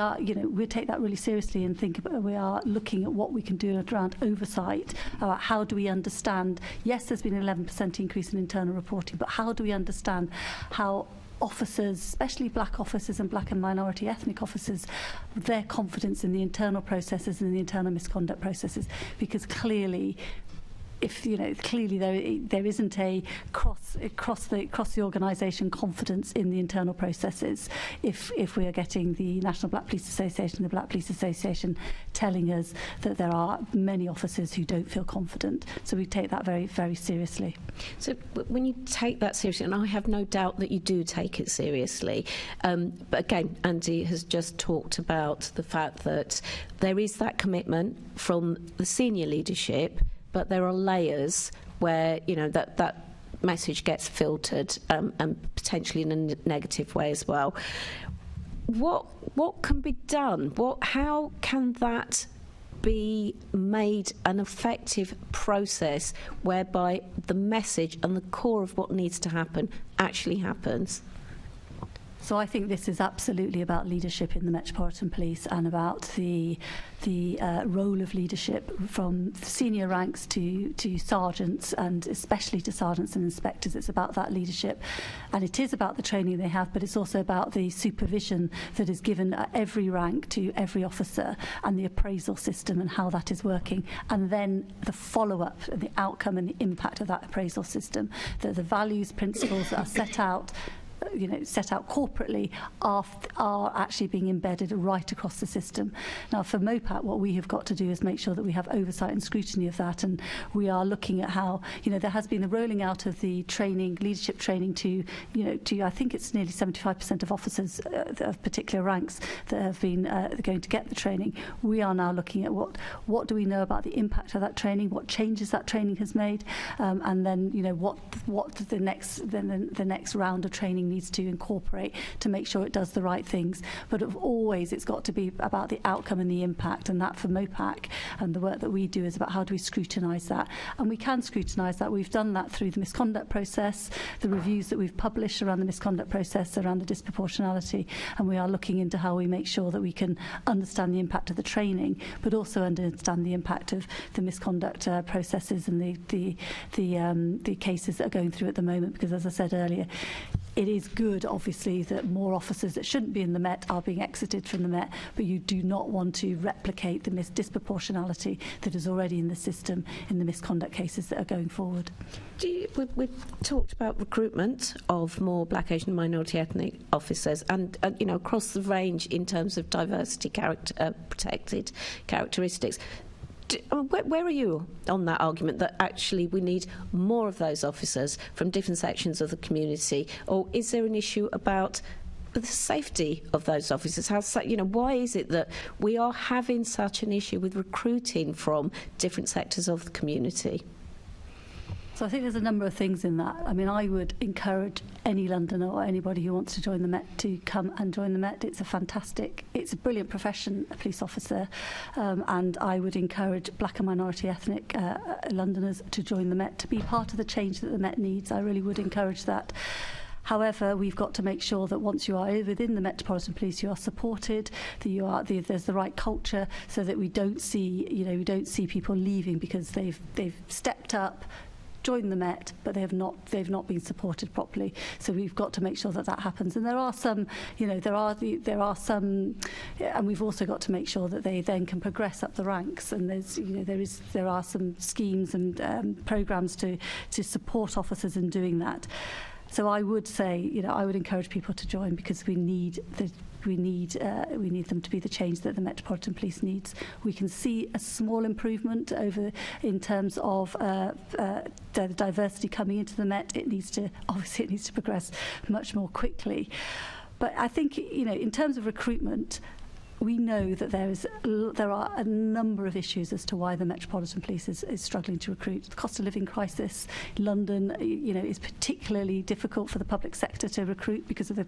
take that really seriously and we are looking at what we can do around oversight. How do we understand? Yes, there's been an 11% increase in internal reporting, but how do we understand how officers, especially black officers and black and minority ethnic officers, their confidence in the internal processes and the internal misconduct processes? Because clearly, there isn't a across the organisation confidence in the internal processes. If we are getting the National Black Police Association, the Black Police Association telling us that there are many officers who don't feel confident, so we take that very, very seriously. So when you take that seriously, and I have no doubt that you do take it seriously, but again, Andy has just talked about the fact that there is that commitment from the senior leadership, but there are layers where that message gets filtered and potentially in a negative way as well. What can be done? How can that be made an effective process whereby the message and the core of what needs to happen actually happens? So I think this is absolutely about leadership in the Metropolitan Police and about the role of leadership from senior ranks to sergeants, and especially to sergeants and inspectors. It's about that leadership, and it is about the training they have, but it's also about the supervision that is given at every rank to every officer, and the appraisal system and how that is working, and then the follow-up and the outcome and the impact of that appraisal system, the values, principles that are set out set out corporately are actually being embedded right across the system. Now, for MOPAT, what we have got to do is make sure that we have oversight and scrutiny of that, and we are looking at how, there has been the rolling out of the training, leadership training to I think it's nearly 75% of officers of particular ranks that have been going to get the training. We are now looking at what do we know about the impact of that training, what changes that training has made, and then what the next round of training needs to incorporate to make sure it does the right things. But always it's got to be about the outcome and the impact, and that for MOPAC and the work that we do is about how do we scrutinise that. And we can scrutinise that. We've done that through the misconduct process, the reviews that we've published around the misconduct process, around the disproportionality, and we are looking into how we make sure that we can understand the impact of the training, but also understand the impact of the misconduct processes and the cases that are going through at the moment, because as I said earlier, it is good, obviously, that more officers that shouldn't be in the Met are being exited from the Met, but you do not want to replicate the disproportionality that is already in the system in the misconduct cases that are going forward. We've talked about recruitment of more Black, Asian, minority ethnic officers, and across the range in terms of diversity, protected characteristics. Where are you on that argument that actually we need more of those officers from different sections of the community, or is there an issue about the safety of those officers? Why is it that we are having such an issue with recruiting from different sectors of the community? So I think there's a number of things in that. I mean, I would encourage any Londoner or anybody who wants to join the Met to come and join the Met. It's a brilliant profession, a police officer, and I would encourage Black and minority ethnic Londoners to join the Met, to be part of the change that the Met needs. I really would encourage that. However, we've got to make sure that once you are within the Metropolitan Police, you are supported, that there's the right culture, so that we don't see people leaving because they've stepped up, joined the Met, but they've not been supported properly. So we've got to make sure that happens. And there are some, and we've also got to make sure that they then can progress up the ranks. And there are some schemes and programmes to support officers in doing that. So I would say, I would encourage people to join, because we need them to be the change that the Metropolitan Police needs. We can see a small improvement in terms of the diversity coming into the Met. It needs to progress much more quickly. But I think, in terms of recruitment, we know that there are a number of issues as to why the Metropolitan Police is struggling to recruit. The cost of living crisis, London, is particularly difficult for the public sector to recruit because of the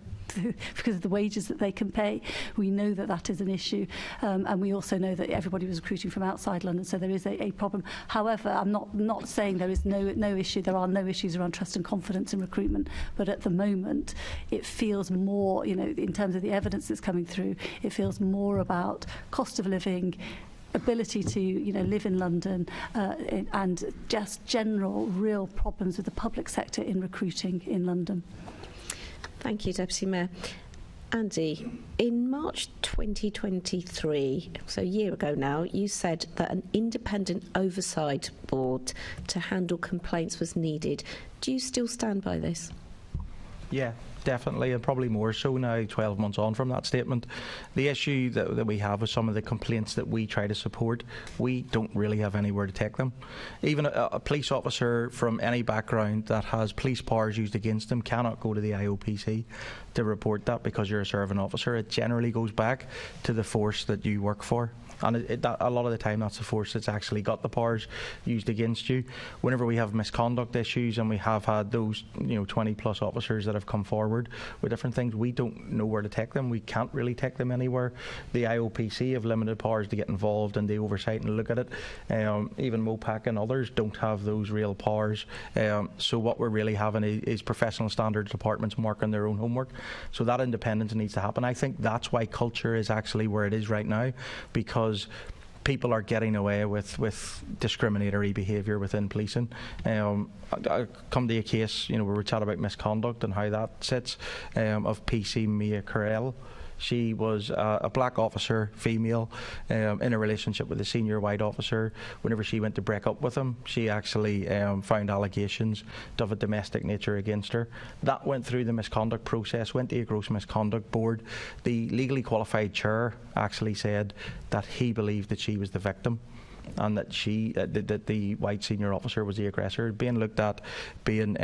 wages that they can pay. We know that is an issue, and we also know that everybody was recruiting from outside London, so there is a problem. However, I'm not saying there is no issue. There are no issues around trust and confidence in recruitment, but at the moment, it feels more, in terms of the evidence that's coming through, it feels more about cost of living, ability to live in London, and just general real problems with the public sector in recruiting in London. Thank you, Deputy Mayor. Andy, in March 2023, so a year ago now, you said that an independent oversight board to handle complaints was needed. Do you still stand by this? Yeah, definitely, and probably more so now, 12 months on from that statement. The issue that we have with some of the complaints that we try to support, we don't really have anywhere to take them. Even a police officer from any background that has police powers used against them cannot go to the IOPC to report that, because you're a serving officer. It generally goes back to the force that you work for. And a lot of the time, that's the force that's actually got the powers used against you. Whenever we have misconduct issues, and we have had those 20 plus officers that have come forward with different things, we don't know where to take them. We can't really take them anywhere. The IOPC have limited powers to get involved in the oversight and look at it. Even MOPAC and others don't have those real powers. So what we're really having is professional standards departments marking their own homework. So that independence needs to happen. I think that's why culture is actually where it is right now, because people are getting away with discriminatory behaviour within policing. I come to a case, where we chat about misconduct and how that sits, of PC Mia Carell, She was a black officer, female, in a relationship with a senior white officer. Whenever she went to break up with him, she actually found allegations of a domestic nature against her. That went through the misconduct process, went to a gross misconduct board. The legally qualified chair actually said that he believed that she was the victim, and that that the white senior officer was the aggressor, being looked at, being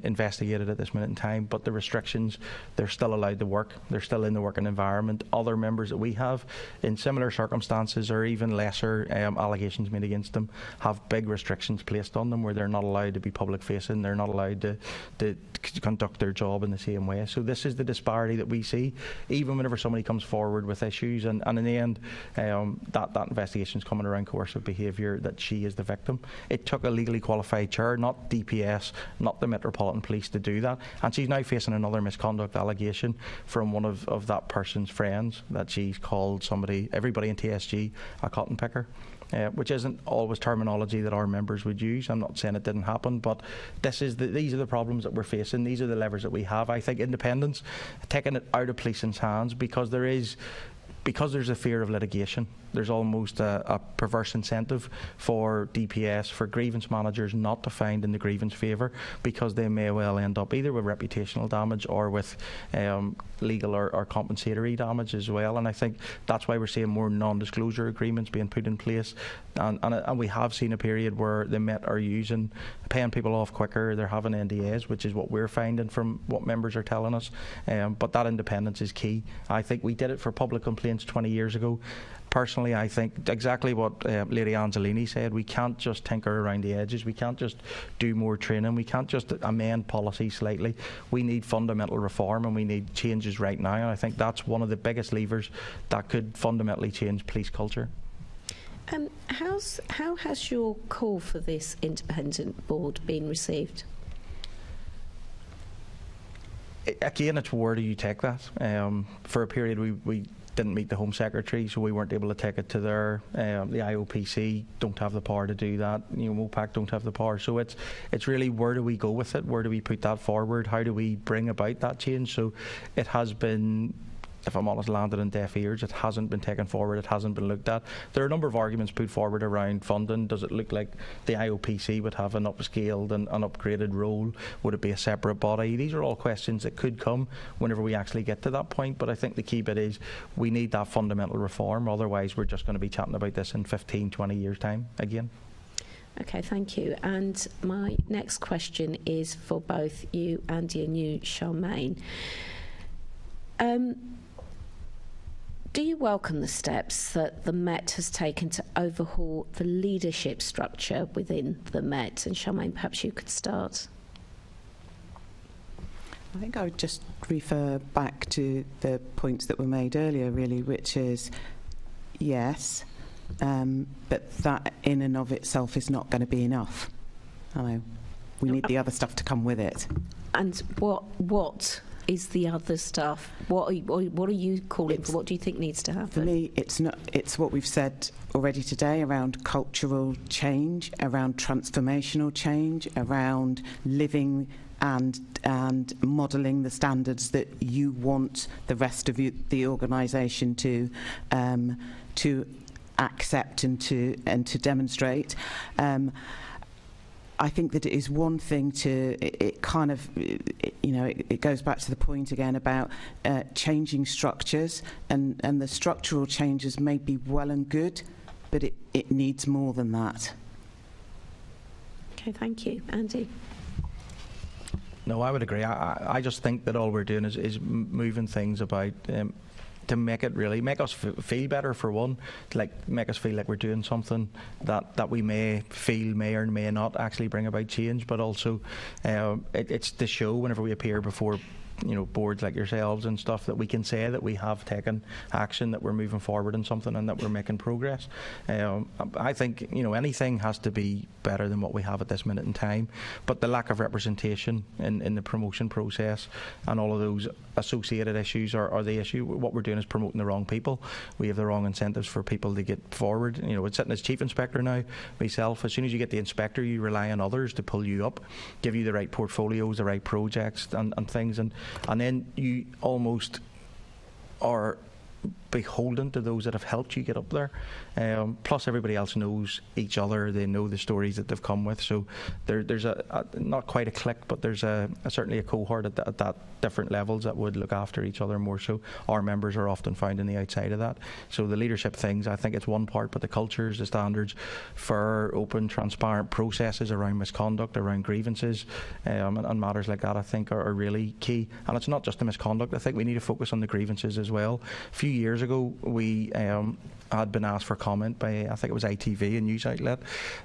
investigated at this minute in time. But the restrictions, they're still allowed to work. They're still in the working environment. Other members that we have in similar circumstances, or even lesser allegations made against them, have big restrictions placed on them, where they're not allowed to be public facing. They're not allowed to conduct their job in the same way. So this is the disparity that we see, even whenever somebody comes forward with issues, and in the end, that investigation's coming around course of behaviour that she is the victim. It took a legally qualified chair, not DPS, not the Metropolitan Police, to do that, and she's now facing another misconduct allegation from one of that person's friends, that she's called everybody in TSG a cotton picker. Which isn't always terminology that our members would use. I'm not saying it didn't happen, but these are the problems that we're facing. These are the levers that we have. I think independence, taking it out of policing's hands, because there's a fear of litigation. There's almost a perverse incentive for DPS, for grievance managers, not to find in the grievance favour, because they may well end up either with reputational damage or with legal or compensatory damage as well. And I think that's why we're seeing more non-disclosure agreements being put in place. And we have seen a period where the Met are paying people off quicker. They're having NDAs, which is what we're finding from what members are telling us. But that independence is key. I think we did it for public complaints 20 years ago. Personally, I think exactly what Lady Angiolini said. We can't just tinker around the edges. We can't just do more training. We can't just amend policy slightly. We need fundamental reform, and we need changes right now. And I think that's one of the biggest levers that could fundamentally change police culture. How has your call for this independent board been received? Again, it's where do you take that? For a period, we didn't meet the Home Secretary, so we weren't able to take it to there. The IOPC don't have the power to do that. MOPAC don't have the power. So it's really, where do we go with it? Where do we put that forward? How do we bring about that change? So it has been, if I'm honest, landed in deaf ears. It hasn't been taken forward. It hasn't been looked at. There are a number of arguments put forward around funding. Does it look like the IOPC would have an upscaled and an upgraded role? Would it be a separate body? These are all questions that could come whenever we actually get to that point. But I think the key bit is we need that fundamental reform. Otherwise, we're just going to be chatting about this in 15, 20 years' time again. Okay, thank you. And my next question is for both you, Andy, and you, Charmaine. Do you welcome the steps that the Met has taken to overhaul the leadership structure within the Met? And Charmaine, perhaps you could start. I think I would just refer back to the points that were made earlier, really, which is, yes, but that in and of itself is not going to be enough. We need the other stuff to come with it. And what is the other stuff? What are you calling for? What do you think needs to happen? For me, it's what we've said already today around cultural change, around transformational change, around living and modelling the standards that you want the rest of the organisation to accept and to demonstrate. I think that it is one thing it goes back to the point again about changing structures, and the structural changes may be well and good, but it needs more than that. Okay, thank you. Andy? No, I would agree. I just think that all we're doing is moving things about to make it really make us feel better, for one, make us feel like we're doing something that we may feel may or may not actually bring about change, but also it's to show whenever we appear before boards like yourselves and stuff, that we can say that we have taken action, that we're moving forward in something, and that we're making progress. I think anything has to be better than what we have at this minute in time, but the lack of representation in the promotion process and all of those associated issues are the issue. What we're doing is promoting the wrong people. We have the wrong incentives for people to get forward. It's sitting as chief inspector now myself. As soon as you get the inspector, you rely on others to pull you up, give you the right portfolios, the right projects and things, and then you almost are beholden to those that have helped you get up there. Plus, everybody else knows each other. They know the stories that they've come with. So there's a not quite a clique, but there's certainly a cohort at that different levels that would look after each other more. So our members are often found on the outside of that. So the leadership things, I think it's one part, but the cultures, the standards, fair, open, transparent processes around misconduct, around grievances, and matters like that, I think are really key. And it's not just the misconduct. I think we need to focus on the grievances as well. A few years ago, we had been asked for comment by, I think it was ITV, a news outlet,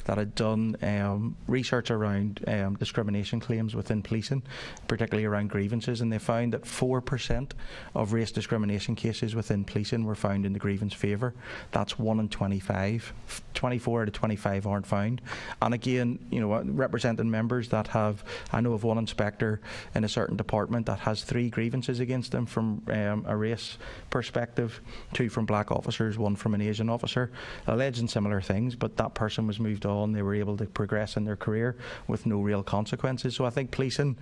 that had done research around discrimination claims within policing, particularly around grievances, and they found that 4% of race discrimination cases within policing were found in the grievance favour. That's 1 in 25. 24 out of 25 aren't found. And again, representing members that have, I know of one inspector in a certain department that has 3 grievances against them from a race perspective, 2 from black officers, 1 from an Asian officer, alleging similar things, but that person was moved on. They were able to progress in their career with no real consequences. So I think policing,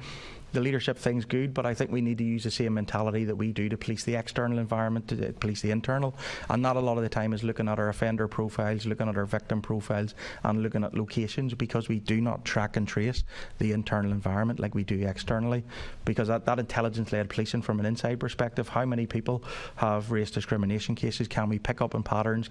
the leadership thing's good, but I think we need to use the same mentality that we do to police the external environment, to police the internal. And not a lot of the time is looking at our offender profiles, looking at our victim profiles, and looking at locations, because we do not track and trace the internal environment like we do externally. Because that intelligence-led policing from an inside perspective, how many people have race discrimination cases? Can we pick up on patterns?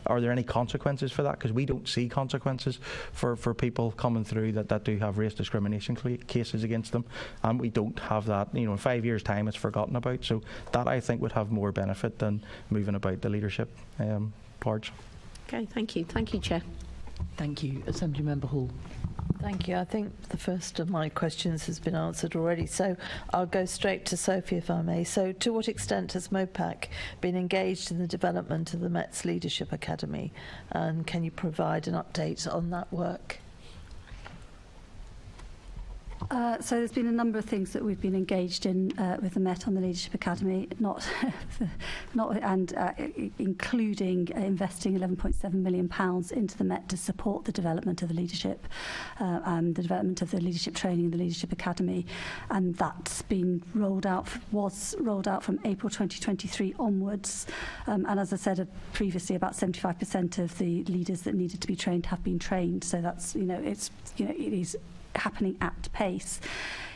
Are there any consequences for that? Because we don't see consequences for people coming through that do have race discrimination cases against them. And we don't have that. In 5 years' time, it's forgotten about. So that, I think, would have more benefit than moving about the leadership parts. Okay, thank you. Thank you, Chair. Thank you. Assembly Member Hall. Thank you. I think the first of my questions has been answered already, so I'll go straight to Sophie, if I may. So to what extent has MOPAC been engaged in the development of the Met's Leadership Academy, and can you provide an update on that work? So there's been a number of things that we've been engaged in with the Met on the Leadership Academy, including investing £11.7 million into the Met to support the development of the leadership and the development of the leadership training in the Leadership Academy, and that's been was rolled out from April 2023 onwards. And as I said previously, about 75% of the leaders that needed to be trained have been trained. So that's it is happening at pace.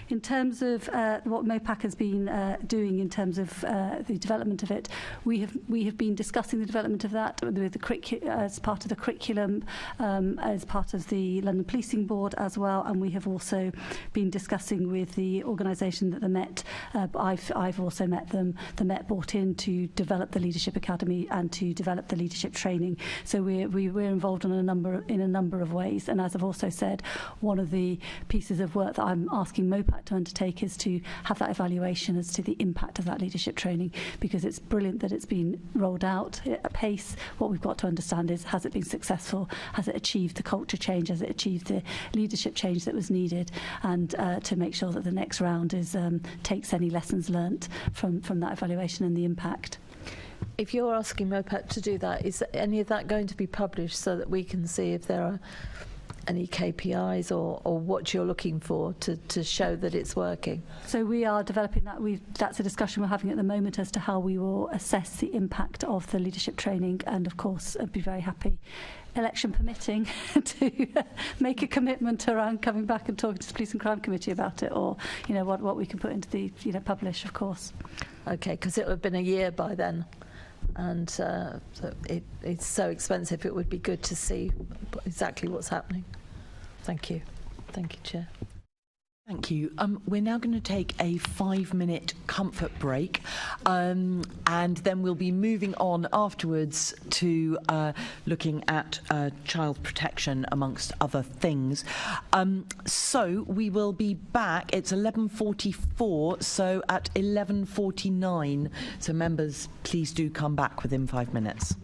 In terms of what MOPAC has been doing in terms of the development of it, we have been discussing the development of that with the as part of the curriculum, as part of the London Policing Board as well, and we have also been discussing with the organisation that the Met. I've also met them. The Met brought in to develop the Leadership Academy and to develop the leadership training. So we're involved in a number of ways. And as I've also said, one of the pieces of work that I'm asking MOPAC to undertake is to have that evaluation as to the impact of that leadership training, because it's brilliant that it's been rolled out at pace. What we've got to understand is, has it been successful? Has it achieved the culture change? Has it achieved the leadership change that was needed? And to make sure that the next round takes any lessons learnt from that evaluation and the impact. If you're asking MOPAC to do that, is any of that going to be published so that we can see if there are any KPIs or what you're looking for to show that it's working? So we are developing that. That's a discussion we're having at the moment as to how we will assess the impact of the leadership training, and of course I'd be very happy, election permitting, to make a commitment around coming back and talking to the Police and Crime Committee about it, or what we can put into the publish, of course. Okay, because it would have been a year by then. And so it's so expensive, it would be good to see exactly what's happening. Thank you. Thank you, Chair. Thank you. We're now going to take a 5-minute comfort break, and then we'll be moving on afterwards to looking at child protection, amongst other things. So we will be back. It's 11:44, so at 11:49. So members, please do come back within 5 minutes.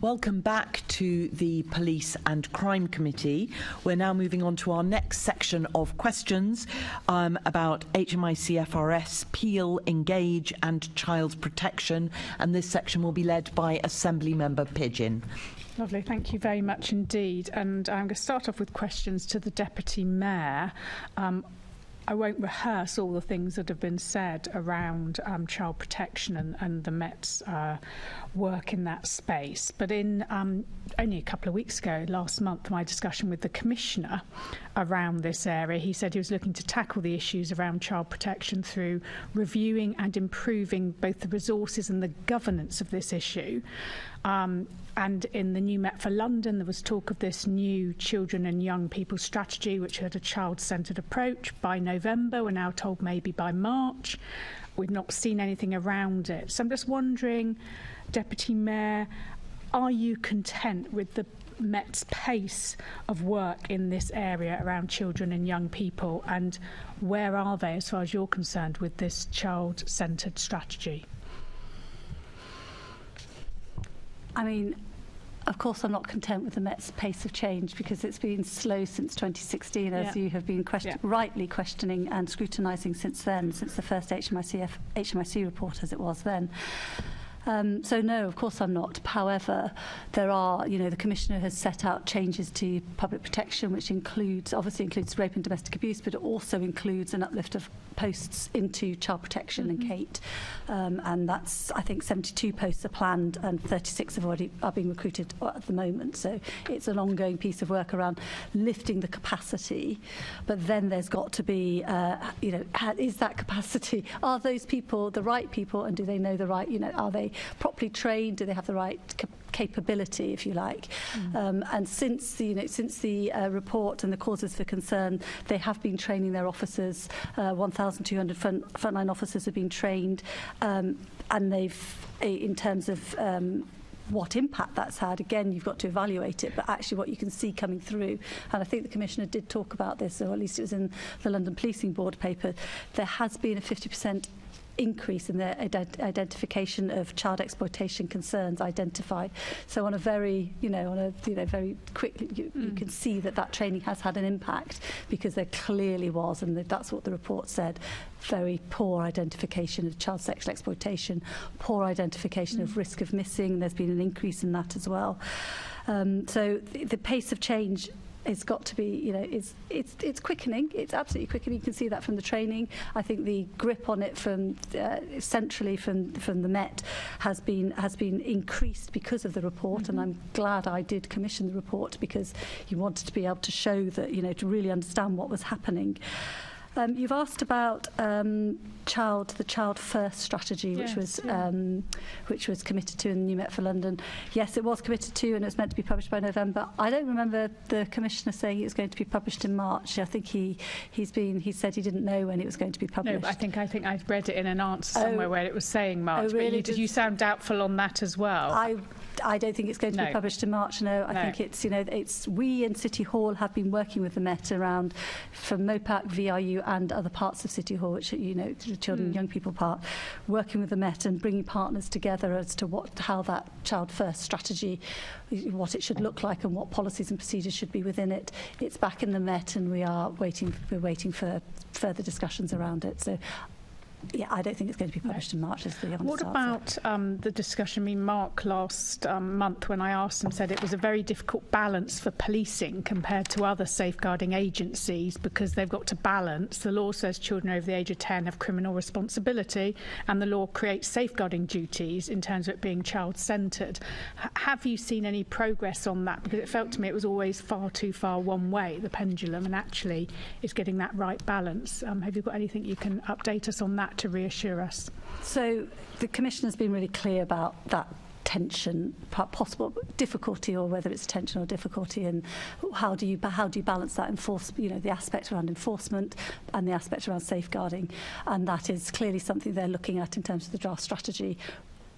Welcome back to the Police and Crime Committee. We're now moving on to our next section of questions about HMIC FRS, Peel, Engage and Child Protection, and this section will be led by Assembly Member Pidgeon. Lovely, thank you very much indeed. And I'm going to start off with questions to the Deputy Mayor. I won't rehearse all the things that have been said around child protection and the Met's work in that space. But in only a couple of weeks ago, last month, my discussion with the Commissioner around this area, he said he was looking to tackle the issues around child protection through reviewing and improving both the resources and the governance of this issue. And in the new Met for London, there was talk of this new children and young people strategy, which had a child-centred approach. By November, we're now told maybe by March. We've not seen anything around it. So I'm just wondering, Deputy Mayor, are you content with the Met's pace of work in this area around children and young people? And where are they, as far as you're concerned, with this child-centred strategy? I mean, of course, I'm not content with the Met's pace of change because it's been slow since 2016, as you have been rightly questioning and scrutinising since then, since the first HMIC report, as it was then. So no, of course I'm not. However, there are, the Commissioner has set out changes to public protection, which obviously includes rape and domestic abuse, but it also includes an uplift of posts into child protection and Kate. And that's, I think, 72 posts are planned and 36 are being recruited at the moment. So it's an ongoing piece of work around lifting the capacity. But then there's got to be, is that capacity, are those people the right people, and do they know the right, are they properly trained? Do they have the right capability, if you like? And since the report and the causes for concern, they have been training their officers. 1,200 frontline officers have been trained, and they've, in terms of what impact that's had, again, you've got to evaluate it, but actually what you can see coming through, and I think the Commissioner did talk about this, or at least it was in the London Policing Board paper, there has been a 50% increase in the identification of child exploitation concerns identified. So on a very, very quickly, you can see that training has had an impact, because there clearly was, and that's what the report said, very poor identification of child sexual exploitation, poor identification of risk of missing. There's been an increase in that as well. So the pace of change, it's got to be, it's quickening. It's absolutely quickening. You can see that from the training. I think the grip on it from centrally from the Met has been increased because of the report, and I'm glad I did commission the report, because you wanted to be able to show that, to really understand what was happening. You've asked about the Child First strategy, which was committed to in the new Met for London. Yes, it was committed to, and it was meant to be published by November. I don't remember the Commissioner saying it was going to be published in March. I think he said he didn't know when it was going to be published. No, but I think I read it in an answer somewhere where it was saying March. Oh, really? But did you sound doubtful on that as well? I don't think it's going to be published in March. No, I think it's we in City Hall have been working with the Met around, from MOPAC, VRU, and other parts of City Hall, which the children and young people part, working with the Met and bringing partners together as to how that Child First strategy, what it should look like, and what policies and procedures should be within it. It's back in the Met, and we're waiting for further discussions around it. So, yeah, I don't think it's going to be published in March, is the honest What answer. about the discussion? I mean, Mark last month, when I asked him, said it was a very difficult balance for policing compared to other safeguarding agencies, because they've got to balance. The law says children over the age of 10 have criminal responsibility, and the law creates safeguarding duties in terms of it being child-centred. Have you seen any progress on that? Because it felt to me it was always far too far one way, the pendulum, and actually it's getting that right balance. Have you got anything you can update us on that to reassure us? So the Commissioner's been really clear about that tension, possible difficulty, or whether it's tension or difficulty, and how do you balance that the aspect around enforcement and the aspect around safeguarding, and that is clearly something they're looking at in terms of the draft strategy.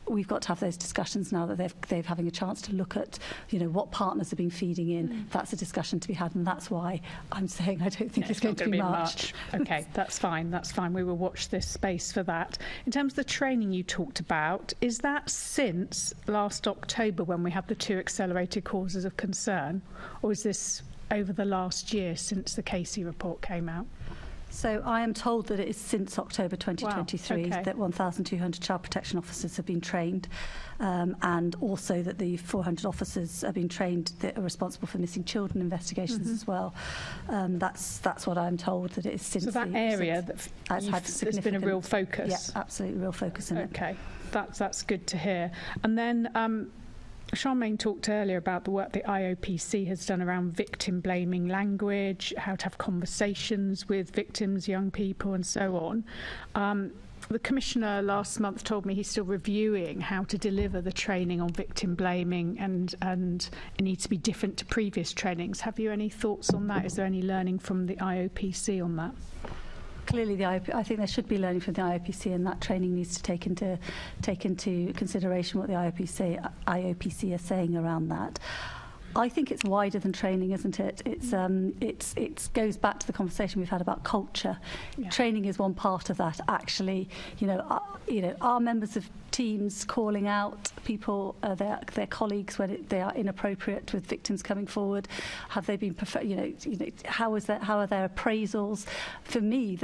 we've got to have those discussions now that they're having a chance to look at, what partners have been feeding in. That's a discussion to be had, and that's why I'm saying I don't think it's going to be much. Okay, that's fine. We will watch this space for that. In terms of the training you talked about, is that since last October when we had the 2 accelerated causes of concern, or is this over the last year since the Casey report came out? So I am told that it is since October 2023 that 1,200 child protection officers have been trained, and also that the 400 officers have been trained that are responsible for missing children investigations as well. That's what I'm told, that it is since. So that area there's been a real focus. Yeah, absolutely real focus in it. Okay, that's good to hear. And then Charmaine talked earlier about the work the IOPC has done around victim-blaming language, how to have conversations with victims, young people, and so on. The Commissioner last month told me he's still reviewing how to deliver the training on victim blaming, and it needs to be different to previous trainings. Have you any thoughts on that? Is there any learning from the IOPC on that? Clearly, I think there should be learning from the IOPC, and that training needs to take into consideration what the IOPC are saying around that. I think it's wider than training, isn't it? It goes back to the conversation we've had about culture. Yeah. Training is one part of that. Actually, our members of teams calling out people, their colleagues when they are inappropriate with victims coming forward. Have they been, how are their appraisals? For me,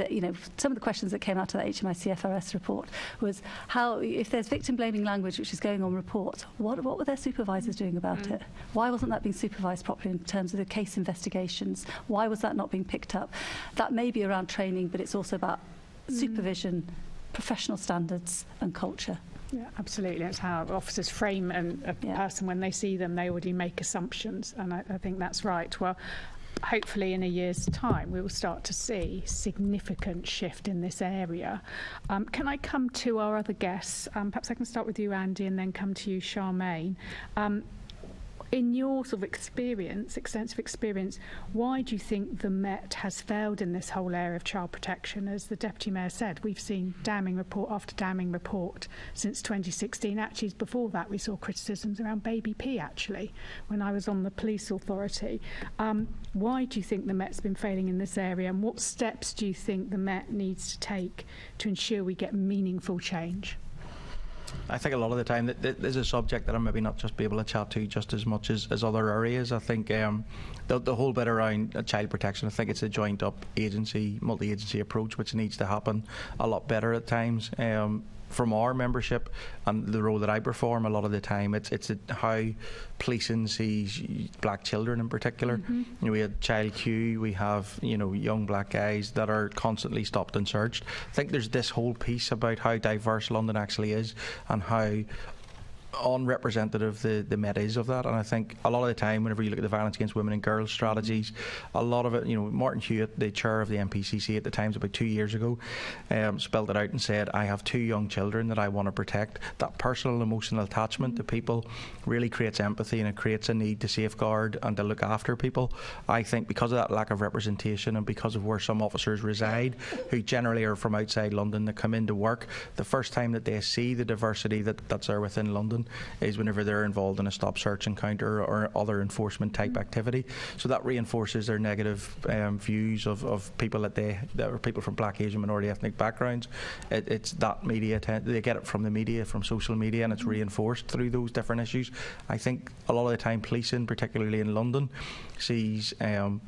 some of the questions that came out of that HMICFRS report was how, if there's victim blaming language which is going on reports, what were their supervisors doing about it? Why wasn't that being supervised properly in terms of the case investigations? Why was that not being picked up? That may be around training, but it's also about supervision, professional standards and culture. Yeah, absolutely. It's how officers frame a person when they see them. They already make assumptions, and I think that's right. Well, hopefully in a year's time we will start to see significant shift in this area. Can I come to our other guests? Perhaps I can start with you, Andy, and then come to you, Charmaine. In your sort of extensive experience, why do you think the Met has failed in this whole area of child protection? As the Deputy Mayor said, we've seen damning report after damning report since 2016. Actually, before that, we saw criticisms around Baby P, actually, when I was on the police authority. Why do you think the Met's been failing in this area, and what steps do you think the Met needs to take to ensure we get meaningful change? I think a lot of the time that there's a subject that I'm maybe not just be able to chat to just as much as other areas. I think the whole bit around child protection, I think it's a joint up agency, multi-agency approach which needs to happen a lot better at times. From our membership and the role that I perform, a lot of the time it's how policing sees black children in particular. We had Child Q, we have young black guys that are constantly stopped and searched. I think there's this whole piece about how diverse London actually is and how unrepresentative the Met is of that, and I think a lot of the time whenever you look at the violence against women and girls strategies, a lot of it, Martin Hewitt, the chair of the MPCC at the time, about 2 years ago, spelled it out and said, I have 2 young children that I want to protect. That personal emotional attachment to people really creates empathy, and it creates a need to safeguard and to look after people. I think because of that lack of representation and because of where some officers reside, who generally are from outside London, that come into work, the first time that they see the diversity that's there within London is whenever they're involved in a stop search encounter or other enforcement type activity. So that reinforces their negative views of people that are people from black, Asian, minority ethnic backgrounds. It's that media, they get it from the media, from social media, and it's reinforced through those different issues. I think a lot of the time policing, particularly in London, sees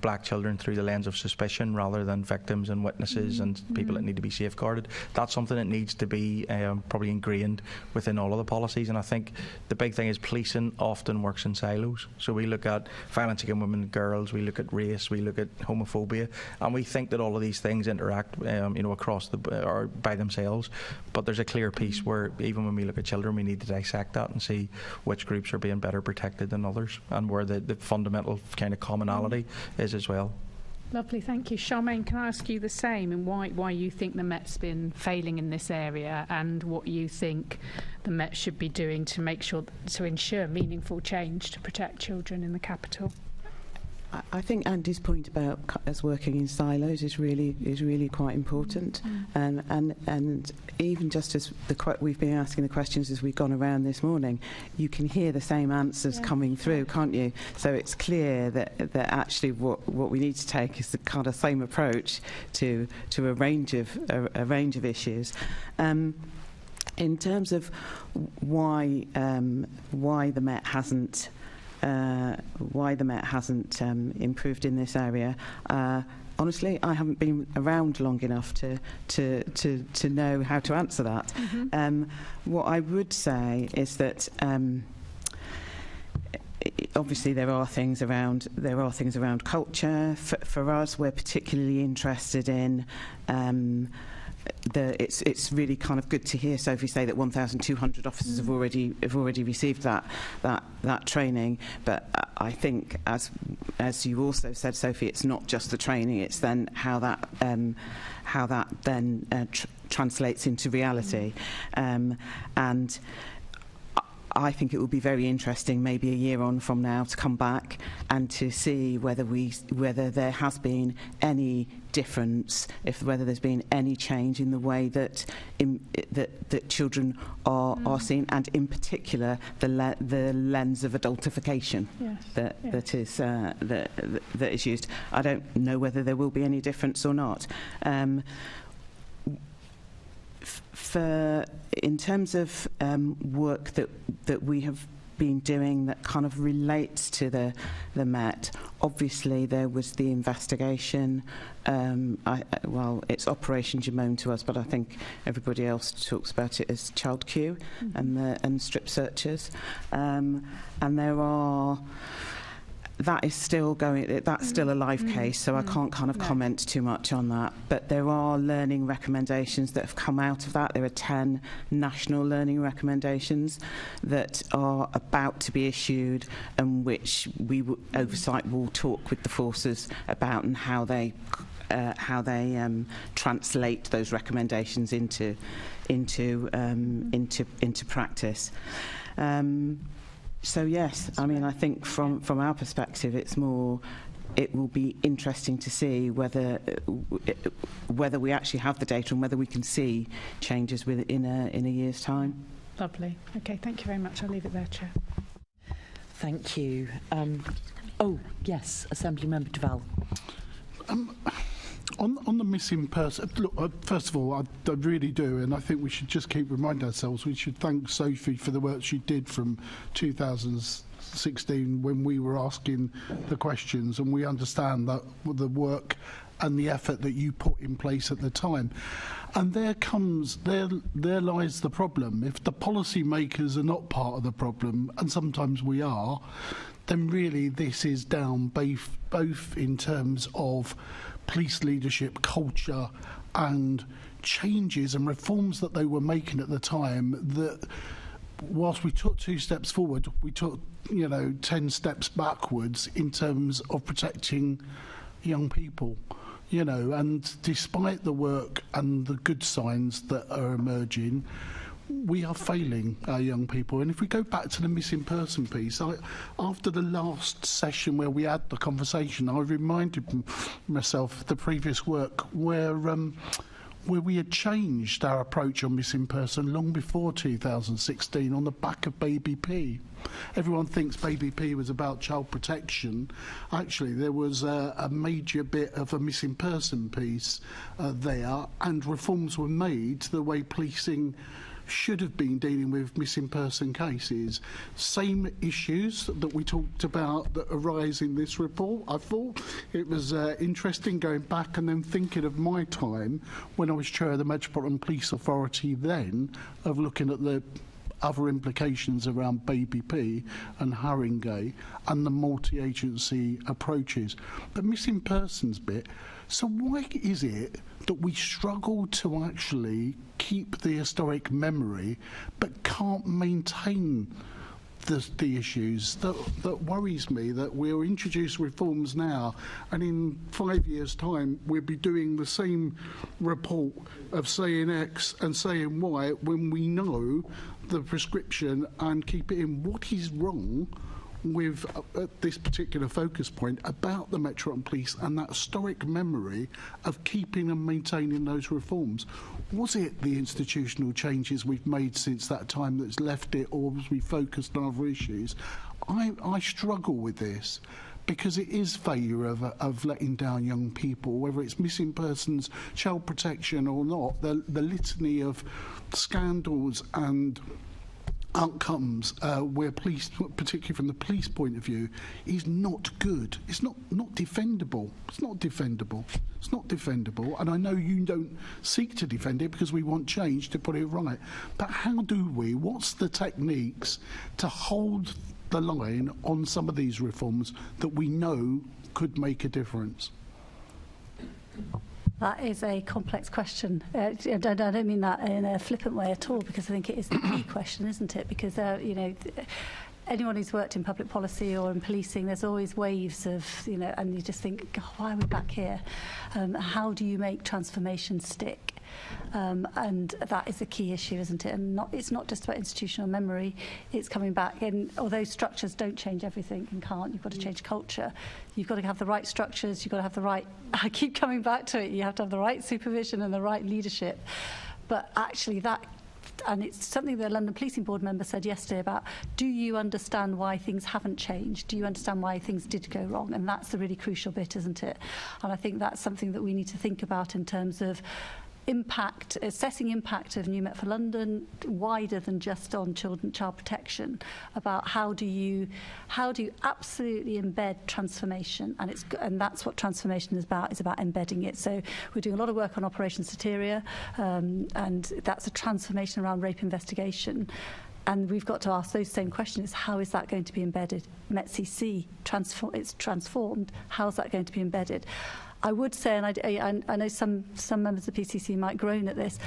black children through the lens of suspicion rather than victims and witnesses and people that need to be safeguarded. That's something that needs to be probably ingrained within all of the policies, and I think the big thing is policing often works in silos. So we look at violence against women and girls, we look at race, we look at homophobia, and we think that all of these things interact across or by themselves, but there's a clear piece where even when we look at children we need to dissect that and see which groups are being better protected than others and where the fundamental kind of commonality is as well. Lovely, thank you. Charmaine, can I ask you the same, and why you think the Met's been failing in this area, and what you think the Met should be doing to ensure meaningful change to protect children in the capital? I think Andy's point about us working in silos is really quite important, and even just as we've been asking the questions as we've gone around this morning, you can hear the same answers coming through, can't you? So it's clear that actually what we need to take is the kind of same approach to a range of issues. In terms of why the Met hasn't improved in this area, honestly, I haven't been around long enough to know how to answer that. What I would say is that obviously there are things around culture. For us, we're particularly interested in. It's really kind of good to hear Sophie say that 1,200 officers have already received that training. But I think, as you also said, Sophie, it's not just the training; it's then how that then translates into reality, and I think it would be very interesting, maybe a year on from now, to come back and to see whether there has been any difference, whether there's been any change in the way that children are seen, and in particular the lens of adultification that is used. I don't know whether there will be any difference or not. In terms of work that we have been doing that kind of relates to the Met, obviously there was the investigation. It's Operation Jamone to us, but I think everybody else talks about it as Child Q and strip searches. And there are. That is still going. That's still a live case, so I can't kind of comment too much on that. But there are learning recommendations that have come out of that. There are 10 national learning recommendations that are about to be issued, and which oversight will talk with the forces about, and how they translate those recommendations into practice. So yes, I mean, I think from our perspective, it will be interesting to see whether we actually have the data and whether we can see changes in a year's time. Lovely. Okay, thank you very much. I'll leave it there, Chair. Thank you. Yes, Assembly Member Duval. On the missing person, look, first of all, I really do, and I think we should just keep reminding ourselves, we should thank Sophie for the work she did from 2016 when we were asking the questions, and we understand that the work and the effort that you put in place at the time. And there lies the problem. If the policy makers are not part of the problem, and sometimes we are, then really this is down both in terms of police leadership, culture, and changes and reforms that they were making at the time, that whilst we took 2 steps forward, we took 10 steps backwards in terms of protecting young people. And despite the work and the good signs that are emerging, we are failing our young people. And if we go back to the missing person piece, after the last session where we had the conversation, I reminded myself of the previous work where we had changed our approach on missing person long before 2016 on the back of Baby P. Everyone thinks Baby P was about child protection. Actually, there was a major bit of a missing person piece there, and reforms were made to the way policing should have been dealing with missing person cases. Same issues that we talked about that arise in this report. I thought it was interesting going back and then thinking of my time when I was chair of the Metropolitan Police Authority then, of looking at the other implications around Baby P and Haringey and the multi-agency approaches. The missing persons bit, so why is it that we struggle to actually keep the historic memory but can't maintain the issues? That worries me, that we'll introduce reforms now and in 5 years' time we'll be doing the same report of saying X and saying Y when we know the prescription and keep it in. What is wrong with this particular focus point about the Metropolitan Police and that historic memory of keeping and maintaining those reforms. Was it the institutional changes we've made since that time that's left it, or was we focused on other issues? I struggle with this, because it is failure of letting down young people, whether it's missing persons, child protection or not. The litany of scandals and outcomes where police, particularly from the police point of view, is not good. It's not defendable. It's not defendable. It's not defendable. And I know you don't seek to defend it because we want change to put it right. But how do we? What's the techniques to hold the line on some of these reforms that we know could make a difference? That is a complex question. I don't mean that in a flippant way at all, because I think it is the key question, isn't it? Because, you know, anyone who's worked in public policy or in policing, there's always waves of, you know, and you just think, God, why are we back here? How do you make transformation stick? And that is a key issue, isn't it? And it's not just about institutional memory, it's coming back. And although structures don't change everything and can't, you've got to change culture. You've got to have the right structures, you've got to have the right, I keep coming back to it, you have to have the right supervision and the right leadership. But actually that, and it's something the London Policing Board member said yesterday about, do you understand why things haven't changed? Do you understand why things did go wrong? And that's the really crucial bit, isn't it? And I think that's something that we need to think about in terms of impact, assessing impact of New Met for London wider than just on child protection, about how do you absolutely embed transformation, and that's what transformation is about embedding it. So we're doing a lot of work on Operation Soteria, and that's a transformation around rape investigation. And we've got to ask those same questions. How is that going to be embedded? METCC, it's transformed. How is that going to be embedded? I would say, and I know some members of the PCC might groan at this,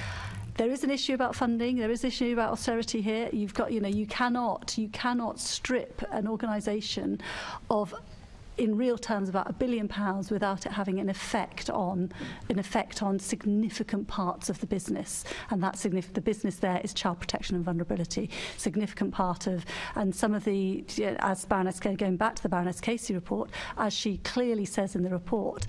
there is an issue about funding, there is an issue about austerity here. You've got, you know, you cannot strip an organisation of, in real terms, about £1 billion without it having an effect on significant parts of the business. And that the business there is child protection and vulnerability. Significant part of, and some of the, as Baroness, going back to the Baroness Casey report, as she clearly says in the report,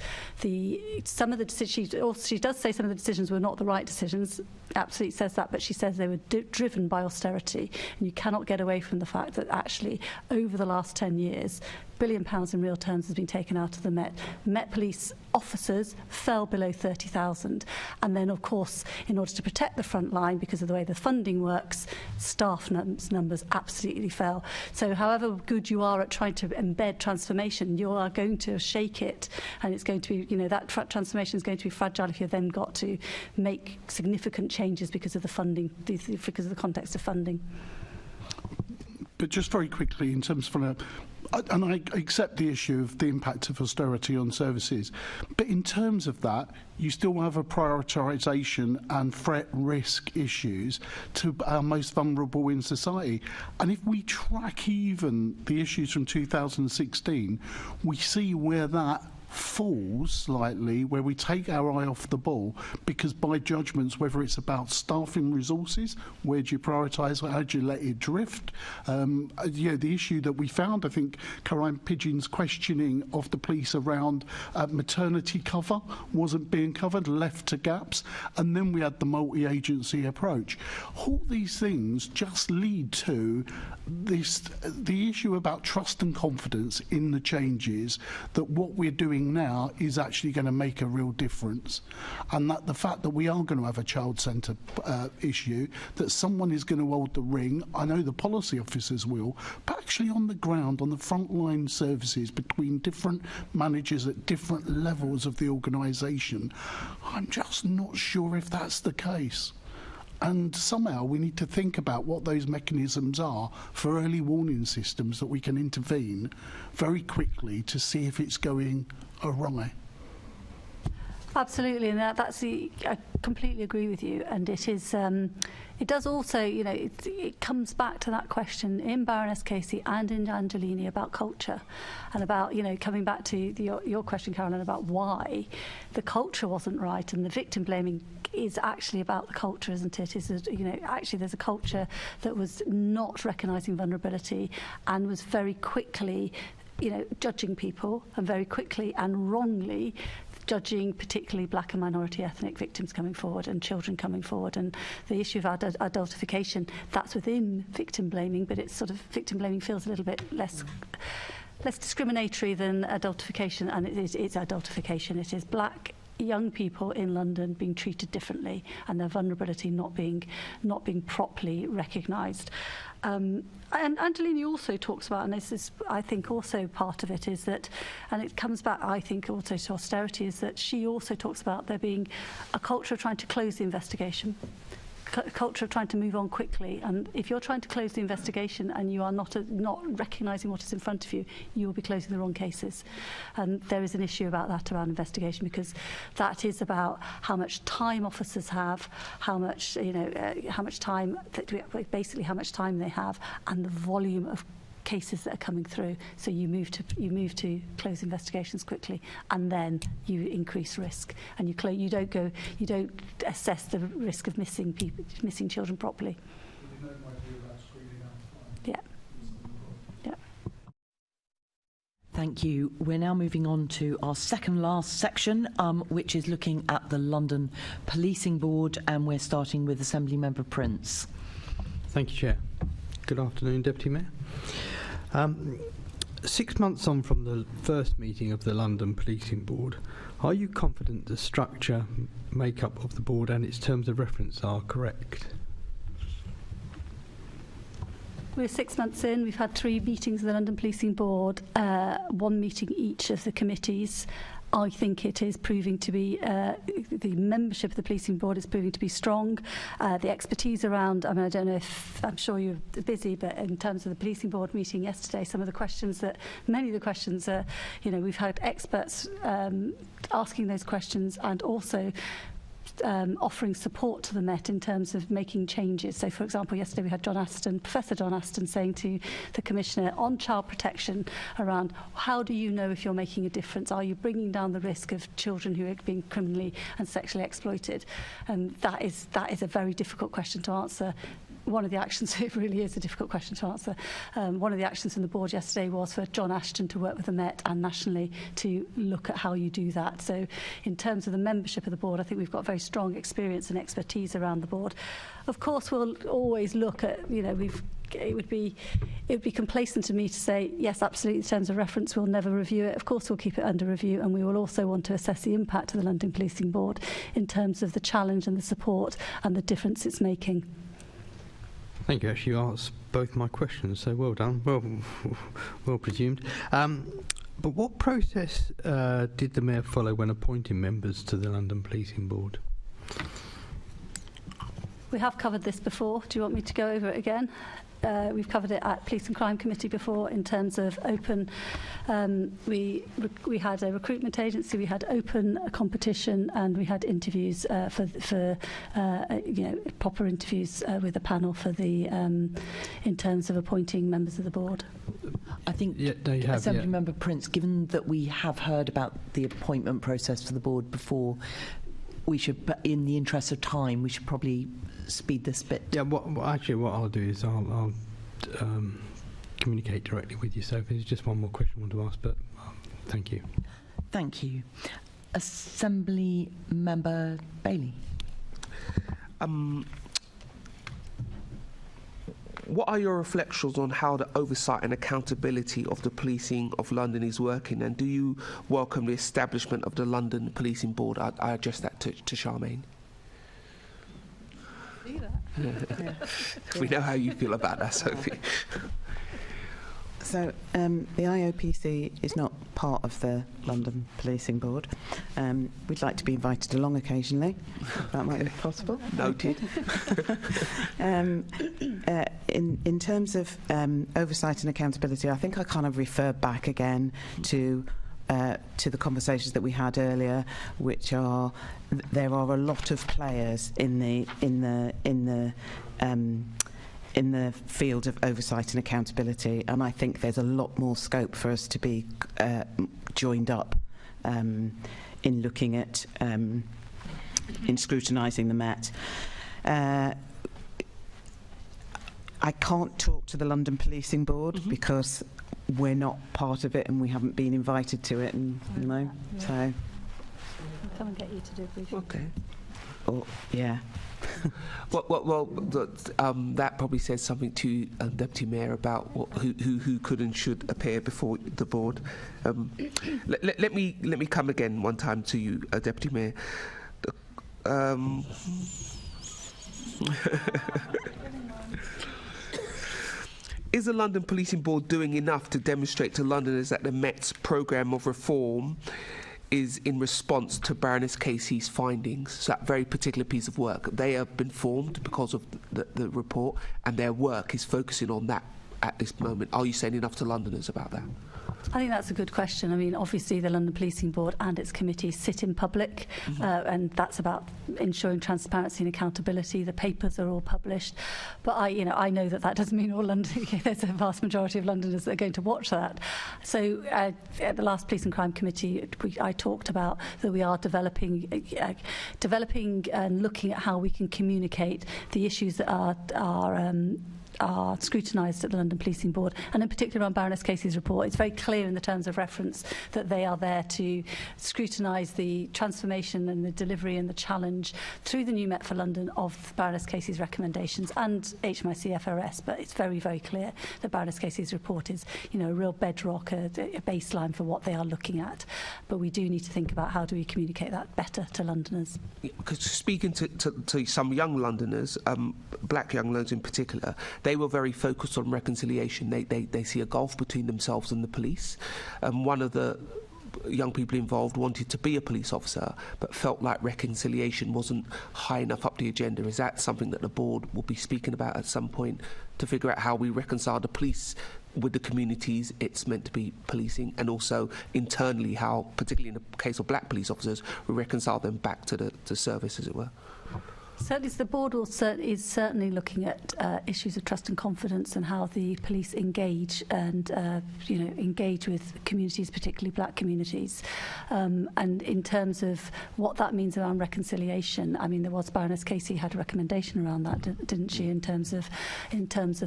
some of the decisions, she does say some of the decisions were not the right decisions. Absolutely says that, but she says they were driven by austerity. And you cannot get away from the fact that actually over the last 10 years, £1 billion in real terms has been taken out of the Met. Met police officers fell below 30,000. And then, of course, in order to protect the front line, because of the way the funding works, staff numbers absolutely fell. So however good you are at trying to embed transformation, you are going to shake it. And it's going to be, you know, that transformation is going to be fragile if you've then got to make significant changes because of the funding, because of the context of funding. But just very quickly, in terms of, and I accept the issue of the impact of austerity on services, but in terms of that, you still have a prioritisation and threat risk issues to our most vulnerable in society. And if we track even the issues from 2016, we see where that falls slightly, where we take our eye off the ball, because by judgments, whether it's about staffing resources, where do you prioritise, how do you let it drift? The issue that we found, I think, Caroline Pidgeon's questioning of the police around maternity cover wasn't being covered, left to gaps, and then we had the multi-agency approach. All these things just lead to the issue about trust and confidence in the changes, that what we're doing now is actually going to make a real difference, and that the fact that we are going to have a child centre issue, that someone is going to hold the ring. I know the policy officers will, but actually on the ground, on the frontline services between different managers at different levels of the organisation, I'm just not sure if that's the case. And somehow we need to think about what those mechanisms are for early warning systems that we can intervene very quickly to see if it's going awry. Absolutely, and that's the completely agree with you, and it is. It does also, it comes back to that question in Baroness Casey and in Angiolini about culture, and about, coming back to your question, Carolyn, about why the culture wasn't right, and the victim blaming is actually about the culture, isn't it? Actually there's a culture that was not recognising vulnerability and was very quickly, judging people, and very quickly and wrongly judging particularly black and minority ethnic victims coming forward and children coming forward. And the issue of adultification, that's within victim blaming, but it's sort of, victim blaming feels a little bit less discriminatory than adultification, and it's adultification. It is black young people in London being treated differently, and their vulnerability not being properly recognised. And Angiolini also talks about, and this is, I think, also part of it, is that, and it comes back, I think, also to austerity, is that she also talks about there being a culture of trying to close the investigation, a culture of trying to move on quickly. And if you're trying to close the investigation and you are not recognising what is in front of you, you will be closing the wrong cases. And there is an issue about that around investigation, because that is about how much time officers have, how much time they have, and the volume of cases that are coming through. So you move to close investigations quickly, and then you increase risk, and you don't assess the risk of missing children properly. Yeah. Yeah. Thank you. We're now moving on to our second last section, which is looking at the London Policing Board, and we're starting with Assembly Member Prince. Thank you, Chair. Good afternoon, Deputy Mayor. 6 months on from the first meeting of the London Policing Board, are you confident the structure, makeup of the board and its terms of reference are correct? We're 6 months in. We've had 3 meetings of the London Policing Board, 1 meeting each of the committees. I think it is proving to be, the membership of the Policing Board is proving to be strong. The expertise around, I don't know if, I'm sure you're busy, but in terms of the Policing Board meeting yesterday, many of the questions, we've had experts asking those questions, and also offering support to the Met in terms of making changes. So, for example, yesterday we had Professor John Aston saying to the Commissioner on child protection around, how do you know if you're making a difference? Are you bringing down the risk of children who are being criminally and sexually exploited? And that is a very difficult question to answer. One of the actions, it really is a difficult question to answer. One of the actions from the board yesterday was for John Ashton to work with the Met and nationally to look at how you do that. So in terms of the membership of the board, I think we've got very strong experience and expertise around the board. Of course, we'll always look at, it would be complacent of me to say, yes, absolutely, in terms of reference, we'll never review it. Of course, we'll keep it under review, and we will also want to assess the impact of the London Policing Board in terms of the challenge and the support and the difference it's making. Thank you. Actually, you answered both my questions, so well done. Well presumed. But what process did the Mayor follow when appointing members to the London Policing Board? We have covered this before. Do you want me to go over it again? We've covered it at Police and Crime Committee before in terms of open. We had a recruitment agency, we had open competition, and we had interviews for proper interviews with the panel for the in terms of appointing members of the board. I think, Assembly Member Prince, given that we have heard about the appointment process for the board before, we should, in the interest of time, we should probably speed this bit. Yeah, what I'll do is I'll communicate directly with you, Sophie. There's just one more question I want to ask, but thank you. Thank you. Assembly Member Bailey. What are your reflections on how the oversight and accountability of the policing of London is working, and do you welcome the establishment of the London Policing Board? I address that to Charmaine. We know how you feel about that, Sophie. So the IOPC is not part of the London Policing Board. We'd like to be invited along occasionally. That might be possible. Noted. In terms of oversight and accountability, I think I kind of refer back again to to the conversations that we had earlier, which are there are a lot of players in the field of oversight and accountability, and I think there's a lot more scope for us to be joined up in looking at in scrutinising the Met. I can't talk to the London Policing Board because we're not part of it and we haven't been invited to it, and so I'll come and get you to do a briefing. Okay. Oh, yeah. That probably says something to Deputy Mayor about who could and should appear before the board. Let me come again one time to you, Deputy Mayor. Is the London Policing Board doing enough to demonstrate to Londoners that the Met's programme of reform is in response to Baroness Casey's findings? So that very particular piece of work, they have been formed because of the report, and their work is focusing on that at this moment. Are you saying enough to Londoners about that? I think that's a good question. I mean, obviously the London Policing Board and its committees sit in public, and that's about ensuring transparency and accountability. The papers are all published, but I know that doesn't mean all London. There's a vast majority of Londoners that are going to watch that. So at the last Police and Crime Committee, I talked about that we are developing and looking at how we can communicate the issues that are scrutinised at the London Policing Board, and in particular on Baroness Casey's report. It's very clear in the terms of reference that they are there to scrutinise the transformation and the delivery and the challenge through the new Met for London of Baroness Casey's recommendations and HMIC FRS, but it's very, very clear that Baroness Casey's report is, a real bedrock, a baseline for what they are looking at. But we do need to think about how do we communicate that better to Londoners. Because speaking to some young Londoners, black young Londoners in particular, they were very focused on reconciliation. They see a gulf between themselves and the police. One of the young people involved wanted to be a police officer but felt like reconciliation wasn't high enough up the agenda. Is that something that the board will be speaking about at some point, to figure out how we reconcile the police with the communities it's meant to be policing, and also internally how, particularly in the case of black police officers, we reconcile them back to the service, as it were? Certainly, the board is certainly looking at issues of trust and confidence and how the police engage and engage with communities, particularly black communities. And in terms of what that means around reconciliation, I mean, there was Baroness Casey had a recommendation around that, didn't she? In terms of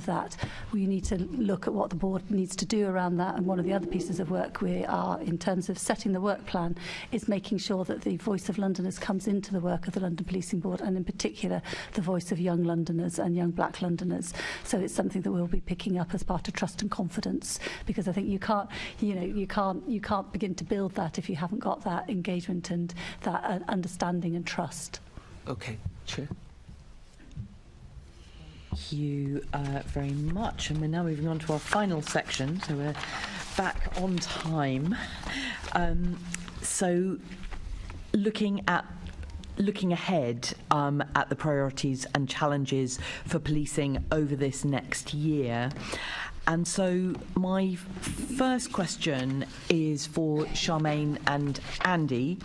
that, we need to look at what the board needs to do around that. And one of the other pieces of work we are, in terms of setting the work plan, is making sure that the voice of Londoners comes into the work of the London Policing Board, and in particular the voice of young Londoners and young black Londoners. So it's something that we'll be picking up as part of trust and confidence, because I think you can't begin to build that if you haven't got that engagement and that understanding and trust. Okay, Chair. Thank you very much, and we're now moving on to our final section, so we're back on time. So looking ahead at the priorities and challenges for policing over this next year. And so my first question is for Charmaine and Andy,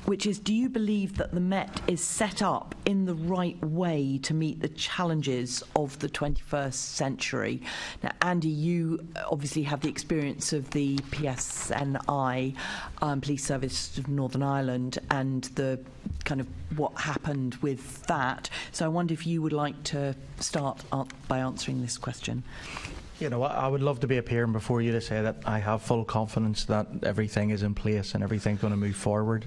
which is, do you believe that the Met is set up in the right way to meet the challenges of the 21st century? Now, Andy, you obviously have the experience of the PSNI, Police Service of Northern Ireland, and the kind of what happened with that. So I wonder if you would like to start by answering this question. You know, I would love to be appearing before you to say that I have full confidence that everything is in place and everything's going to move forward,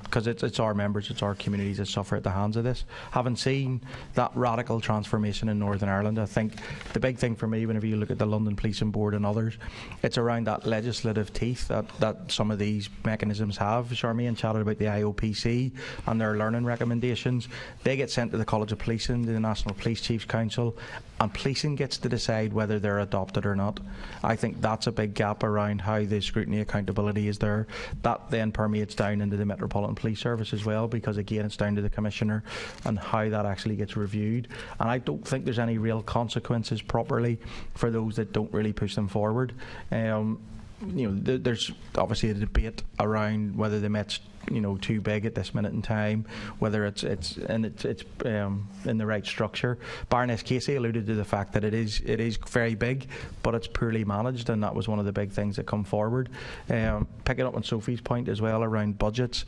because it's our members, it's our communities that suffer at the hands of this. Having seen that radical transformation in Northern Ireland, I think the big thing for me, whenever you look at the London Policing Board and others, it's around that legislative teeth that some of these mechanisms have. Charmaine chatted about the IOPC and their learning recommendations. They get sent to the College of Policing, to the National Police Chiefs Council, and policing gets to decide whether they're adopted or not. I think that's a big gap around how the scrutiny accountability is there. That then permeates down into the Metropolitan Police Service as well, because again it's down to the Commissioner and how that actually gets reviewed. And I don't think there's any real consequences properly for those that don't really push them forward. there's obviously a debate around whether the Met's too big at this minute in time, whether it's in the right structure. Baroness Casey alluded to the fact that it is very big, but it's poorly managed, and that was one of the big things that come forward. Picking up on Sophie's point as well around budgets,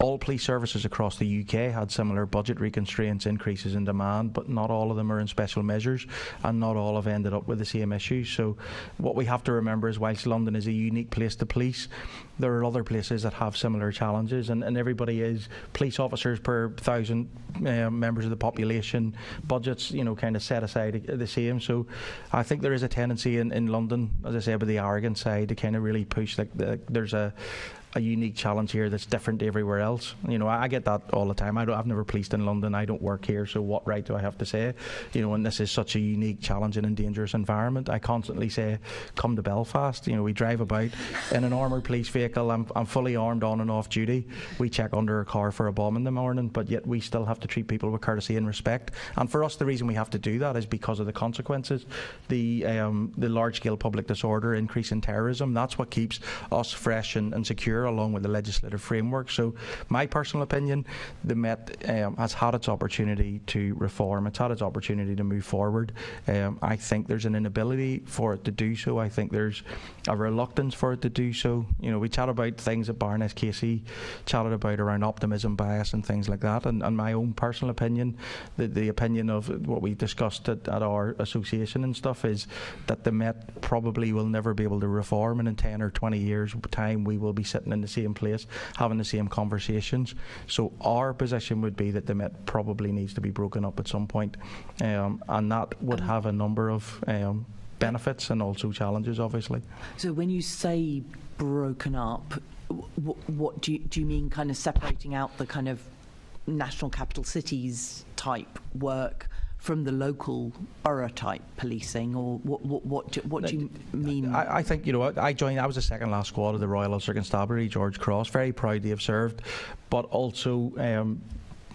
all police services across the UK had similar budgetary constraints, increases in demand, but not all of them are in special measures, and not all have ended up with the same issues. So what we have to remember is, whilst London is a unique place to police, there are other places that have similar challenges, and everybody is police officers per 1,000 members of the population. Budgets, kind of set aside the same. So I think there is a tendency in London, as I said, with the arrogant side, to kind of really push there's a unique challenge here that's different to everywhere else. I get that all the time. I've never policed in London. I don't work here, so what right do I have to say? And this is such a unique, challenging and dangerous environment. I constantly say, come to Belfast. We drive about in an armoured police vehicle. I'm fully armed on and off duty. We check under a car for a bomb in the morning, but yet we still have to treat people with courtesy and respect. And for us, the reason we have to do that is because of the consequences. The large-scale public disorder, increase in terrorism, that's what keeps us fresh and secure, along with the legislative framework. So my personal opinion, the Met has had its opportunity to reform. It's had its opportunity to move forward. I think there's an inability for it to do so. I think there's a reluctance for it to do so. We chat about things that Baroness Casey chatted about around optimism bias and things like that, and my own personal opinion, the opinion of what we discussed at our association and stuff, is that the Met probably will never be able to reform, and in 10 or 20 years time we will be sitting in the same place having the same conversations. So our position would be that the Met probably needs to be broken up at some point, and that would have a number of benefits and also challenges, obviously. So when you say broken up, what do you mean, kind of separating out the kind of national capital cities type work from the local borough type policing, or what do you mean? I think, I was the second last squad of the Royal Ulster Constabulary, George Cross, very proud to have served, but also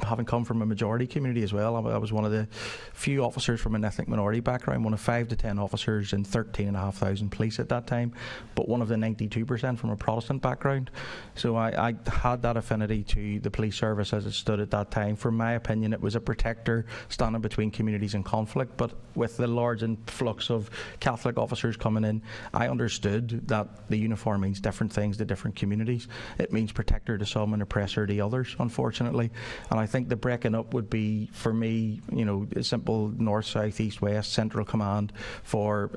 having come from a majority community as well. I was one of the few officers from an ethnic minority background, one of 5 to 10 officers in 13,500 police at that time, but one of the 92% from a Protestant background. So I had that affinity to the police service as it stood at that time. For my opinion, it was a protector standing between communities in conflict, but with the large influx of Catholic officers coming in, I understood that the uniform means different things to different communities. It means protector to some and oppressor to others, unfortunately. And I think the breaking up would be, for me, a simple north, south, east, west, central command for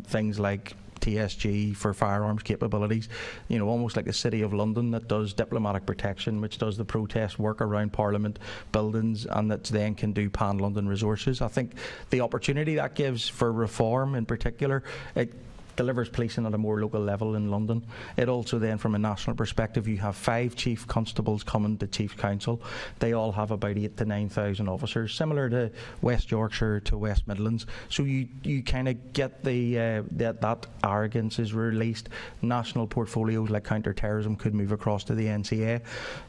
things like TSG, for firearms capabilities, almost like the City of London that does diplomatic protection, which does the protest work around Parliament buildings, and that then can do pan-London resources. I think the opportunity that gives for reform in particular, it delivers policing at a more local level in London. It also then, from a national perspective, you have 5 chief constables coming to Chief Council. They all have about 8,000 to 9,000 officers, similar to West Yorkshire to West Midlands. So you kind of get that arrogance is released. National portfolios like counter-terrorism could move across to the NCA.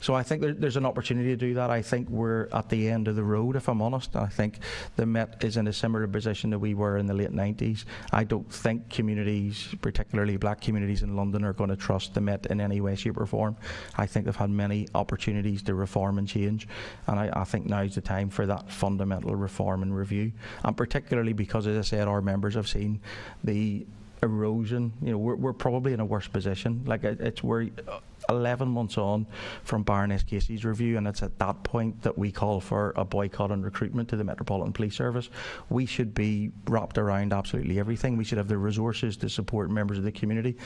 So I think there's an opportunity to do that. I think we're at the end of the road, if I'm honest. I think the Met is in a similar position that we were in the late 90s. I don't think communities, particularly black communities in London, are going to trust the Met in any way, shape or form. I think they've had many opportunities to reform and change, and I think now's the time for that fundamental reform and review, and particularly because, as I said, our members have seen the erosion. We're probably in a worse position. We're 11 months on from Baroness Casey's review, and it's at that point that we call for a boycott on recruitment to the Metropolitan Police Service. We should be wrapped around absolutely everything. We should have the resources to support members of the community.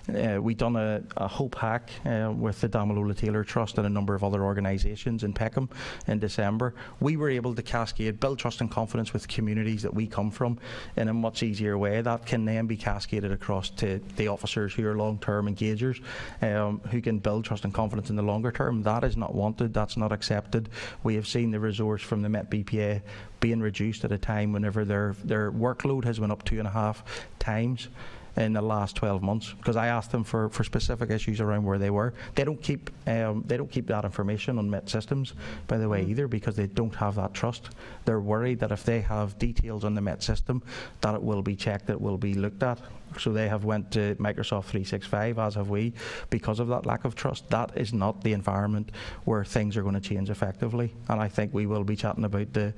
We've done a hope hack with the Damilola Taylor Trust and a number of other organisations in Peckham in December. We were able to cascade, build trust and confidence with communities that we come from in a much easier way. That can then be cascaded across to the officers who are long-term engagers, who can build trust and confidence in the longer term. That is not wanted. That's not accepted. We have seen the resource from the Met BPA being reduced at a time whenever their workload has went up 2.5 times in the last 12 months, because I asked them for specific issues around where they were. They don't keep that information on Met systems, by the way, either, because they don't have that trust. They're worried that if they have details on the Met system, that it will be checked, it will be looked at. So they have went to Microsoft 365, as have we, because of that lack of trust. That is not the environment where things are going to change effectively. And I think we will be chatting about the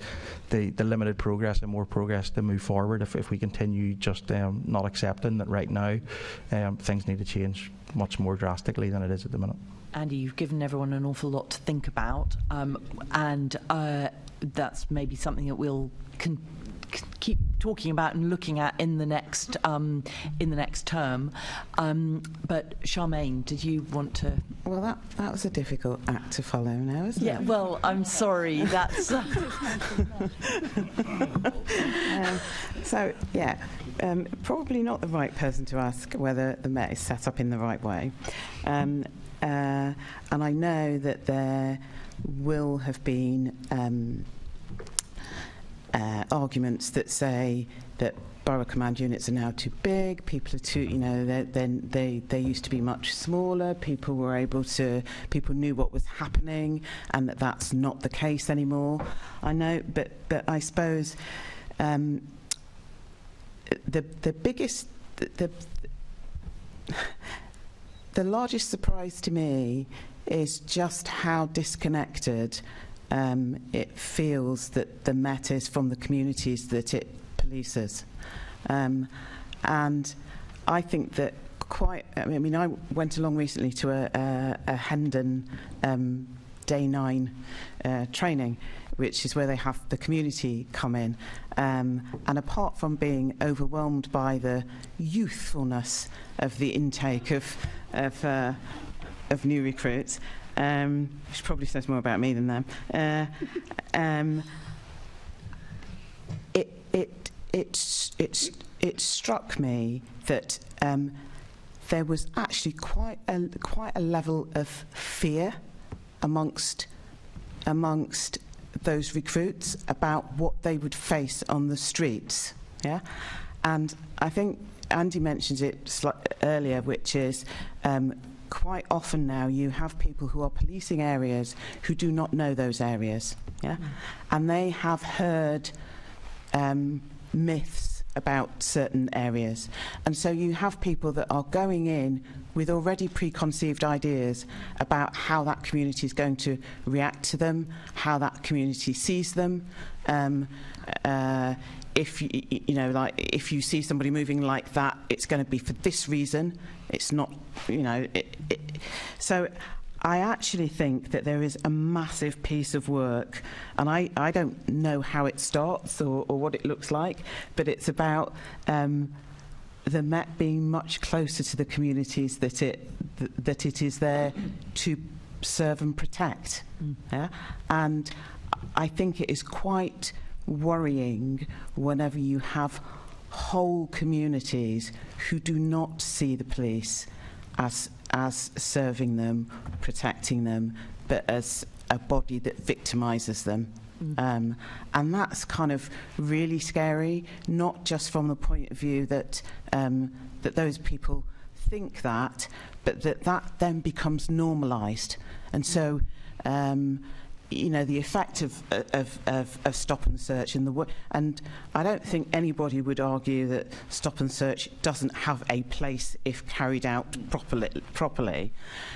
limited progress and more progress to move forward if we continue just not accepting that right now things need to change much more drastically than it is at the minute. Andy, you've given everyone an awful lot to think about, and that's maybe something that we'll keep talking about and looking at in the next term. But Charmaine, did you want to? Well, that was a difficult act to follow now, isn't it? Yeah. Well, I'm sorry. That's. So yeah, probably not the right person to ask whether the Met is set up in the right way. And I know that there will have been arguments that say that borough command units are now too big, people are too, they used to be much smaller, people knew what was happening, and that's not the case anymore. I know, but I suppose the largest surprise to me is just how disconnected it feels that the Met is from the communities that it polices. And I think that I went along recently to a Hendon Day 9 training, which is where they have the community come in. And apart from being overwhelmed by the youthfulness of the intake of new recruits, which probably says more about me than them, it struck me that there was actually quite a level of fear amongst those recruits about what they would face on the streets. Yeah, and I think Andy mentioned it earlier, which is quite often now you have people who are policing areas who do not know those areas. Yeah, and they have heard myths about certain areas, and so you have people that are going in with already preconceived ideas about how that community is going to react to them, how that community sees them. If if you see somebody moving like that, it's going to be for this reason. It's not, So I actually think that there is a massive piece of work, and I don't know how it starts or what it looks like, but it's about the Met being much closer to the communities that it is there to serve and protect. Yeah? And I think it is quite worrying whenever you have whole communities who do not see the police as serving them, protecting them, but as a body that victimises them. And that's kind of really scary, not just from the point of view that that those people think that, but that then becomes normalised. And so the effect of stop and search and I don't think anybody would argue that stop and search doesn't have a place if carried out properly.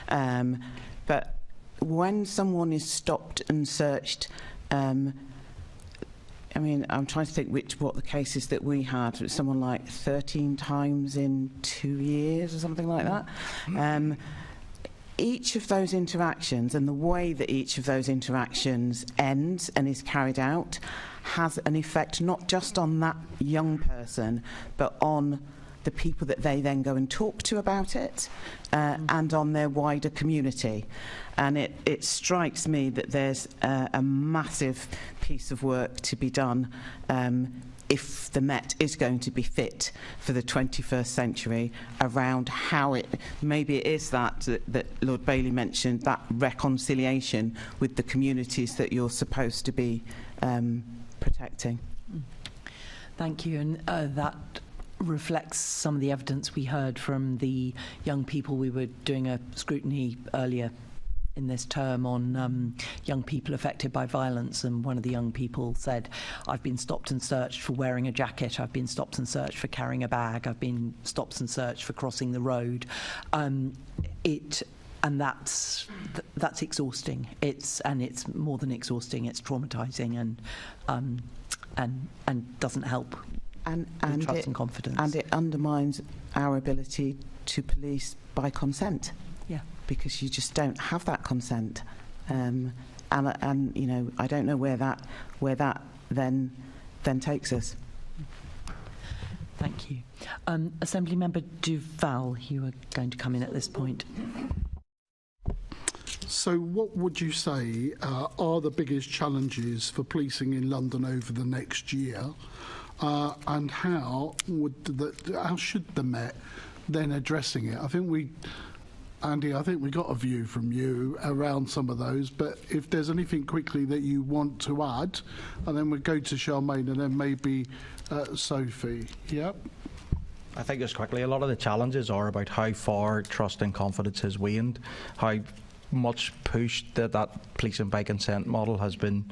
But when someone is stopped and searched, I'm trying to think what the cases that we had. It was someone like 13 times in 2 years or something like that. Each of those interactions and the way that each of those interactions ends and is carried out has an effect not just on that young person, but on the people that they then go and talk to about it, and on their wider community. And it strikes me that there's a massive piece of work to be done if the Met is going to be fit for the 21st century, around how maybe it is that Lord Bailey mentioned, that reconciliation with the communities that you're supposed to be protecting. Thank you, and that reflects some of the evidence we heard from the young people we were doing a scrutiny earlier in this term on young people affected by violence, and one of the young people said, I've been stopped and searched for wearing a jacket, I've been stopped and searched for carrying a bag, I've been stopped and searched for crossing the road. And that's exhausting. It's more than exhausting, it's traumatizing and doesn't help and trust and confidence. And it undermines our ability to police by consent. Yeah. Because you just don't have that consent, and you know, I don't know where that then takes us. Thank you. Assembly Member Duval, you were going to come in at this point. So what would you say are the biggest challenges for policing in London over the next year, and how should the Met then addressing it? Andy, I think we got a view from you around some of those, but if there's anything quickly that you want to add, and then we'll go to Charmaine and then maybe Sophie. Yep. I think just quickly, a lot of the challenges are about how far trust and confidence has waned, how much push that policing by consent model has been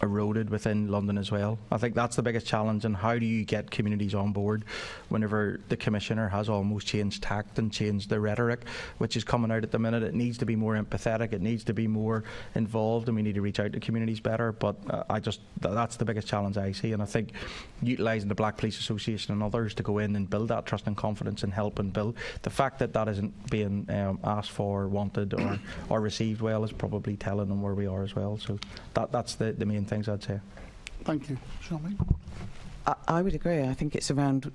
eroded within London as well. I think that's the biggest challenge, and how do you get communities on board whenever the Commissioner has almost changed tact and changed the rhetoric, which is coming out at the minute. It needs to be more empathetic, it needs to be more involved, and we need to reach out to communities better, but that's the biggest challenge I see, and I think utilising the Black Police Association and others to go in and build that trust and confidence and help and build. The fact that isn't being asked for, wanted or received well is probably telling them where we are as well, so that's the main things I'd say. Thank you. Charmaine? I would agree. I think it's around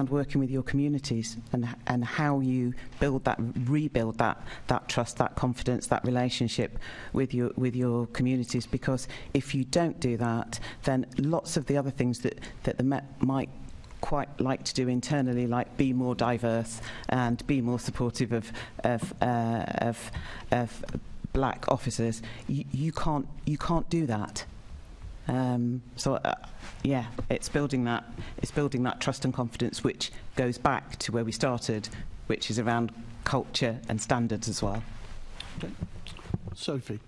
working with your communities and how you rebuild that trust, that confidence, that relationship with your communities. Because if you don't do that, then lots of the other things that the Met might quite like to do internally, like be more diverse and be more supportive of black officers, you can't do that. Yeah, it's building that trust and confidence, which goes back to where we started, which is around culture and standards as well. Okay. Sophie.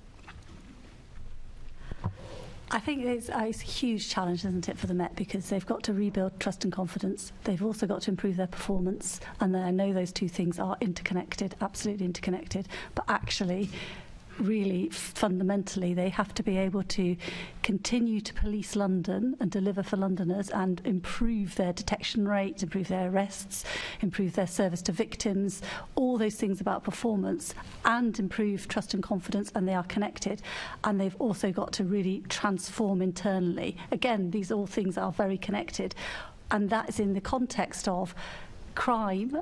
I think it's a huge challenge, isn't it, for the Met, because they've got to rebuild trust and confidence. They've also got to improve their performance, and I know those two things are interconnected, absolutely interconnected, but actually really fundamentally they have to be able to continue to police London and deliver for Londoners and improve their detection rate, improve their arrests, improve their service to victims, all those things about performance, and improve trust and confidence, and they are connected. And they've also got to really transform internally. Again, these all things are very connected, and that is in the context of crime,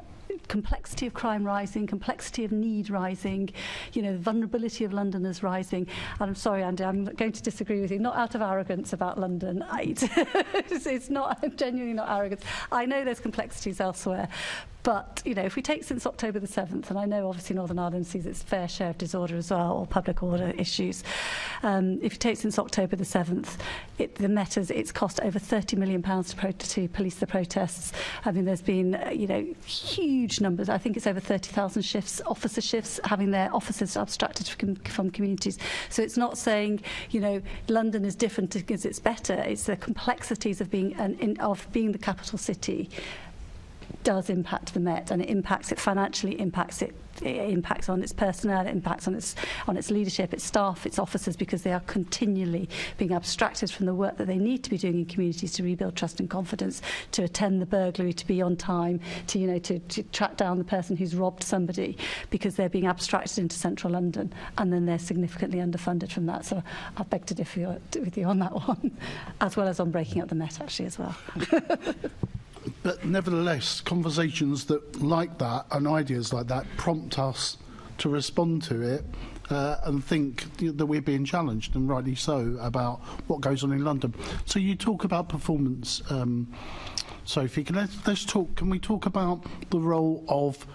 complexity of crime rising, complexity of need rising, you know, the vulnerability of Londoners rising. And I'm sorry, Andy, I'm going to disagree with you, not out of arrogance about London. It's not, genuinely not arrogance. I know there's complexities elsewhere, but, you know, if we take since October the 7th, and I know obviously Northern Ireland sees its fair share of disorder as well, or public order issues, if you take since October the 7th, the Met it's cost over £30 million to police the protests. I mean, there's been, you know, huge numbers. I think it's over 30,000 shifts, officer shifts, having their officers abstracted from communities. So it's not saying, you know, London is different because it's better. It's the complexities of being the capital city does impact the Met, and it financially impacts it. It impacts on its personnel, it impacts on its leadership, its staff, its officers, because they are continually being abstracted from the work that they need to be doing in communities to rebuild trust and confidence, to attend the burglary, to be on time, to track down the person who's robbed somebody, because they're being abstracted into central London, and then they're significantly underfunded from that. So I beg to differ with you on that one, as well as on breaking up the Met actually as well. But nevertheless, conversations like that and ideas like that prompt us to respond to it and think that we're being challenged, and rightly so, about what goes on in London. So you talk about performance, Sophie. Can we talk about the role of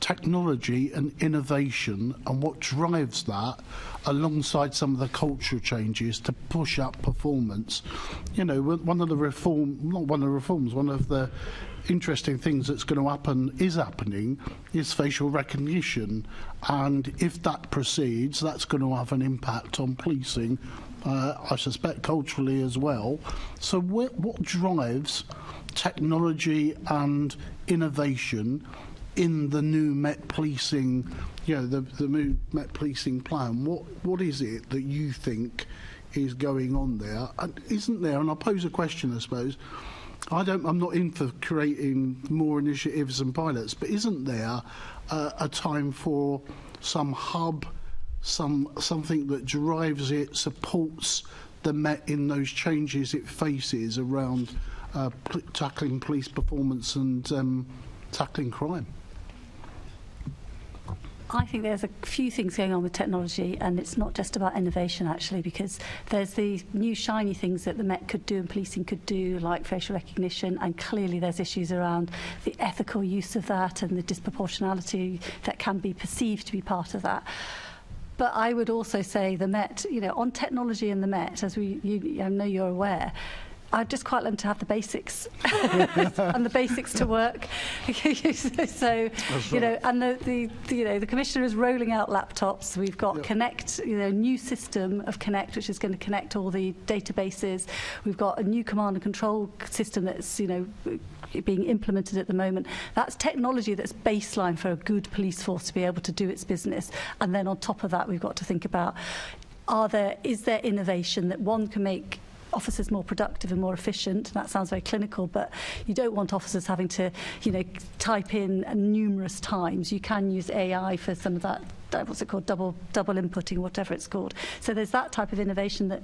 technology and innovation and what drives that alongside some of the cultural changes to push up performance. You know, one of the interesting things that's going to happen is happening is facial recognition, and if that proceeds, that's going to have an impact on policing, I suspect culturally as well. So what drives technology and innovation in the new Met Policing, you know, the new Met Policing plan? What is it that you think is going on there? And isn't there, and I'll pose a question, I suppose, I'm not in for creating more initiatives and pilots, but isn't there a time for some hub, something that drives it, supports the Met in those changes it faces around tackling police performance and tackling crime? I think there's a few things going on with technology, and it's not just about innovation, actually, because there's the new shiny things that the Met could do and policing could do, like facial recognition, and clearly there's issues around the ethical use of that and the disproportionality that can be perceived to be part of that. But I would also say the Met, you know, on technology and the Met, as I know you're aware, I'd just quite like them to have the basics and the basics to work. So, you know, and the Commissioner is rolling out laptops. We've got Connect, you know, new system of Connect, which is going to connect all the databases. We've got a new command and control system that's, you know, being implemented at the moment. That's technology that's baseline for a good police force to be able to do its business. And then on top of that, we've got to think about, is there innovation that one can make officers more productive and more efficient? That sounds very clinical, but you don't want officers having to, you know, type in numerous times. You can use AI for some of that, what's it called, double inputting, whatever it's called. So there's that type of innovation that,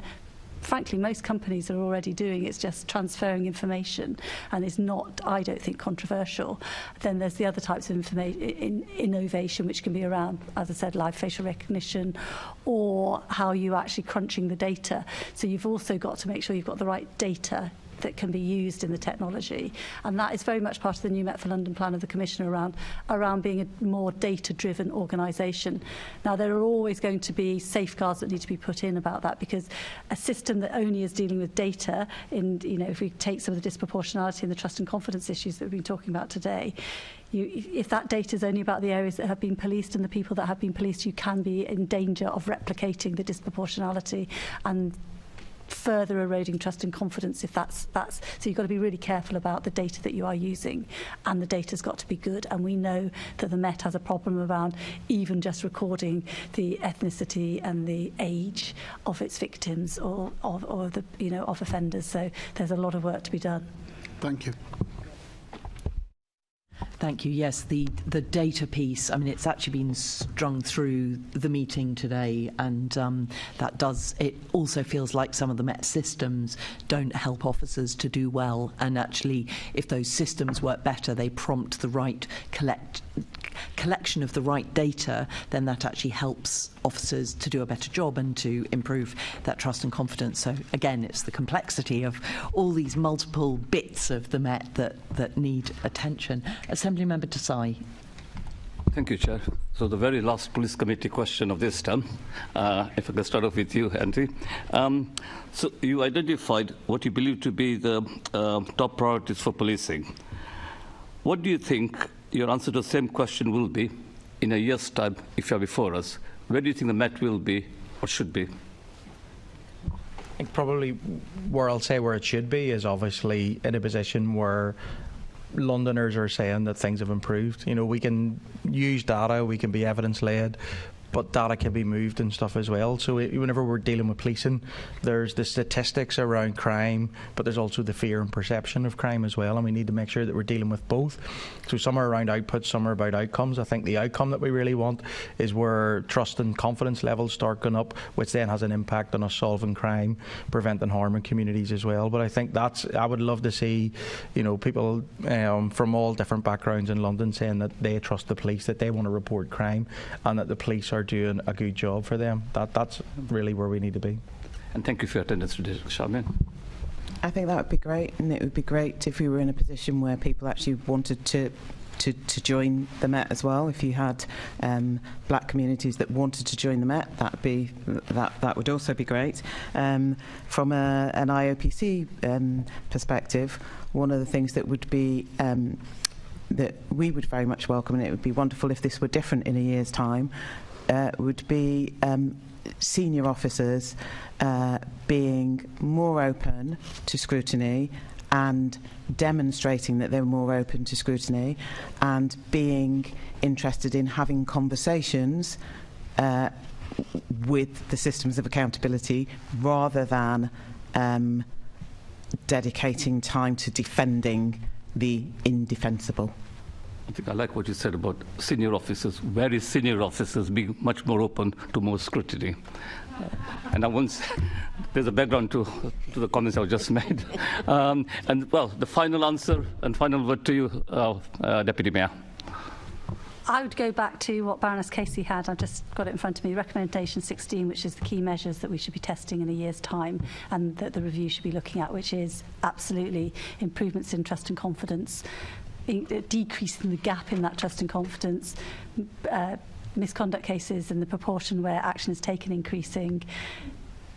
frankly, most companies are already doing. It's just transferring information, and it's not, I don't think, controversial. Then there's the other types of innovation, which can be around, as I said, live facial recognition, or how you actually crunching the data. So you've also got to make sure you've got the right data that can be used in the technology, and that is very much part of the new Met for London plan of the Commissioner around being a more data-driven organisation. Now, there are always going to be safeguards that need to be put in about that, because a system that only is dealing with data, if we take some of the disproportionality and the trust and confidence issues that we've been talking about today, if that data is only about the areas that have been policed and the people that have been policed, you can be in danger of replicating the disproportionality and further eroding trust and confidence if that's so you've got to be really careful about the data that you are using, and the data's got to be good. And we know that the Met has a problem around even just recording the ethnicity and the age of its victims or the of offenders. So there's a lot of work to be done. Thank you. Thank you. Yes, the data piece, I mean, it's actually been strung through the meeting today, and it also feels like some of the Met systems don't help officers to do well, and actually, if those systems work better, they prompt the right collection of the right data, then that actually helps officers to do a better job and to improve that trust and confidence. So again, it's the complexity of all these multiple bits of the Met that need attention. Assembly Member Desai. Thank you, Chair. So the very last Police Committee question of this term, if I can start off with you, Andy. So you identified what you believe to be the top priorities for policing. What do you think your answer to the same question will be in a year's time if you are before us? Where do you think the Met will be or should be? I think probably where I'll say where it should be is obviously in a position where Londoners are saying that things have improved. You know, we can use data, we can be evidence-led, but data can be moved and stuff as well. So whenever we're dealing with policing, there's the statistics around crime, but there's also the fear and perception of crime as well, and we need to make sure that we're dealing with both. So some are around outputs, some are about outcomes. I think the outcome that we really want is where trust and confidence levels start going up, which then has an impact on us solving crime, preventing harm in communities as well. But I think I would love to see, people from all different backgrounds in London saying that they trust the police, that they want to report crime, and that the police are doing a good job for them. That's really where we need to be. And thank you for your attendance today, Charmaine. I think that would be great, and it would be great if we were in a position where people actually wanted to to join the Met as well. If you had black communities that wanted to join the Met, that would also be great. From an IOPC perspective, one of the things that would be that we would very much welcome, and it would be wonderful if this were different in a year's time, would be senior officers being more open to scrutiny and demonstrating that they're more open to scrutiny and being interested in having conversations with the systems of accountability rather than dedicating time to defending the indefensible. I think I like what you said about senior officers, very senior officers being much more open to more scrutiny. And there's a background to the comments I just made. And well, the final answer and final word to you, Deputy Mayor. I would go back to what Baroness Casey had. I've just got it in front of me. Recommendation 16, which is the key measures that we should be testing in a year's time and that the review should be looking at, which is absolutely improvements in trust and confidence, decreasing the gap in that trust and confidence, misconduct cases and the proportion where action is taken increasing,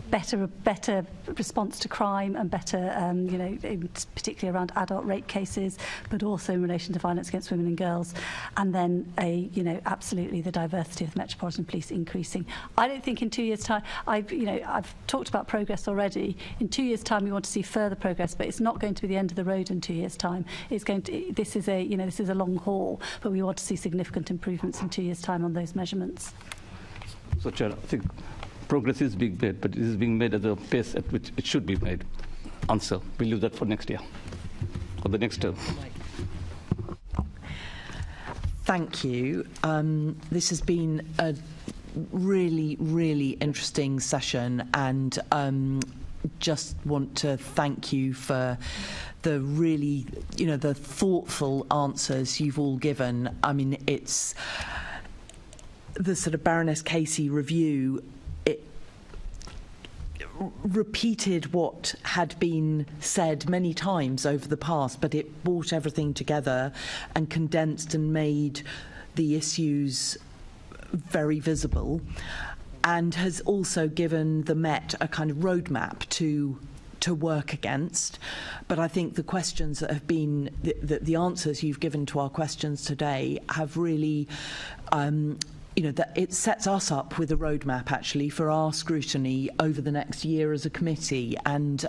better response to crime and better, particularly around adult rape cases, but also in relation to violence against women and girls, and then absolutely the diversity of the Metropolitan Police increasing. I don't think in 2 years' time, I've talked about progress already. In 2 years' time, we want to see further progress, but it's not going to be the end of the road in 2 years' time. It's going to. This is a long haul, but we want to see significant improvements in 2 years' time on those measurements. So, Chair, I think progress is being made, but it is being made at the pace at which it should be made. Answer. We'll leave that for next year, or the next term. Thank you. This has been a really, really interesting session, and just want to thank you for the really, the thoughtful answers you've all given. I mean, it's the sort of Baroness Casey review. Repeated what had been said many times over the past, but it brought everything together and condensed and made the issues very visible, and has also given the Met a kind of roadmap to work against. But I think the questions that have been, the answers you've given to our questions today have really that it sets us up with a roadmap actually for our scrutiny over the next year as a committee, and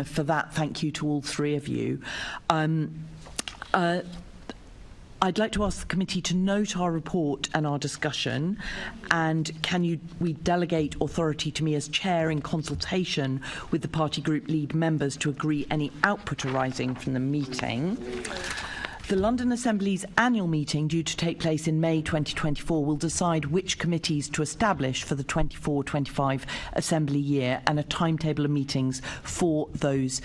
for that, thank you to all three of you. I'd like to ask the committee to note our report and our discussion, and we delegate authority to me as chair in consultation with the party group lead members to agree any output arising from the meeting. The London Assembly's annual meeting, due to take place in May 2024, will decide which committees to establish for the 24-25 Assembly year and a timetable of meetings for those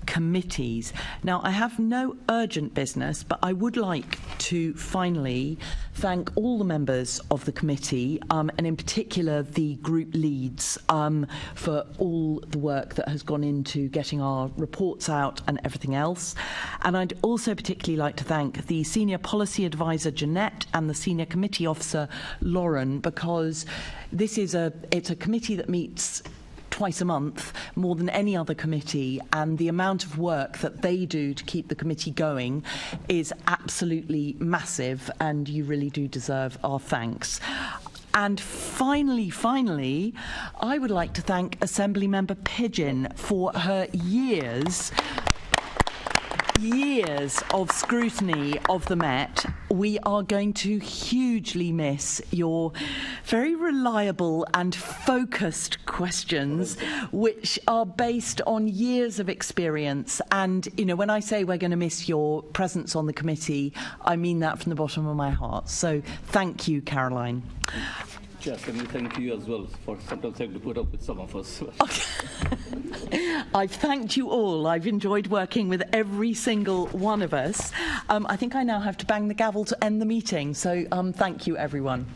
committees. Now, I have no urgent business, but I would like to finally thank all the members of the committee, and in particular the group leads, for all the work that has gone into getting our reports out and everything else. And I'd also particularly like to thank the Senior Policy Advisor Jeanette and the Senior Committee Officer Lauren, because it's a committee that meets twice a month, more than any other committee, and the amount of work that they do to keep the committee going is absolutely massive, and you really do deserve our thanks. And finally, I would like to thank Assembly Member Pidgeon for her years of scrutiny of the Met. We are going to hugely miss your very reliable and focused questions, which are based on years of experience. And, when I say we're going to miss your presence on the committee, I mean that from the bottom of my heart. So thank you, Caroline. Chair, can we thank you as well for sometimes having to put up with some of us. Okay. I've thanked you all. I've enjoyed working with every single one of us. I think I now have to bang the gavel to end the meeting. So thank you, everyone.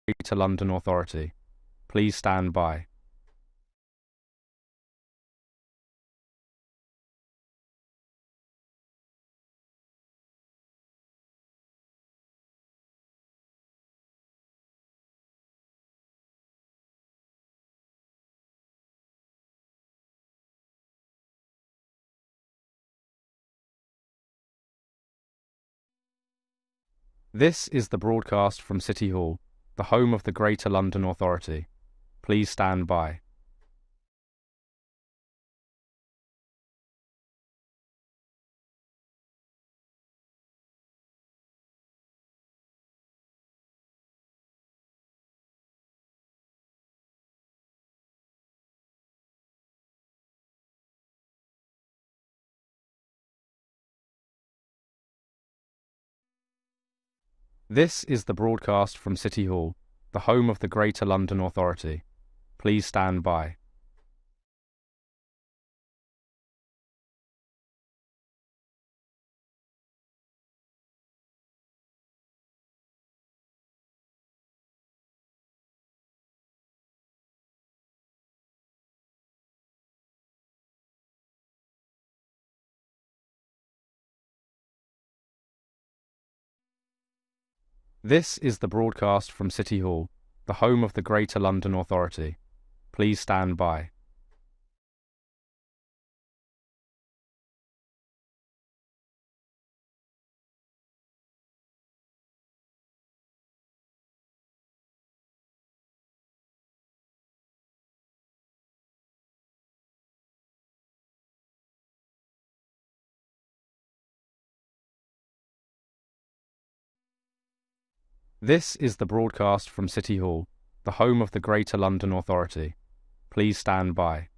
Greater London Authority. Please stand by. This is the broadcast from City Hall, the home of the Greater London Authority. Please stand by. This is the broadcast from City Hall, the home of the Greater London Authority. Please stand by. This is the broadcast from City Hall, the home of the Greater London Authority. Please stand by. This is the broadcast from City Hall, the home of the Greater London Authority. Please stand by.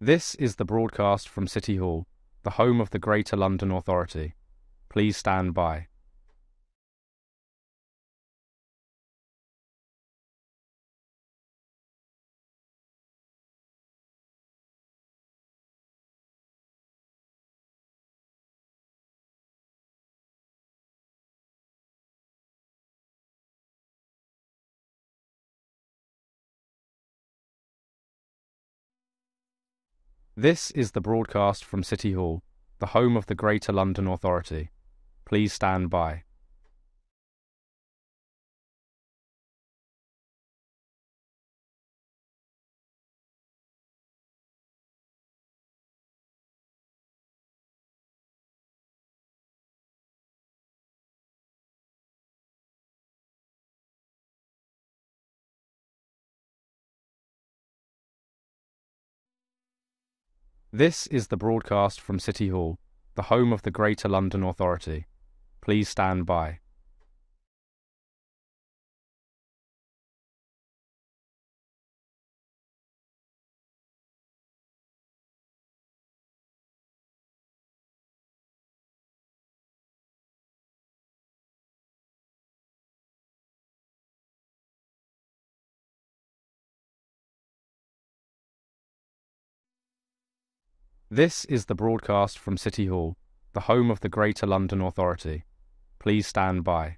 This is the broadcast from City Hall, the home of the Greater London Authority. Please stand by. This is the broadcast from City Hall, the home of the Greater London Authority. Please stand by. This is the broadcast from City Hall, the home of the Greater London Authority. Please stand by. This is the broadcast from City Hall, the home of the Greater London Authority. Please stand by.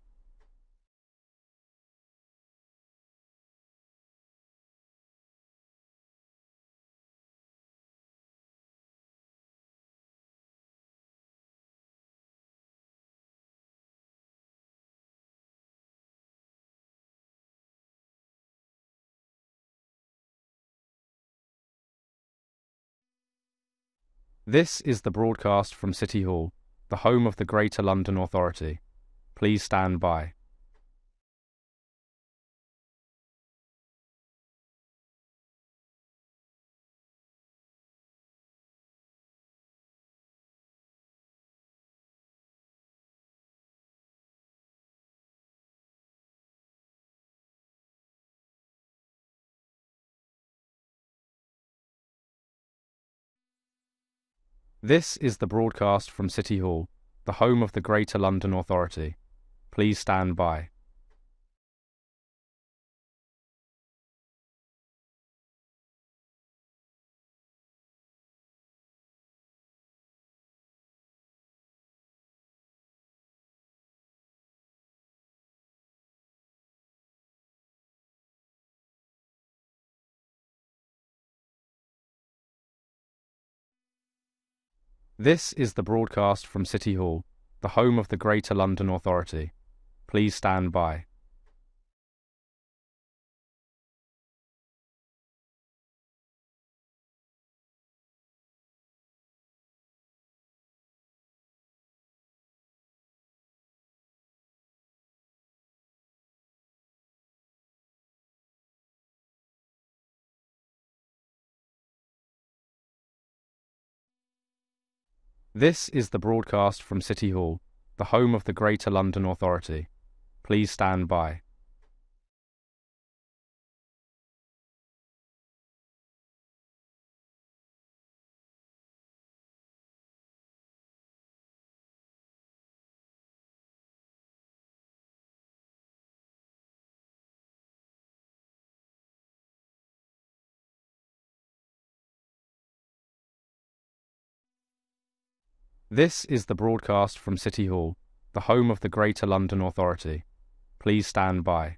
This is the broadcast from City Hall, the home of the Greater London Authority. Please stand by. This is the broadcast from City Hall, the home of the Greater London Authority. Please stand by. This is the broadcast from City Hall, the home of the Greater London Authority. Please stand by. This is the broadcast from City Hall, the home of the Greater London Authority. Please stand by. This is the broadcast from City Hall, the home of the Greater London Authority. Please stand by.